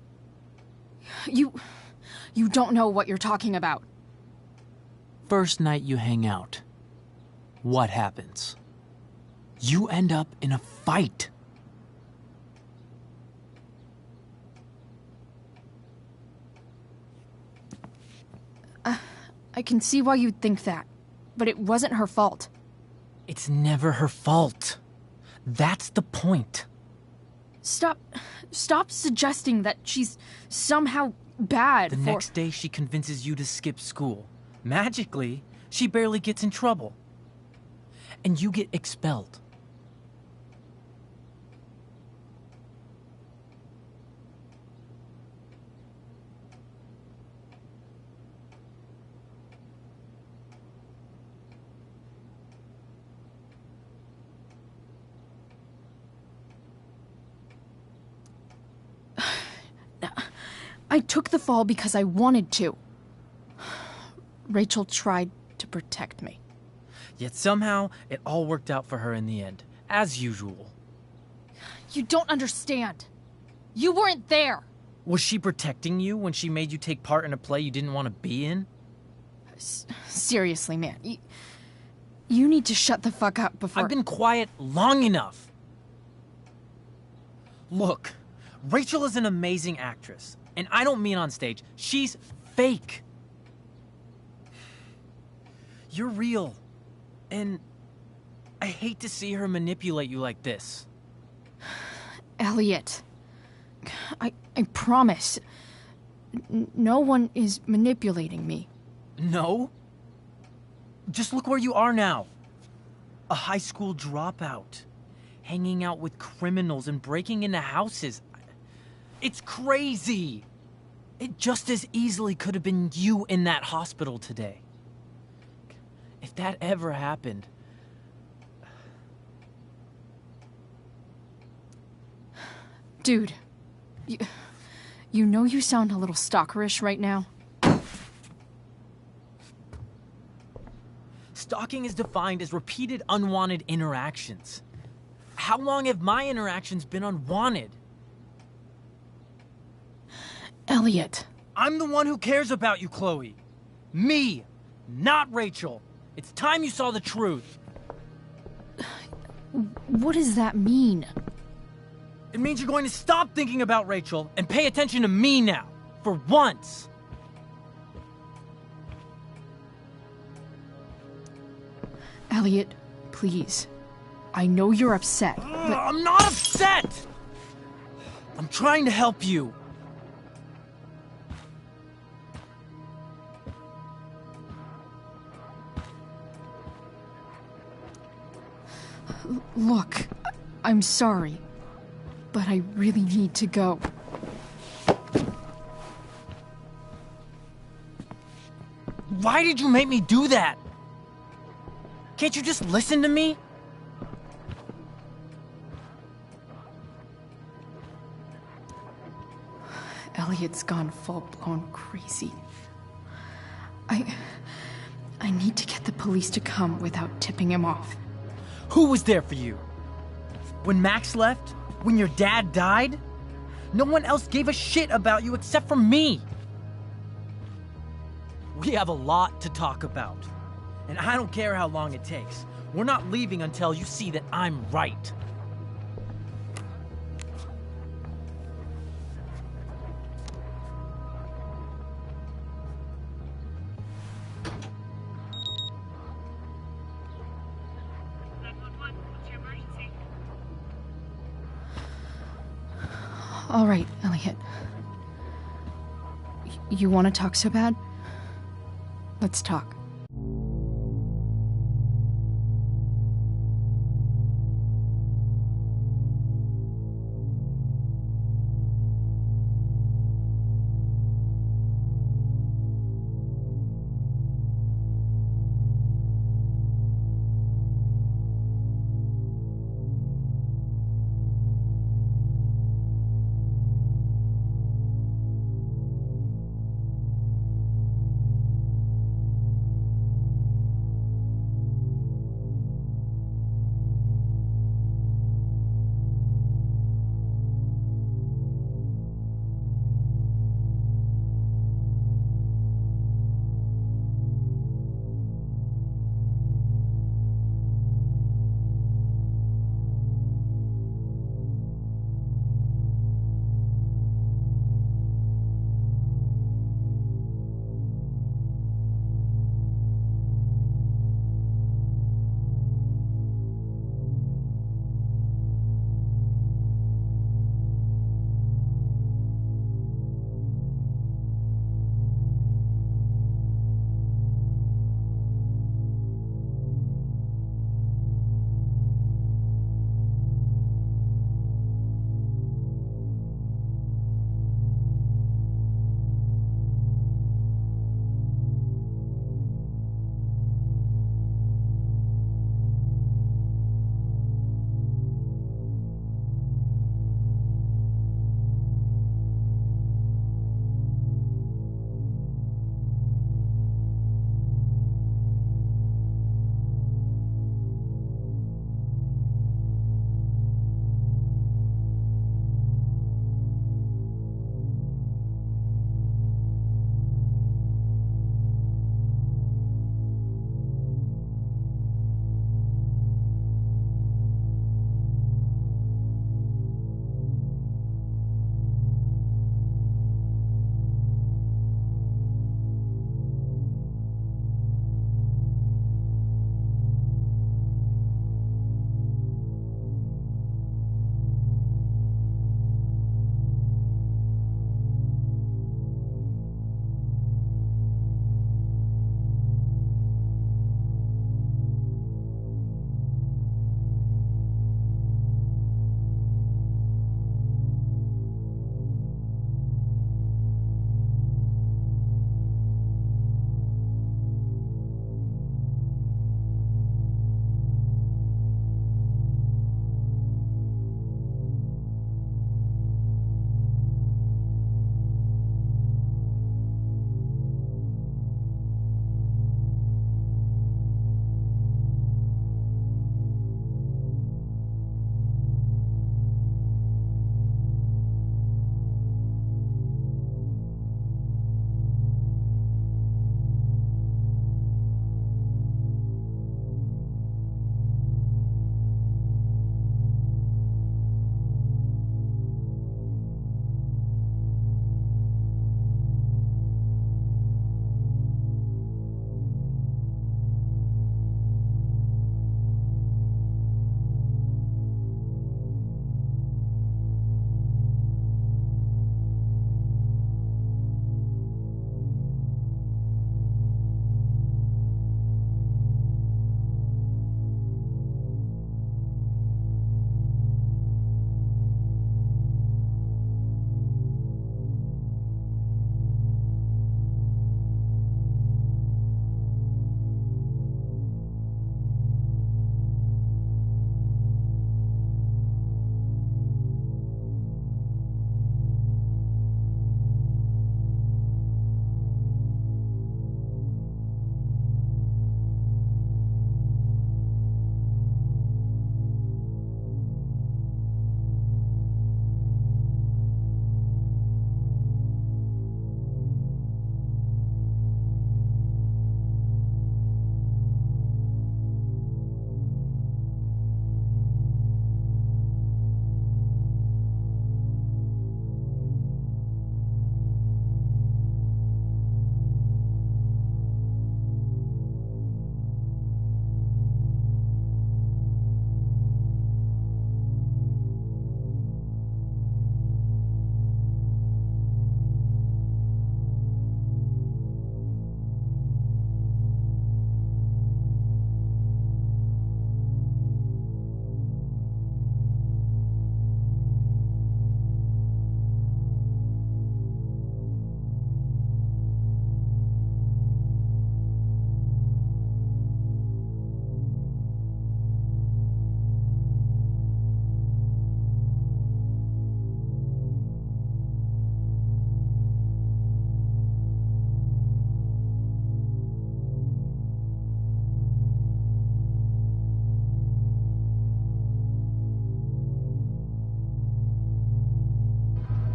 You don't know what you're talking about.
First night you hang out, what happens? You end up in a fight.
I can see why you'd think that, but it wasn't her fault.
It's never her fault. That's the point.
Stop suggesting that she's somehow bad.
The next day she convinces you to skip school. Magically, she barely gets in trouble. And you get expelled.
I took the fall because I wanted to. Rachel tried to protect me.
Yet somehow, it all worked out for her in the end, as usual.
You don't understand. You weren't there.
Was she protecting you when she made you take part in a play you didn't want to be in?
Seriously, man. You need to shut the fuck up before...
I've been quiet long enough. Look, Rachel is an amazing actress. And I don't mean on stage. She's fake. You're real. And I hate to see her manipulate you like this.
Elliot, I promise. No one is manipulating me.
No? Just look where you are now. A high school dropout. Hanging out with criminals and breaking into houses. It's crazy. It just as easily could have been you in that hospital today. If that ever happened...
Dude, you know you sound a little stalkerish right now?
Stalking is defined as repeated unwanted interactions. How long have my interactions been unwanted?
Elliot.
I'm the one who cares about you, Chloe. Me, not Rachel. It's time you saw the truth.
What does that mean?
It means you're going to stop thinking about Rachel and pay attention to me now, for once.
Elliot, please. I know you're upset, but...
I'm not upset! I'm trying to help you.
Look, I'm sorry, but I really need to go.
Why did you make me do that? Can't you just listen to me?
Elliot's gone full-blown crazy.
I need to get the police to come without tipping him off.
Who was there for you? When Max left? When your dad died? No one else gave a shit about you except for me. We have a lot to talk about. And I don't care how long it takes. We're not leaving until you see that I'm right.
All right, Elliot. You want to talk so bad? Let's talk.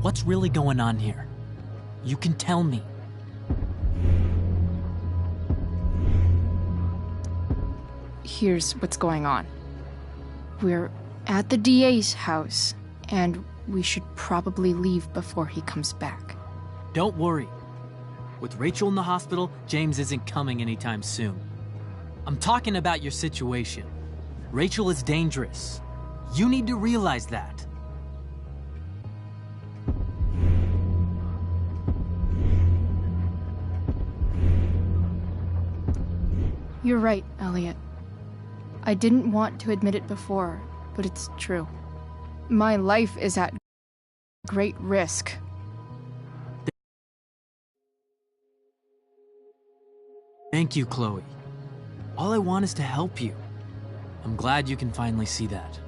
What's really going on here? You can tell me.
Here's what's going on. We're at the DA's house, and we should probably leave before he comes back.
Don't worry. With Rachel in the hospital, James isn't coming anytime soon. I'm talking about your situation. Rachel is dangerous. You need to realize that.
You're right, Elliot. I didn't want to admit it before, but it's true. My life is at great risk.
Thank you, Chloe. All I want is to help you. I'm glad you can finally see that.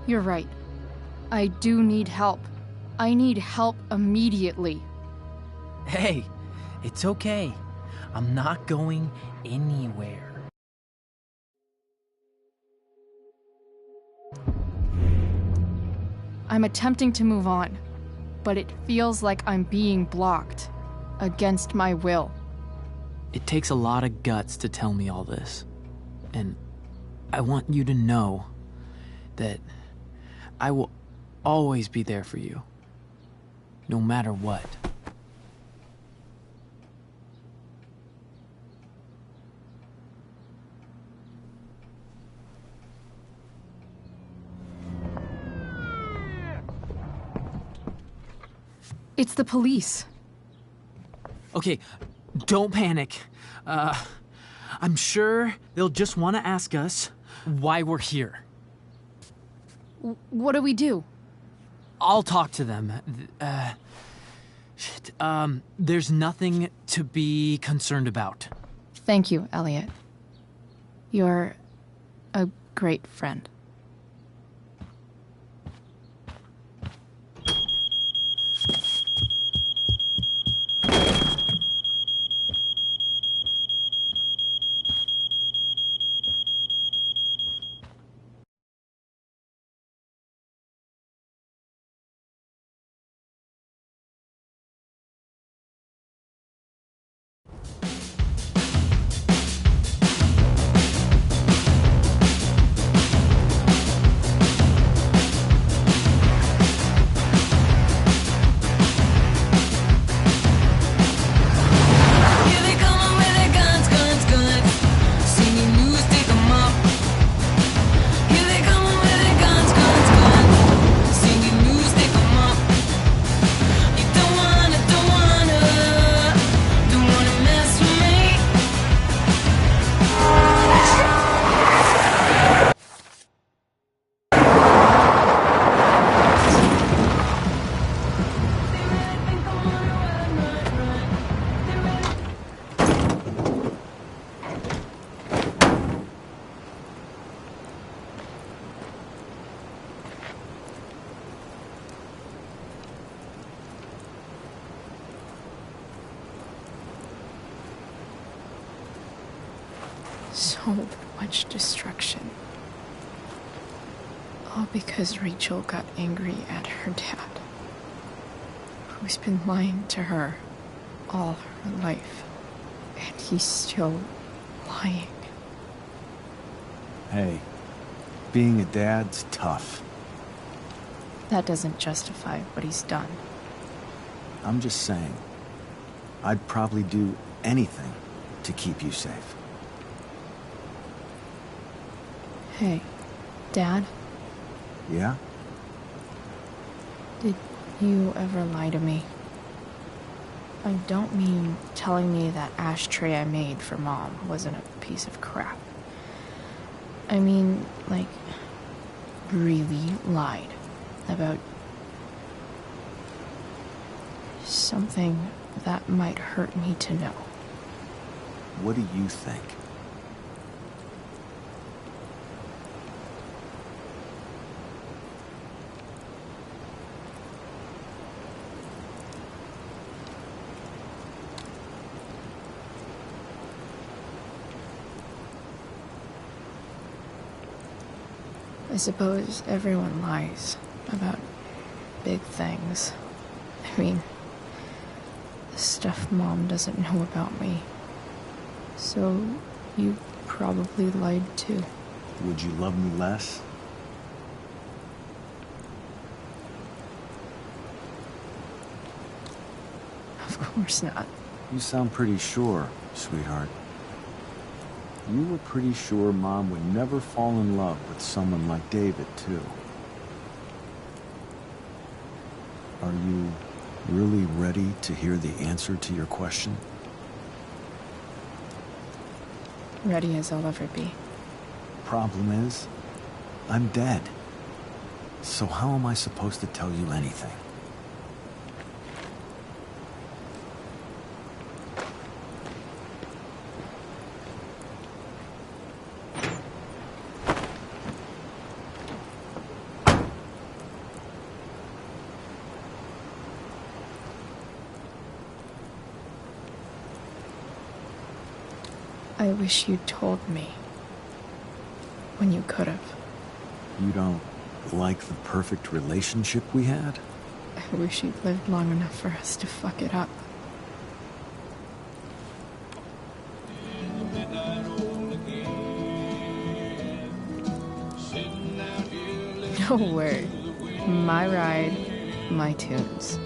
You're right. I do need help. I need help immediately.
Hey, it's okay. I'm not going anywhere.
I'm attempting to move on, but it feels like I'm being blocked, against my will.
It takes a lot of guts to tell me all this. And I want you to know that I will always be there for you, no matter what.
It's the police.
Okay, don't panic. I'm sure they'll just want to ask us why we're here.
What do we do?
I'll talk to them. There's nothing to be concerned about.
Thank you, Elliot. You're a great friend. So much destruction. All because Rachel got angry at her dad, who's been lying to her all her life. And he's still lying.
Hey, being a dad's tough.
That doesn't justify what he's done.
I'm just saying, I'd probably do anything to keep you safe.
Hey, Dad?
Yeah?
Did you ever lie to me? I don't mean telling me that ashtray I made for Mom wasn't a piece of crap. I mean, like, really lied about something that might hurt me to know.
What do you think?
I suppose everyone lies about big things. I mean, the stuff Mom doesn't know about me. So, you probably lied too.
Would you love me less?
Of course not.
You sound pretty sure, sweetheart. You were pretty sure Mom would never fall in love with someone like David, too. Are you really ready to hear the answer to your question?
Ready as I'll ever be.
Problem is, I'm dead. So how am I supposed to tell you anything?
I wish you'd told me. When you could have.
You don't like the perfect relationship we had?
I wish you'd lived long enough for us to fuck it up. No word. My ride, my tunes.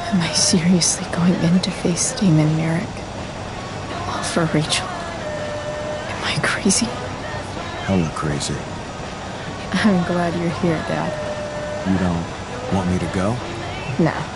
Am I seriously going in to face Damon Merrick? All for Rachel? Am I crazy?
Hella crazy.
I'm glad you're here, Dad.
You don't want me to go?
Nah.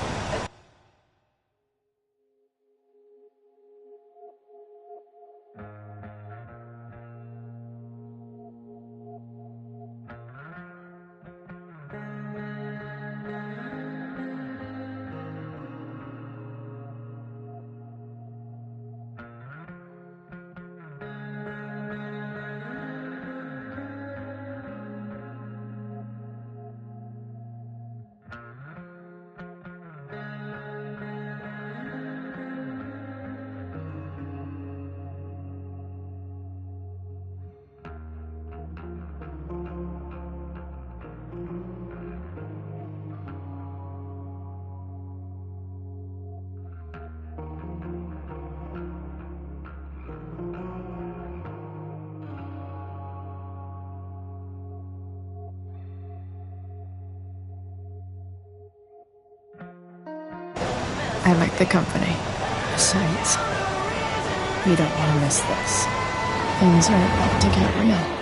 I like the company. Besides, we don't want to miss this. Things are about to get real.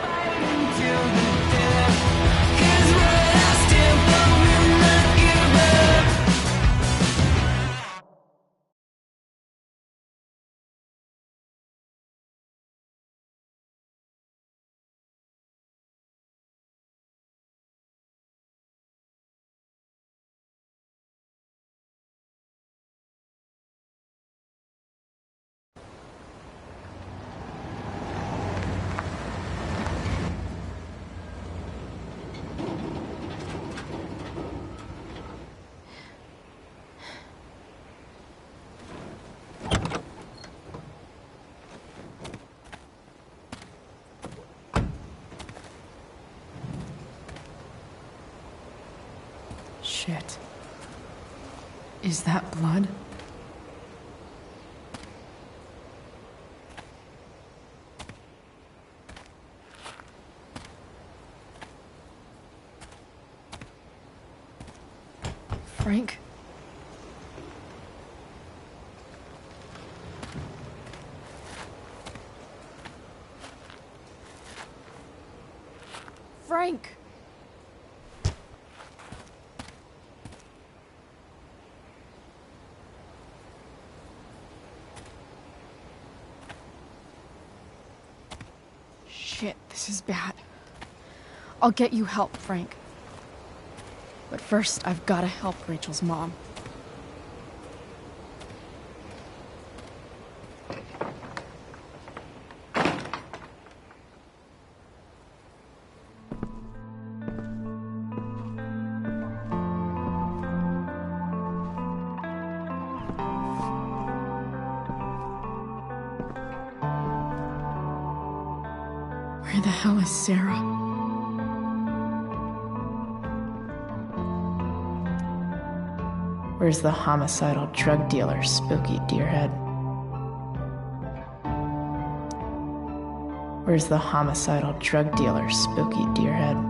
Shit. Is that blood? Frank? Frank! Shit, this is bad. I'll get you help, Frank. But first, I've gotta help Rachel's mom.
Where the hell is Sarah? Where's the homicidal drug dealer, Spooky Deerhead? Where's the homicidal drug dealer, Spooky Deerhead?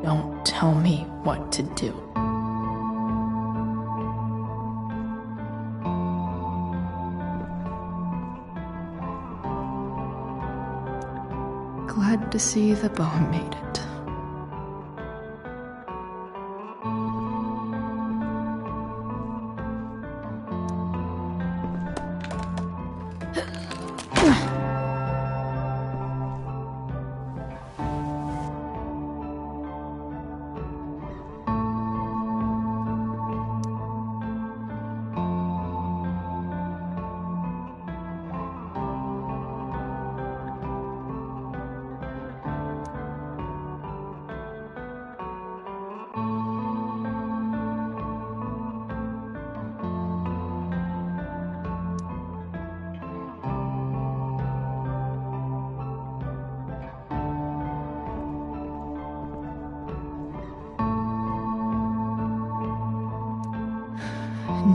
Don't tell me what to do. Glad to see the bow made it.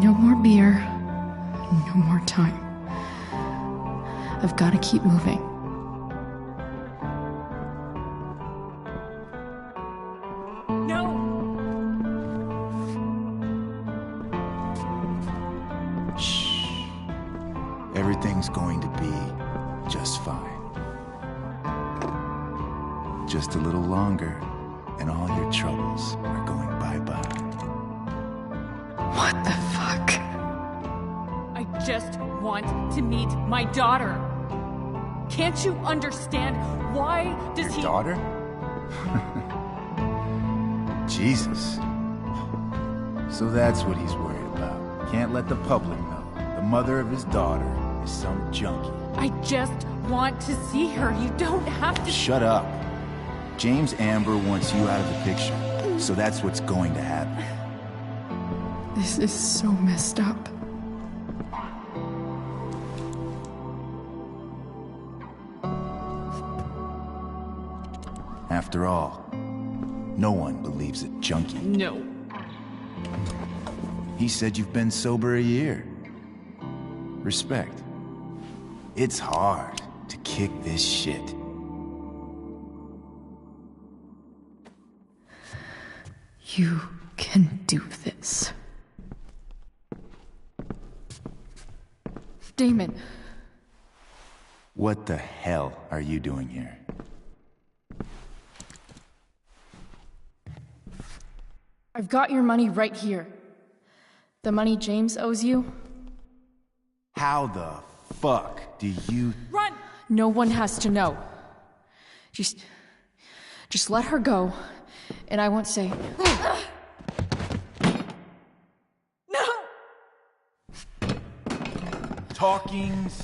No more beer. No more time. I've got to keep moving.
No!
Shh. Everything's going to be just fine. Just a little longer, and all your troubles are going bye-bye.
What the fuck?
I just want to meet my daughter. Can't you understand? Why does
Your daughter? Jesus. So that's what he's worried about. Can't let the public know. The mother of his daughter is some junkie.
I just want to see her. You don't have to.
Shut up. James Amber wants you out of the picture, so that's what's going to happen.
This is so messed up.
After all, no one believes a junkie.
No.
He said you've been sober a year. Respect. It's hard to kick this shit.
You can do this. Damon.
What the hell are you doing here?
I've got your money right here. The money James owes you.
How the fuck do you...
Run!
No one has to know. Just let her go, and I won't say...
No!
Talking's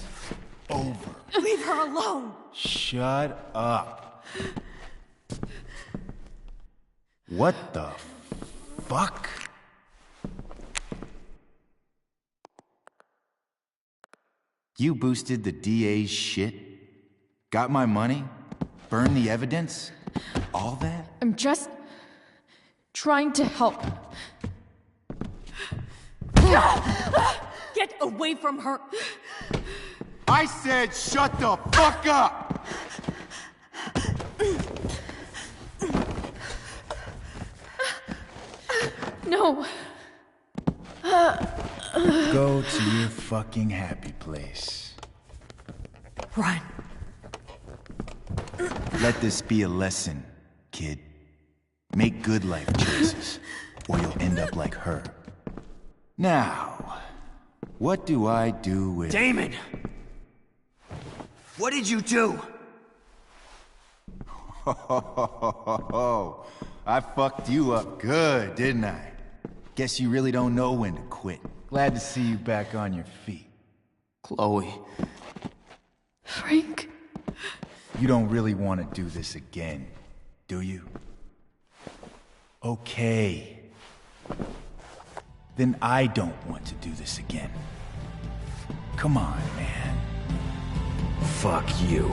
over.
Leave her alone!
Shut up. What the fuck? You boosted the DA's shit? Got my money? Burned the evidence? All that?
I'm just trying to help.
Get away from her!
I said shut the fuck up!
No.
Go to your fucking happy place.
Run.
Let this be a lesson, kid. Make good life choices, or you'll end up like her. Now, what do I do with...
Damon! What did you do?
I fucked you up good, didn't I? Guess you really don't know when to quit. Glad to see you back on your feet.
Chloe.
Frank.
You don't really want to do this again, do you? Okay. Then I don't want to do this again. Come on, man.
Fuck you.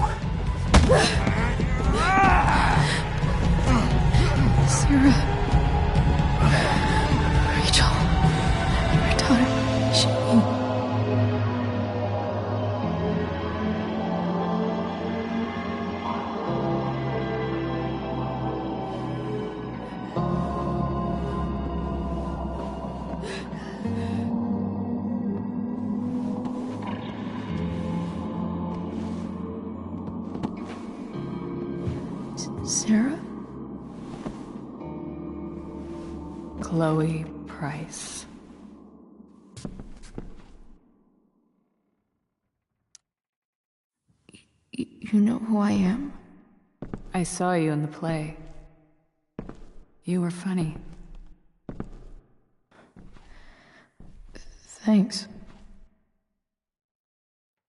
Sarah. Rachel. Your daughter. She... Sarah?
Chloe Price.
You know who I am?
I saw you in the play. You were funny.
Thanks.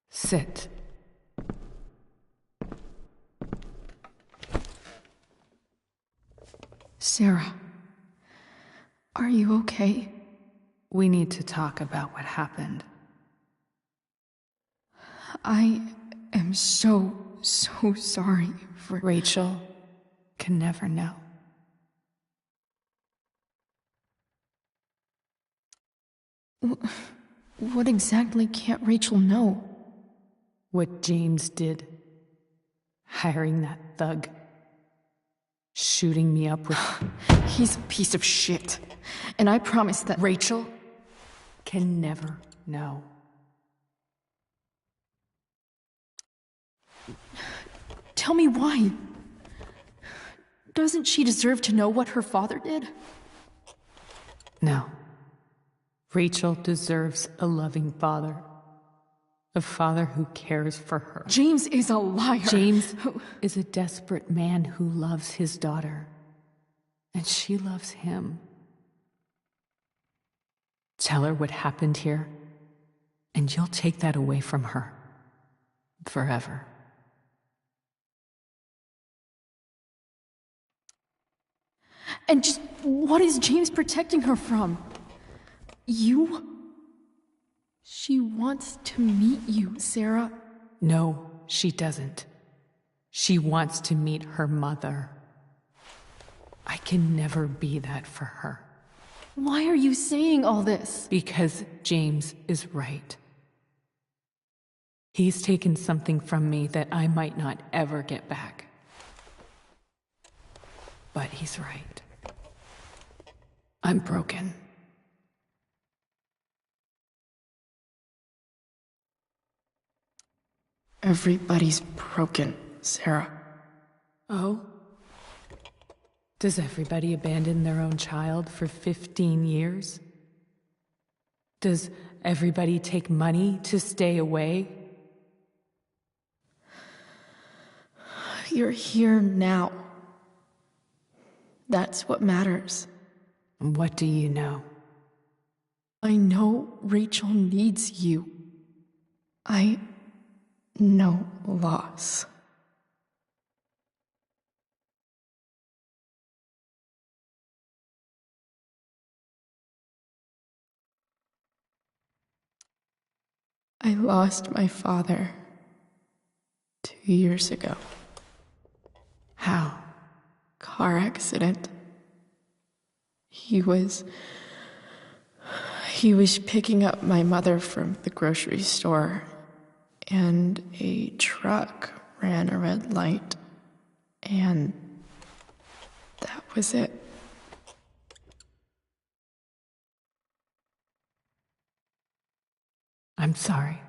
Sit.
Sarah, are you okay?
We need to talk about what happened.
I am so sorry for...
Rachel can never know.
What exactly can't Rachel know?
What James did. Hiring that thug. Shooting me up with...
He's a piece of shit. And I promise that...
Rachel can never know.
Tell me why. Doesn't she deserve to know what her father did?
No. Rachel deserves a loving father. A father who cares for her.
James is a liar.
James is a desperate man who loves his daughter. And she loves him. Tell her what happened here, and you'll take that away from her. Forever.
And just what is James protecting her from? You? She wants to meet you, Sarah.
No, she doesn't. She wants to meet her mother. I can never be that for her.
Why are you saying all this?
Because James is right. He's taken something from me that I might not ever get back. But he's right. I'm broken.
Everybody's broken, Sarah.
Oh? Does everybody abandon their own child for 15 years? Does everybody take money to stay away?
You're here now. That's what matters.
What do you know?
I know Rachel needs you. I know loss. I lost my father 2 years ago.
How?
Car accident. He was picking up my mother from the grocery store, and a truck ran a red light, and that was it.
I'm sorry.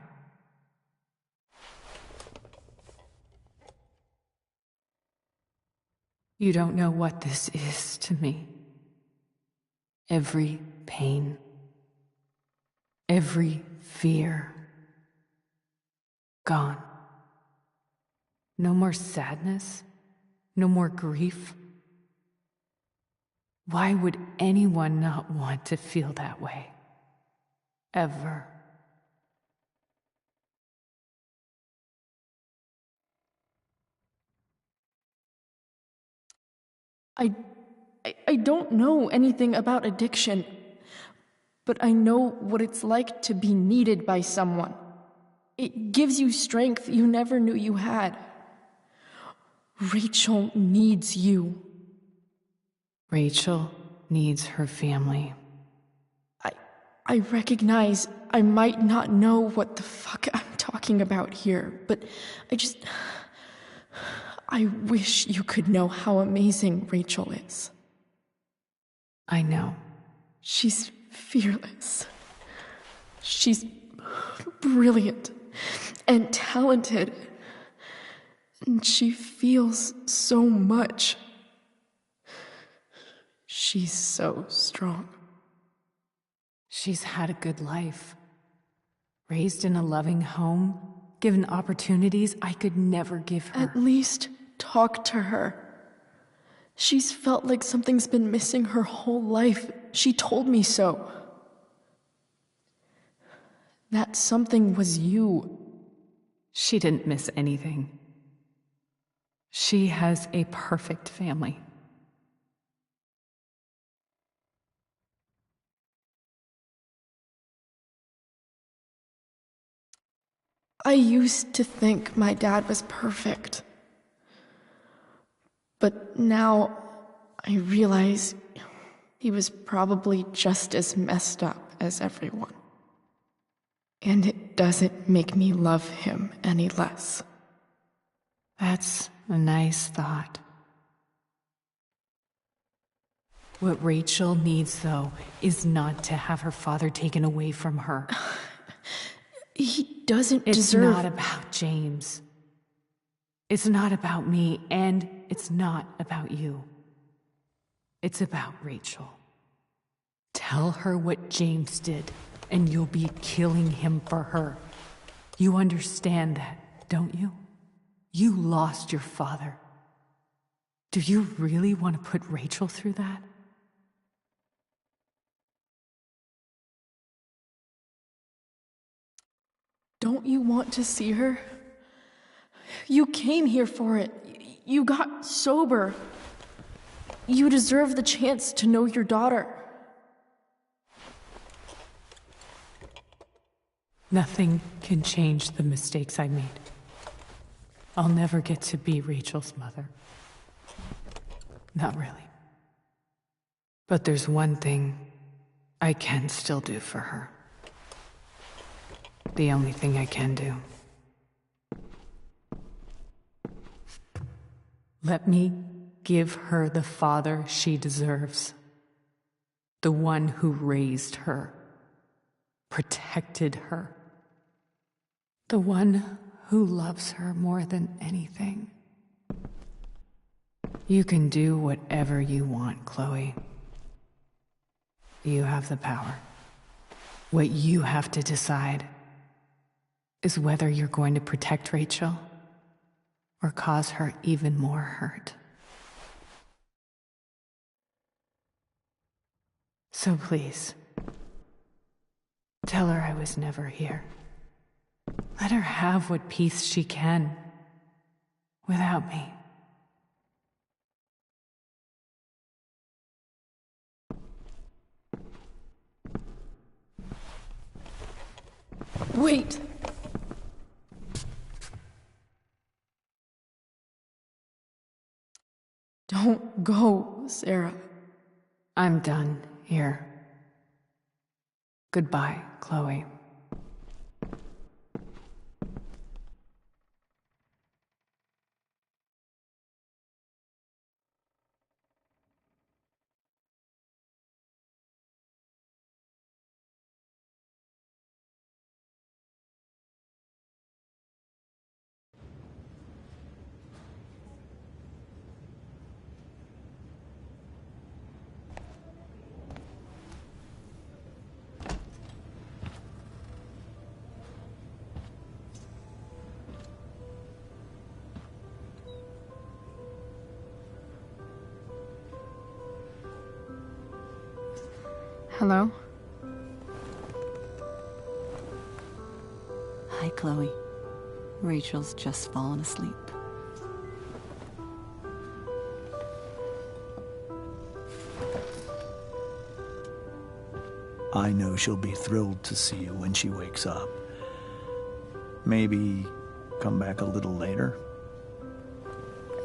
You don't know what this is to me. Every pain, every fear, gone. No more sadness, no more grief.
Why would anyone not want to feel that way? Ever.
I don't know anything about addiction, but I know what it's like to be needed by someone. It gives you strength you never knew you had. Rachel needs you.
Rachel needs her family.
I recognize I might not know what the fuck I'm talking about here, but I wish you could know how amazing Rachel is.
I know.
She's fearless. She's brilliant and talented. And she feels so much. She's so strong.
She's had a good life. Raised in a loving home, given opportunities I could never give her.
At least talk to her. She's felt like something's been missing her whole life. She told me so. That something was you.
She didn't miss anything. She has a perfect family.
I used to think my dad was perfect. But now I realize he was probably just as messed up as everyone. And it doesn't make me love him any less.
That's a nice thought. What Rachel needs, though, is not to have her father taken away from her.
He doesn't
It's
deserve...
not about James. It's not about me, and it's not about you. It's about Rachel. Tell her what James did, and you'll be killing him for her. You understand that, don't you? You lost your father. Do you really want to put Rachel through that?
Don't you want to see her? You came here for it. You got sober. You deserve the chance to know your daughter.
Nothing can change the mistakes I made. I'll never get to be Rachel's mother. Not really. But there's one thing I can still do for her. The only thing I can do. Let me give her the father she deserves. The one who raised her, protected her. The one who loves her more than anything. You can do whatever you want, Chloe. You have the power. What you have to decide is whether you're going to protect Rachel or cause her even more hurt. So please, tell her I was never here. Let her have what peace she can without me.
Wait! Don't go, Sarah.
I'm done here. Goodbye, Chloe.
Hello?
Hi, Chloe. Rachel's just fallen asleep.
I know she'll be thrilled to see you when she wakes up. Maybe come back a little later?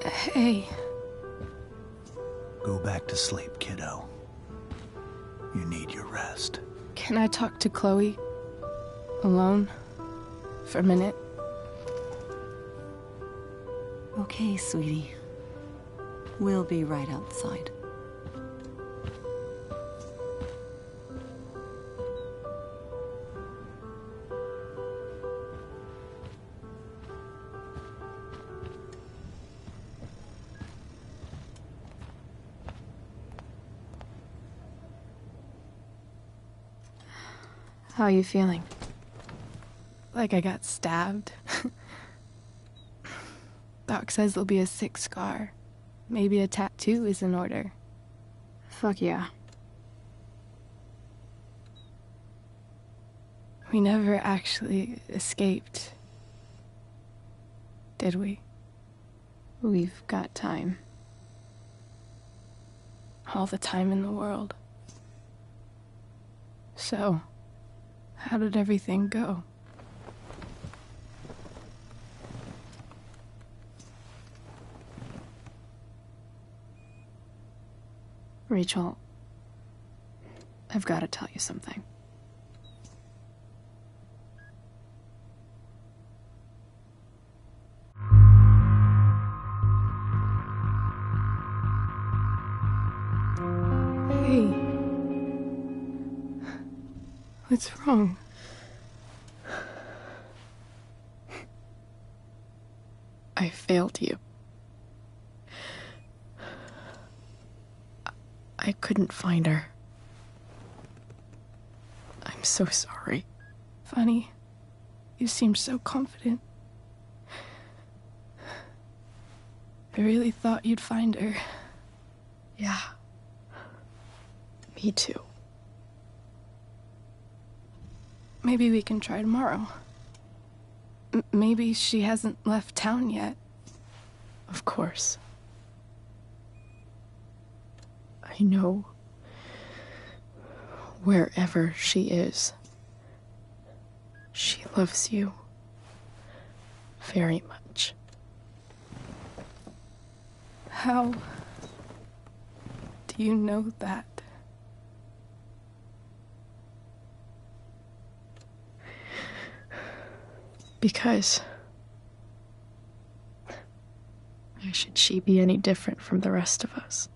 Hey.
Go back to sleep, kiddo. You need your rest.
Can I talk to Chloe? Alone? For a minute?
Okay, sweetie. We'll be right outside.
How are you feeling? Like I got stabbed? Doc says there'll be a sick scar. Maybe a tattoo is in order. Fuck yeah. We never actually escaped, did we? We've got time. All the time in the world. So, how did everything go? Rachel, I've got to tell you something. Hey. What's wrong? I failed you. I couldn't find her. I'm so sorry. Funny. You seemed so confident. I really thought you'd find her. Yeah. Me too. Maybe we can try tomorrow. Maybe she hasn't left town yet. Of course. I know. Wherever she is, she loves you very much. How do you know that? Because why should she be any different from the rest of us?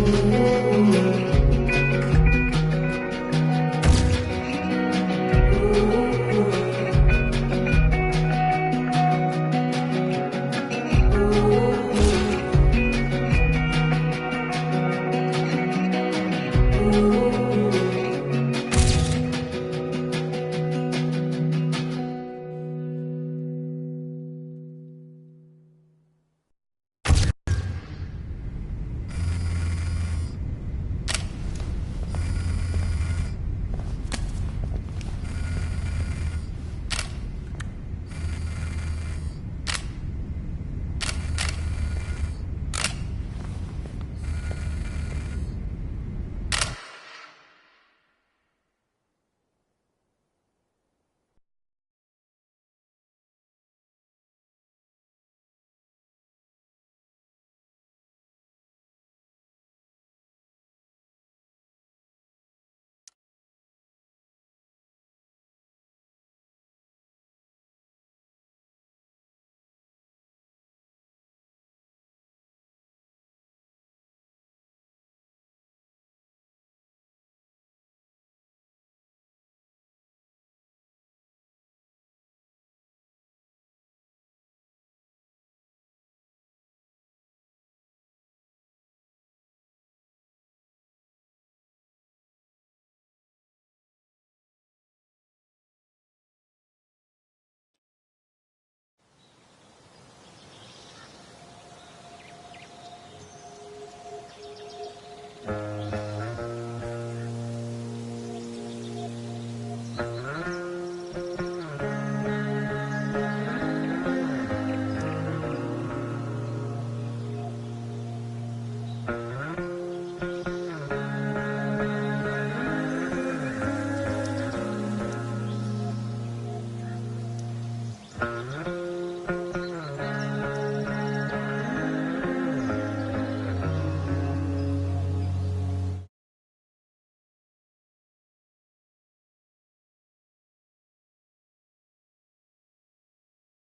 Thank you.